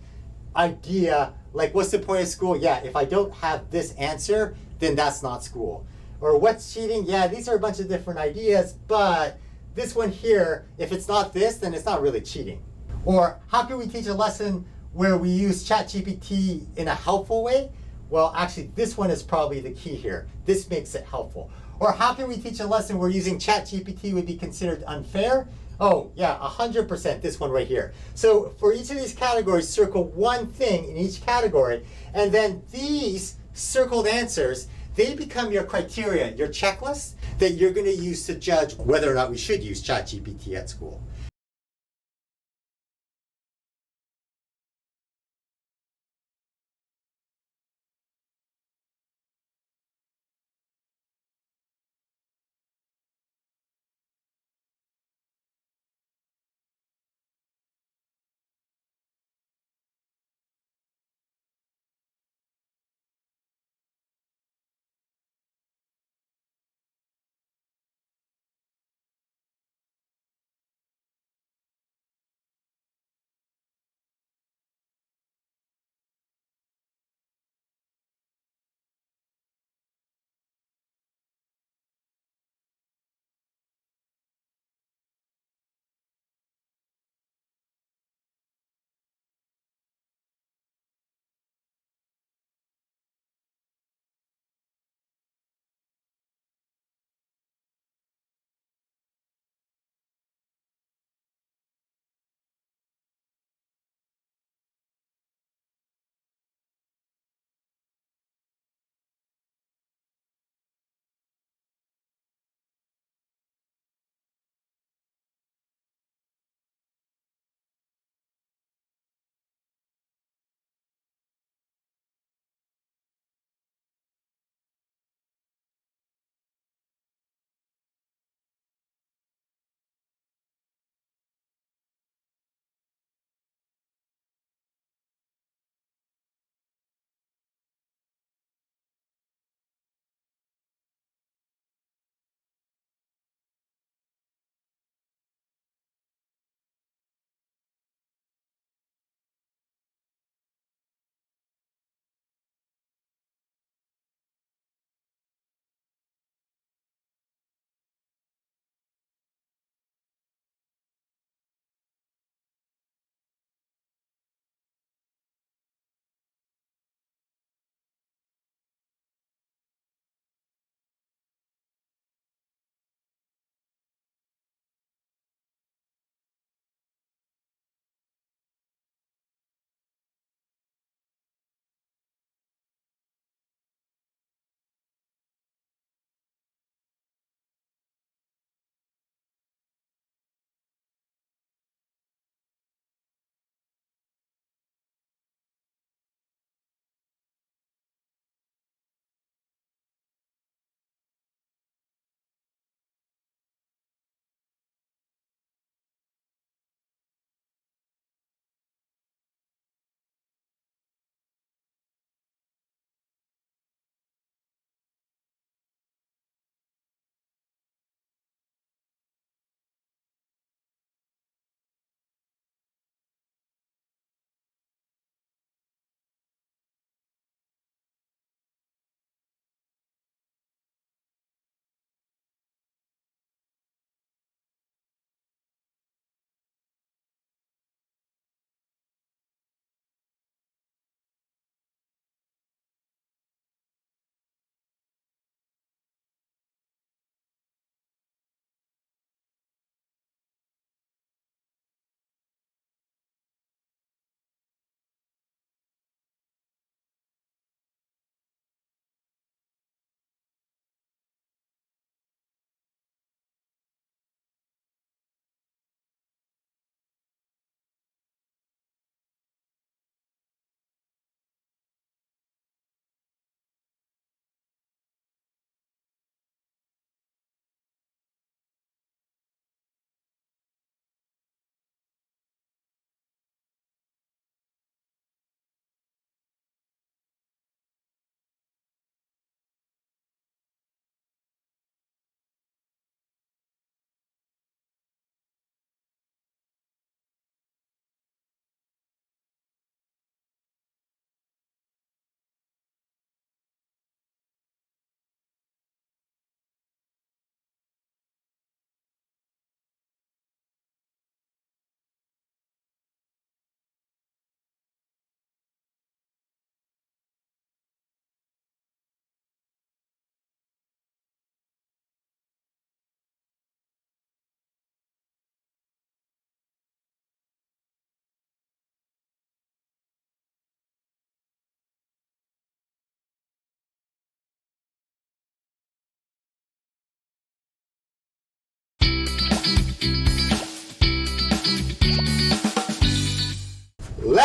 idea. Like, what's the point of school? Yeah, if I don't have this answer, then that's not school. Or what's cheating? Yeah, these are a bunch of different ideas, but this one here, if it's not this, then it's not really cheating. Or how can we teach a lesson where we use ChatGPT in a helpful way? Well, actually, this one is probably the key here. This makes it helpful. Or how can we teach a lesson where using ChatGPT would be considered unfair? Oh, yeah, 100%, this one right here. So for each of these categories, circle one thing in each category, and then these circled answers, they become your criteria, your checklist that you're going to use to judge whether or not we should use ChatGPT at school.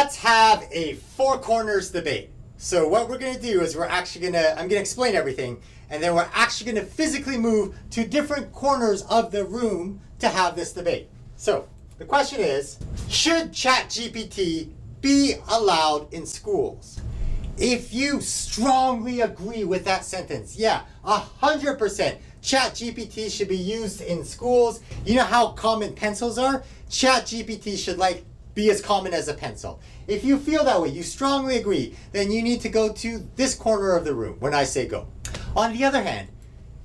Let's have a four corners debate. So what we're gonna do is I'm gonna explain everything, and then we're actually gonna physically move to different corners of the room to have this debate. So the question is, should ChatGPT be allowed in schools? If you strongly agree with that sentence, yeah, 100%, ChatGPT should be used in schools. You know how common pencils are? ChatGPT should be as common as a pencil. If you feel that way, you strongly agree, then you need to go to this corner of the room when I say go. On the other hand,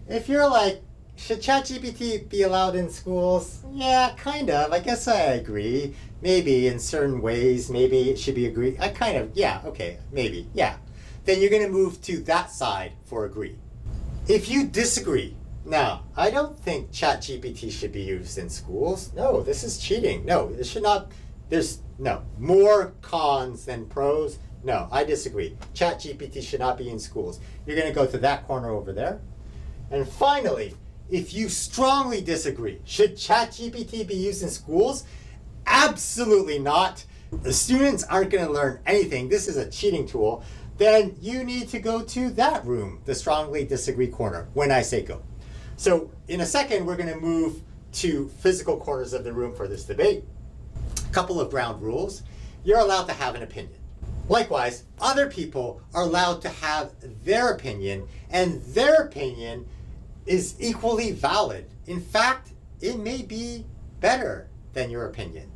if you're like, should ChatGPT be allowed in schools? Yeah, kind of. I guess I agree. Maybe in certain ways, maybe it should be agreed. Yeah, okay, maybe, yeah. Then you're gonna move to that side for agree. If you disagree, now, I don't think ChatGPT should be used in schools. No, this is cheating. No, this should not, more cons than pros. No, I disagree. ChatGPT should not be in schools. You're gonna go to that corner over there. And finally, if you strongly disagree, should ChatGPT be used in schools? Absolutely not. The students aren't going to learn anything. This is a cheating tool. Then you need to go to that room, the strongly disagree corner, when I say go. So in a second, we're going to move to physical corners of the room for this debate. A couple of ground rules. You're allowed to have an opinion. Likewise, other people are allowed to have their opinion, and their opinion is equally valid. In fact, it may be better than your opinion.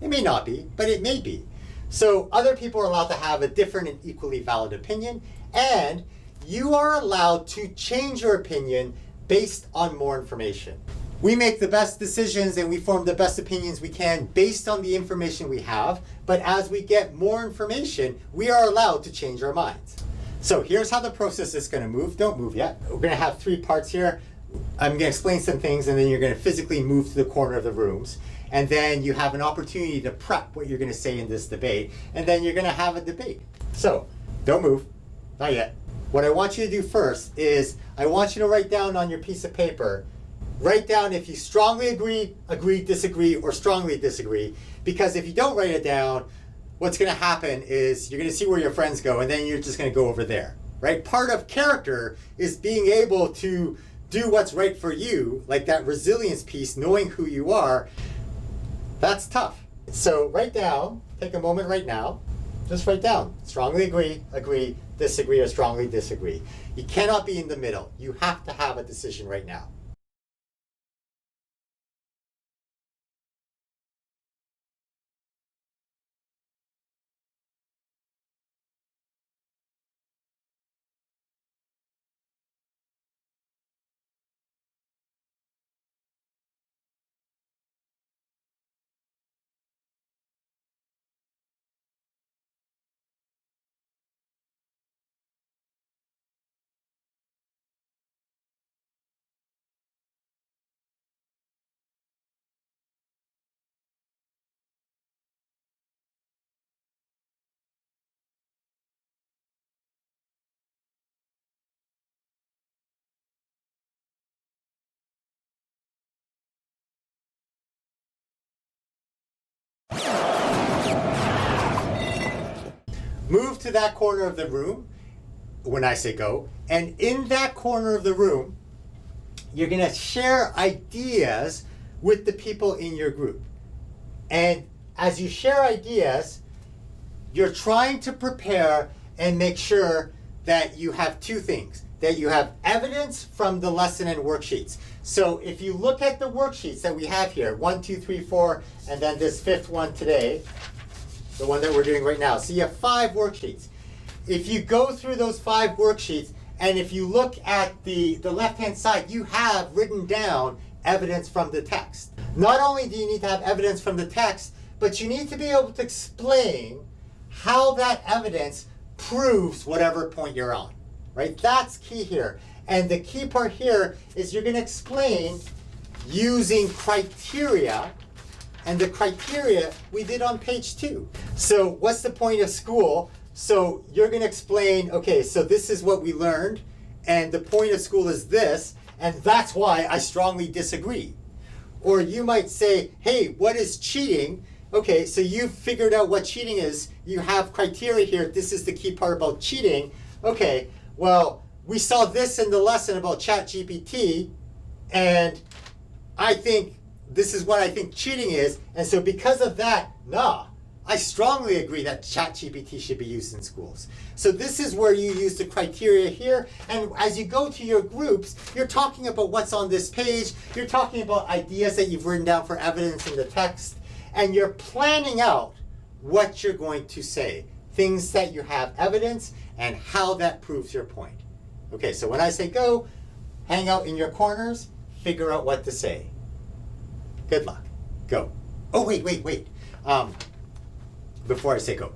It may not be, but it may be. So other people are allowed to have a different and equally valid opinion, and you are allowed to change your opinion based on more information. We make the best decisions and we form the best opinions we can based on the information we have, but as we get more information, we are allowed to change our minds. So here's how the process is going to move. Don't move yet. We're going to have three parts here. I'm going to explain some things, and then you're going to physically move to the corner of the rooms. And then you have an opportunity to prep what you're going to say in this debate. And then you're going to have a debate. So don't move. Not yet. What I want you to do first is I want you to write down on your piece of paper, write down if you strongly agree, disagree, or strongly disagree. Because if you don't write it down, what's going to happen is you're going to see where your friends go, and then you're just going to go over there, right? Part of character is being able to do what's right for you, like that resilience piece, knowing who you are. That's tough. So write down, take a moment right now, just write down, strongly agree, disagree, or strongly disagree. You cannot be in the middle. You have to have a decision right now. Move to that corner of the room when I say go, and in that corner of the room, you're going to share ideas with the people in your group. And as you share ideas, you're trying to prepare and make sure that you have two things, that you have evidence from the lesson and worksheets. So if you look at the worksheets that we have here, 1, 2, 3, 4, and then this fifth one today, the one that we're doing right now. So you have 5 worksheets. If you go through those 5 worksheets, and if you look at the left-hand side, you have written down evidence from the text. Not only do you need to have evidence from the text, but you need to be able to explain how that evidence proves whatever point you're on, right? That's key here. And the key part here is you're going to explain using criteria. And the criteria we did on page 2. So what's the point of school? So you're going to explain, okay, so this is what we learned, and the point of school is this, and that's why I strongly disagree. Or you might say, hey, what is cheating? Okay, so you've figured out what cheating is. You have criteria here. This is the key part about cheating. Okay, well, we saw this in the lesson about ChatGPT, and I think this is what I think cheating is. And so because of that, I strongly agree that ChatGPT should be used in schools. So this is where you use the criteria here. And as you go to your groups, you're talking about what's on this page. You're talking about ideas that you've written down for evidence in the text. And you're planning out what you're going to say. Things that you have evidence and how that proves your point. Okay, so when I say go, hang out in your corners, figure out what to say. Good luck. Go. Oh, wait. Before I say go.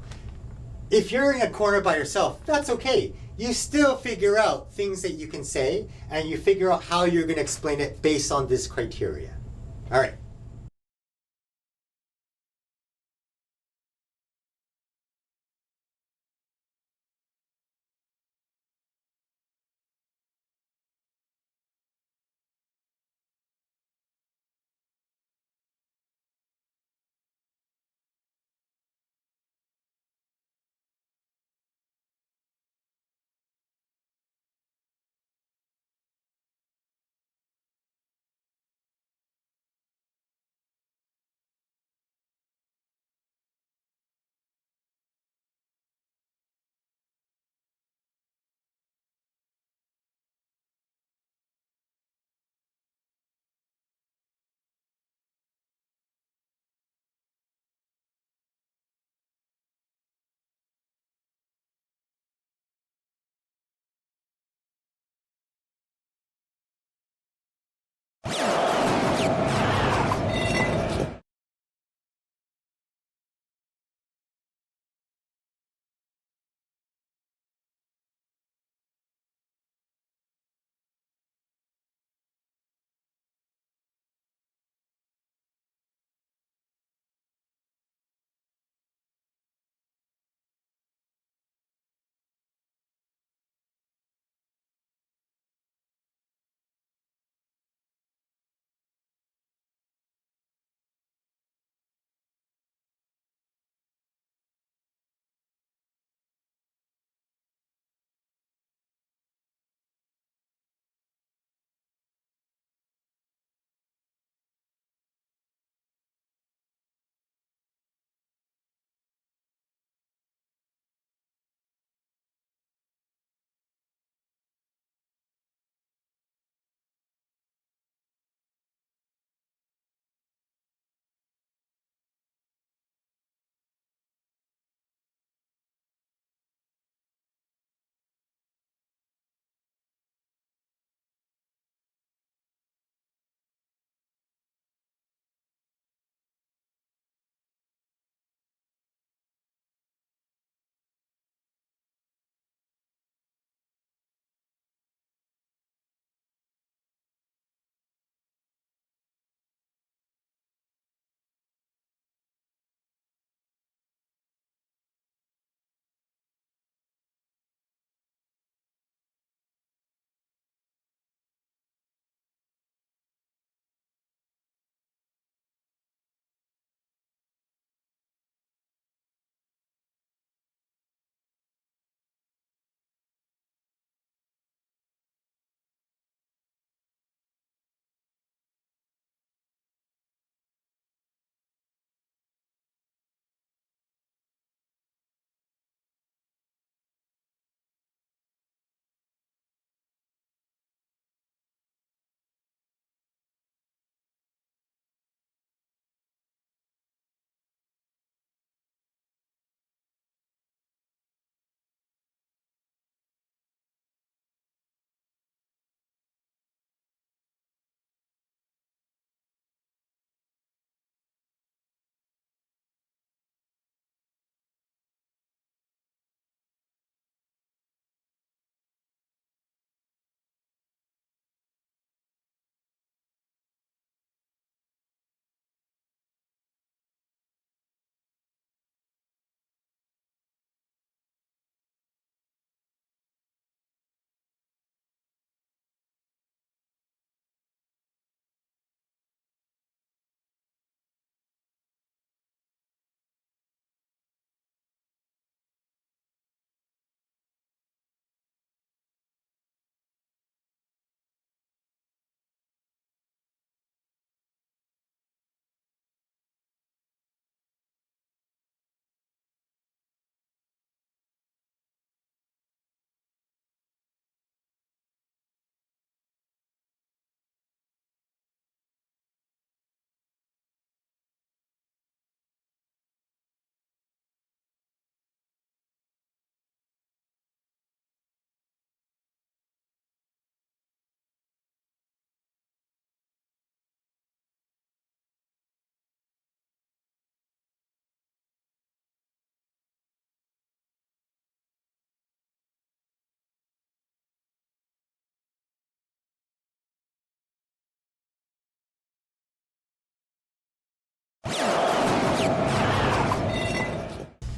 If you're in a corner by yourself, that's okay. You still figure out things that you can say, and you figure out how you're going to explain it based on this criteria. All right.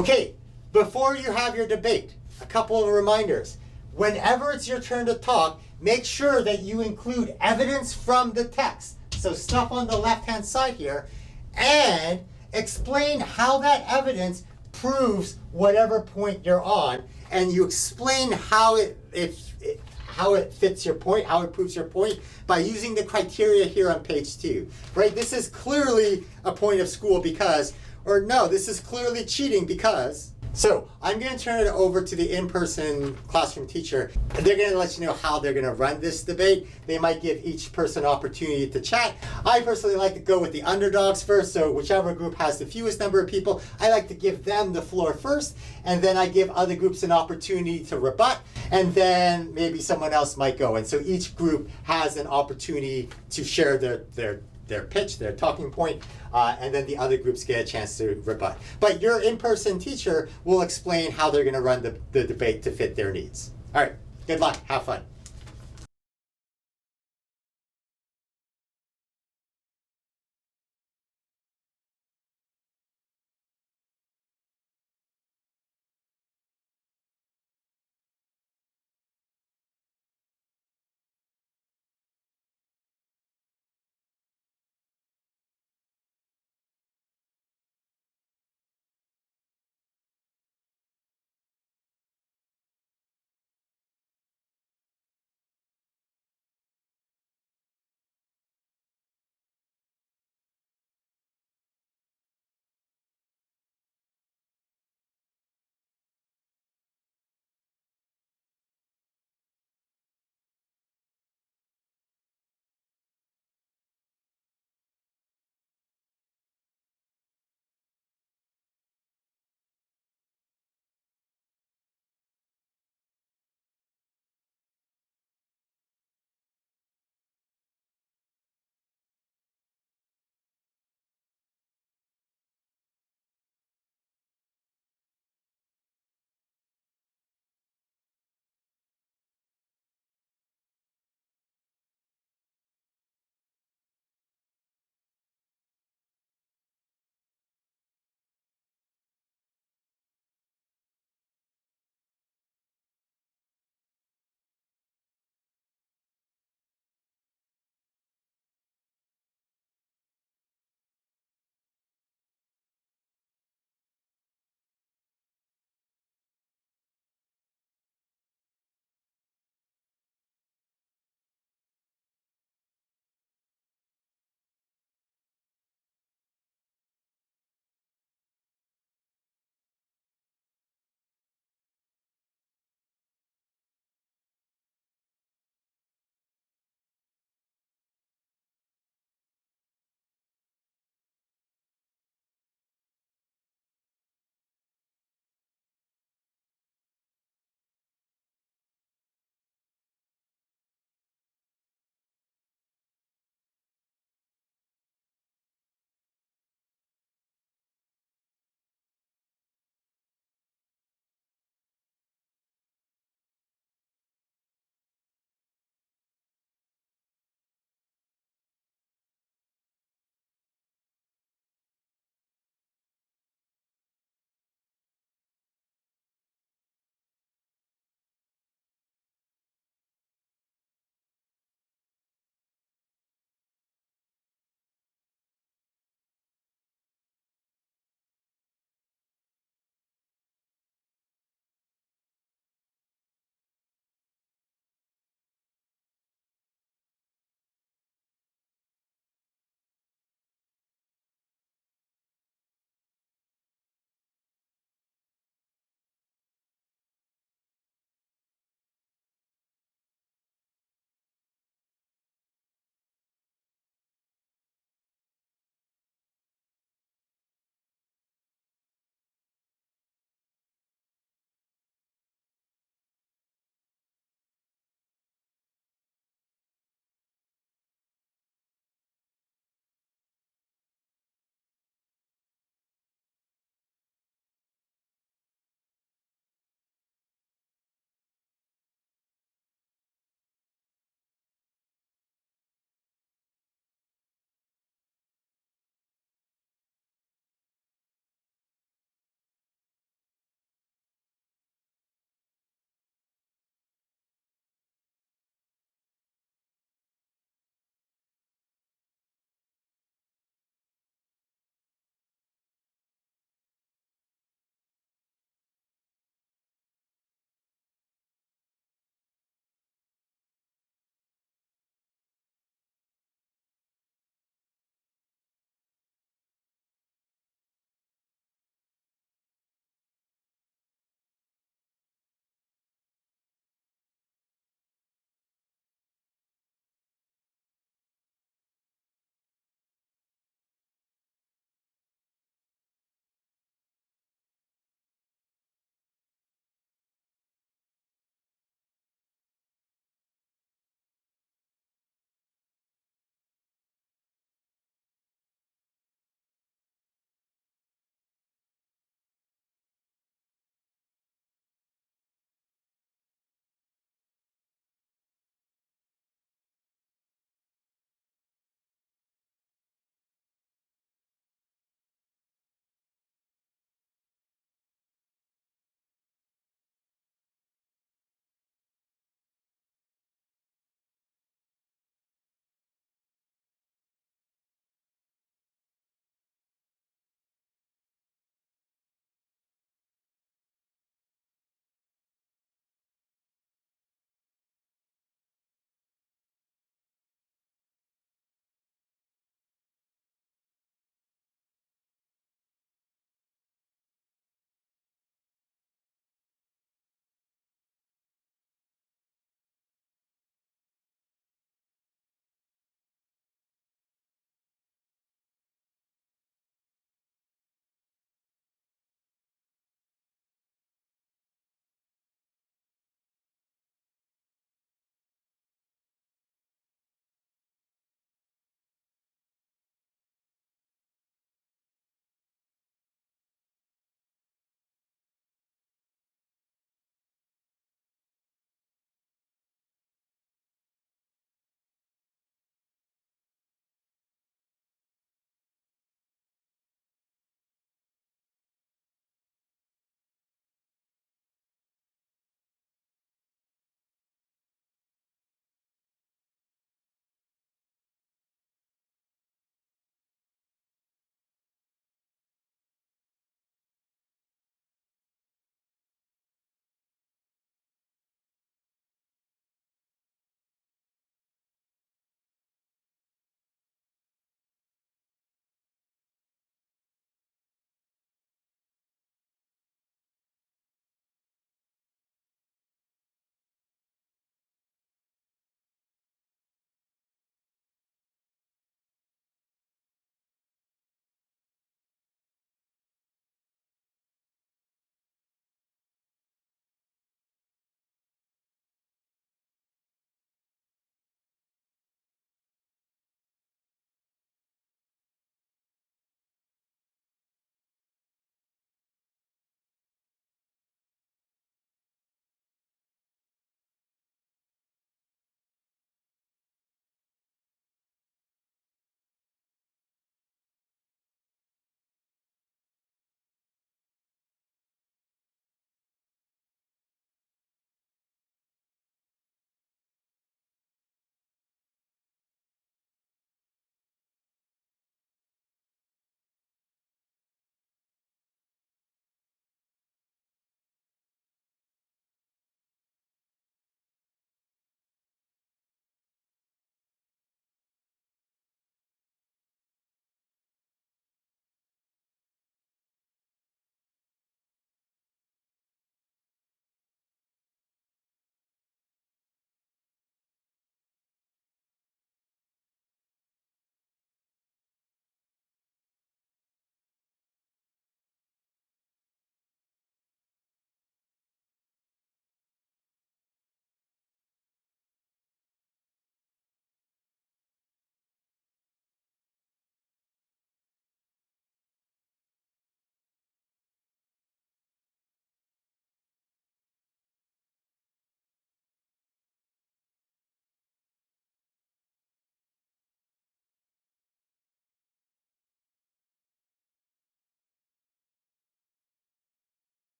Okay, before you have your debate, a couple of reminders. Whenever it's your turn to talk, make sure that you include evidence from the text. So stuff on the left-hand side here, and explain how that evidence proves whatever point you're on, and you explain how it fits your point, how it proves your point by using the criteria here on page 2. Right? This is clearly a point of school because, or no, this is clearly cheating because. So I'm going to turn it over to the in-person classroom teacher. They're going to let you know how they're going to run this debate. They might give each person an opportunity to chat. I personally like to go with the underdogs first, so whichever group has the fewest number of people, I like to give them the floor first, and then I give other groups an opportunity to rebut, and then maybe someone else might go. And so each group has an opportunity to share their pitch, their talking point, and then the other groups get a chance to rebut. But your in-person teacher will explain how they're going to run the debate to fit their needs. All right, good luck, have fun.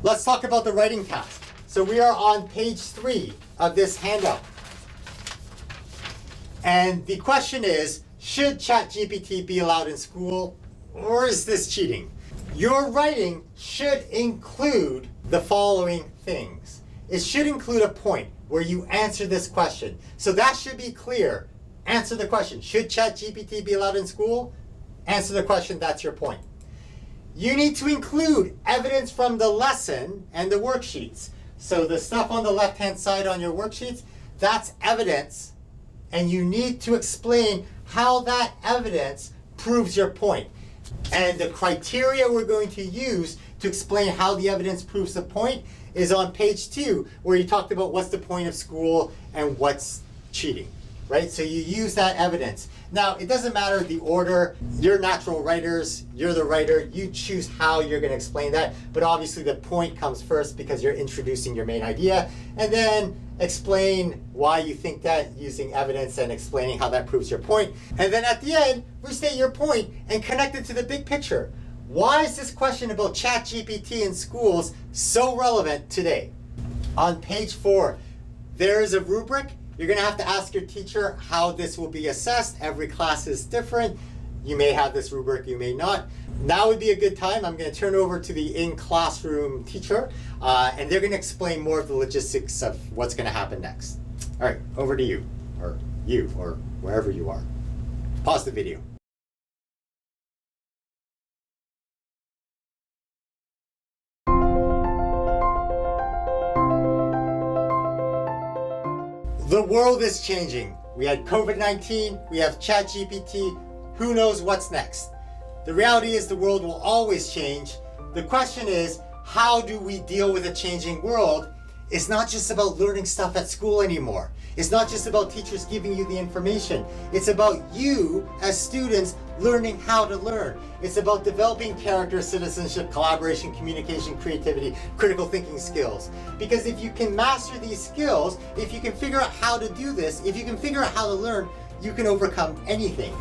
Let's talk about the writing task. So we are on page 3 of this handout. And the question is, should ChatGPT be allowed in school, or is this cheating? Your writing should include the following things. It should include a point where you answer this question. So that should be clear. Answer the question. Should ChatGPT be allowed in school? Answer the question, that's your point. You need to include evidence from the lesson and the worksheets. So the stuff on the left-hand side on your worksheets, that's evidence. And you need to explain how that evidence proves your point. And the criteria we're going to use to explain how the evidence proves the point is on page 2, where you talked about what's the point of school and what's cheating, right? So you use that evidence. Now, it doesn't matter the order. You're natural writers, you're the writer, you choose how you're going to explain that. But obviously the point comes first because you're introducing your main idea, and then explain why you think that using evidence and explaining how that proves your point. And then at the end, restate your point and connect it to the big picture. Why is this question about ChatGPT in schools so relevant today? On page 4, there is a rubric. You're going to have to ask your teacher how this will be assessed. Every class is different. You may have this rubric, you may not. Now would be a good time. I'm going to turn over to the in-classroom teacher, and they're going to explain more of the logistics of what's going to happen next. All right, over to you, or wherever you are. Pause the video. The world is changing. We had COVID-19, we have ChatGPT, who knows what's next? The reality is the world will always change. The question is, how do we deal with a changing world? It's not just about learning stuff at school anymore. It's not just about teachers giving you the information. It's about you as students learning how to learn. It's about developing character, citizenship, collaboration, communication, creativity, critical thinking skills. Because if you can master these skills, if you can figure out how to do this, if you can figure out how to learn, you can overcome anything.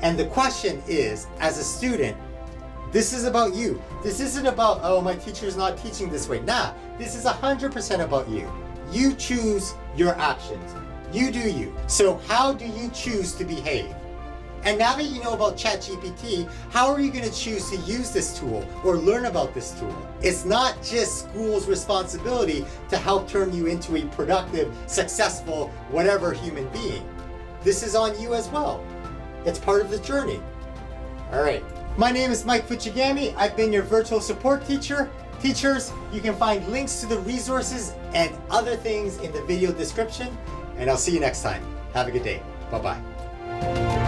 And the question is, as a student, this is about you. This isn't about, oh, my teacher's not teaching this way. Nah, this is 100% about you. You choose your actions. You do you. So how do you choose to behave? And now that you know about ChatGPT, how are you going to choose to use this tool or learn about this tool? It's not just school's responsibility to help turn you into a productive, successful, whatever human being. This is on you as well. It's part of the journey. All right. My name is Mike Fuchigami. I've been your virtual support teacher. Teachers, you can find links to the resources and other things in the video description. And I'll see you next time. Have a good day. Bye-bye.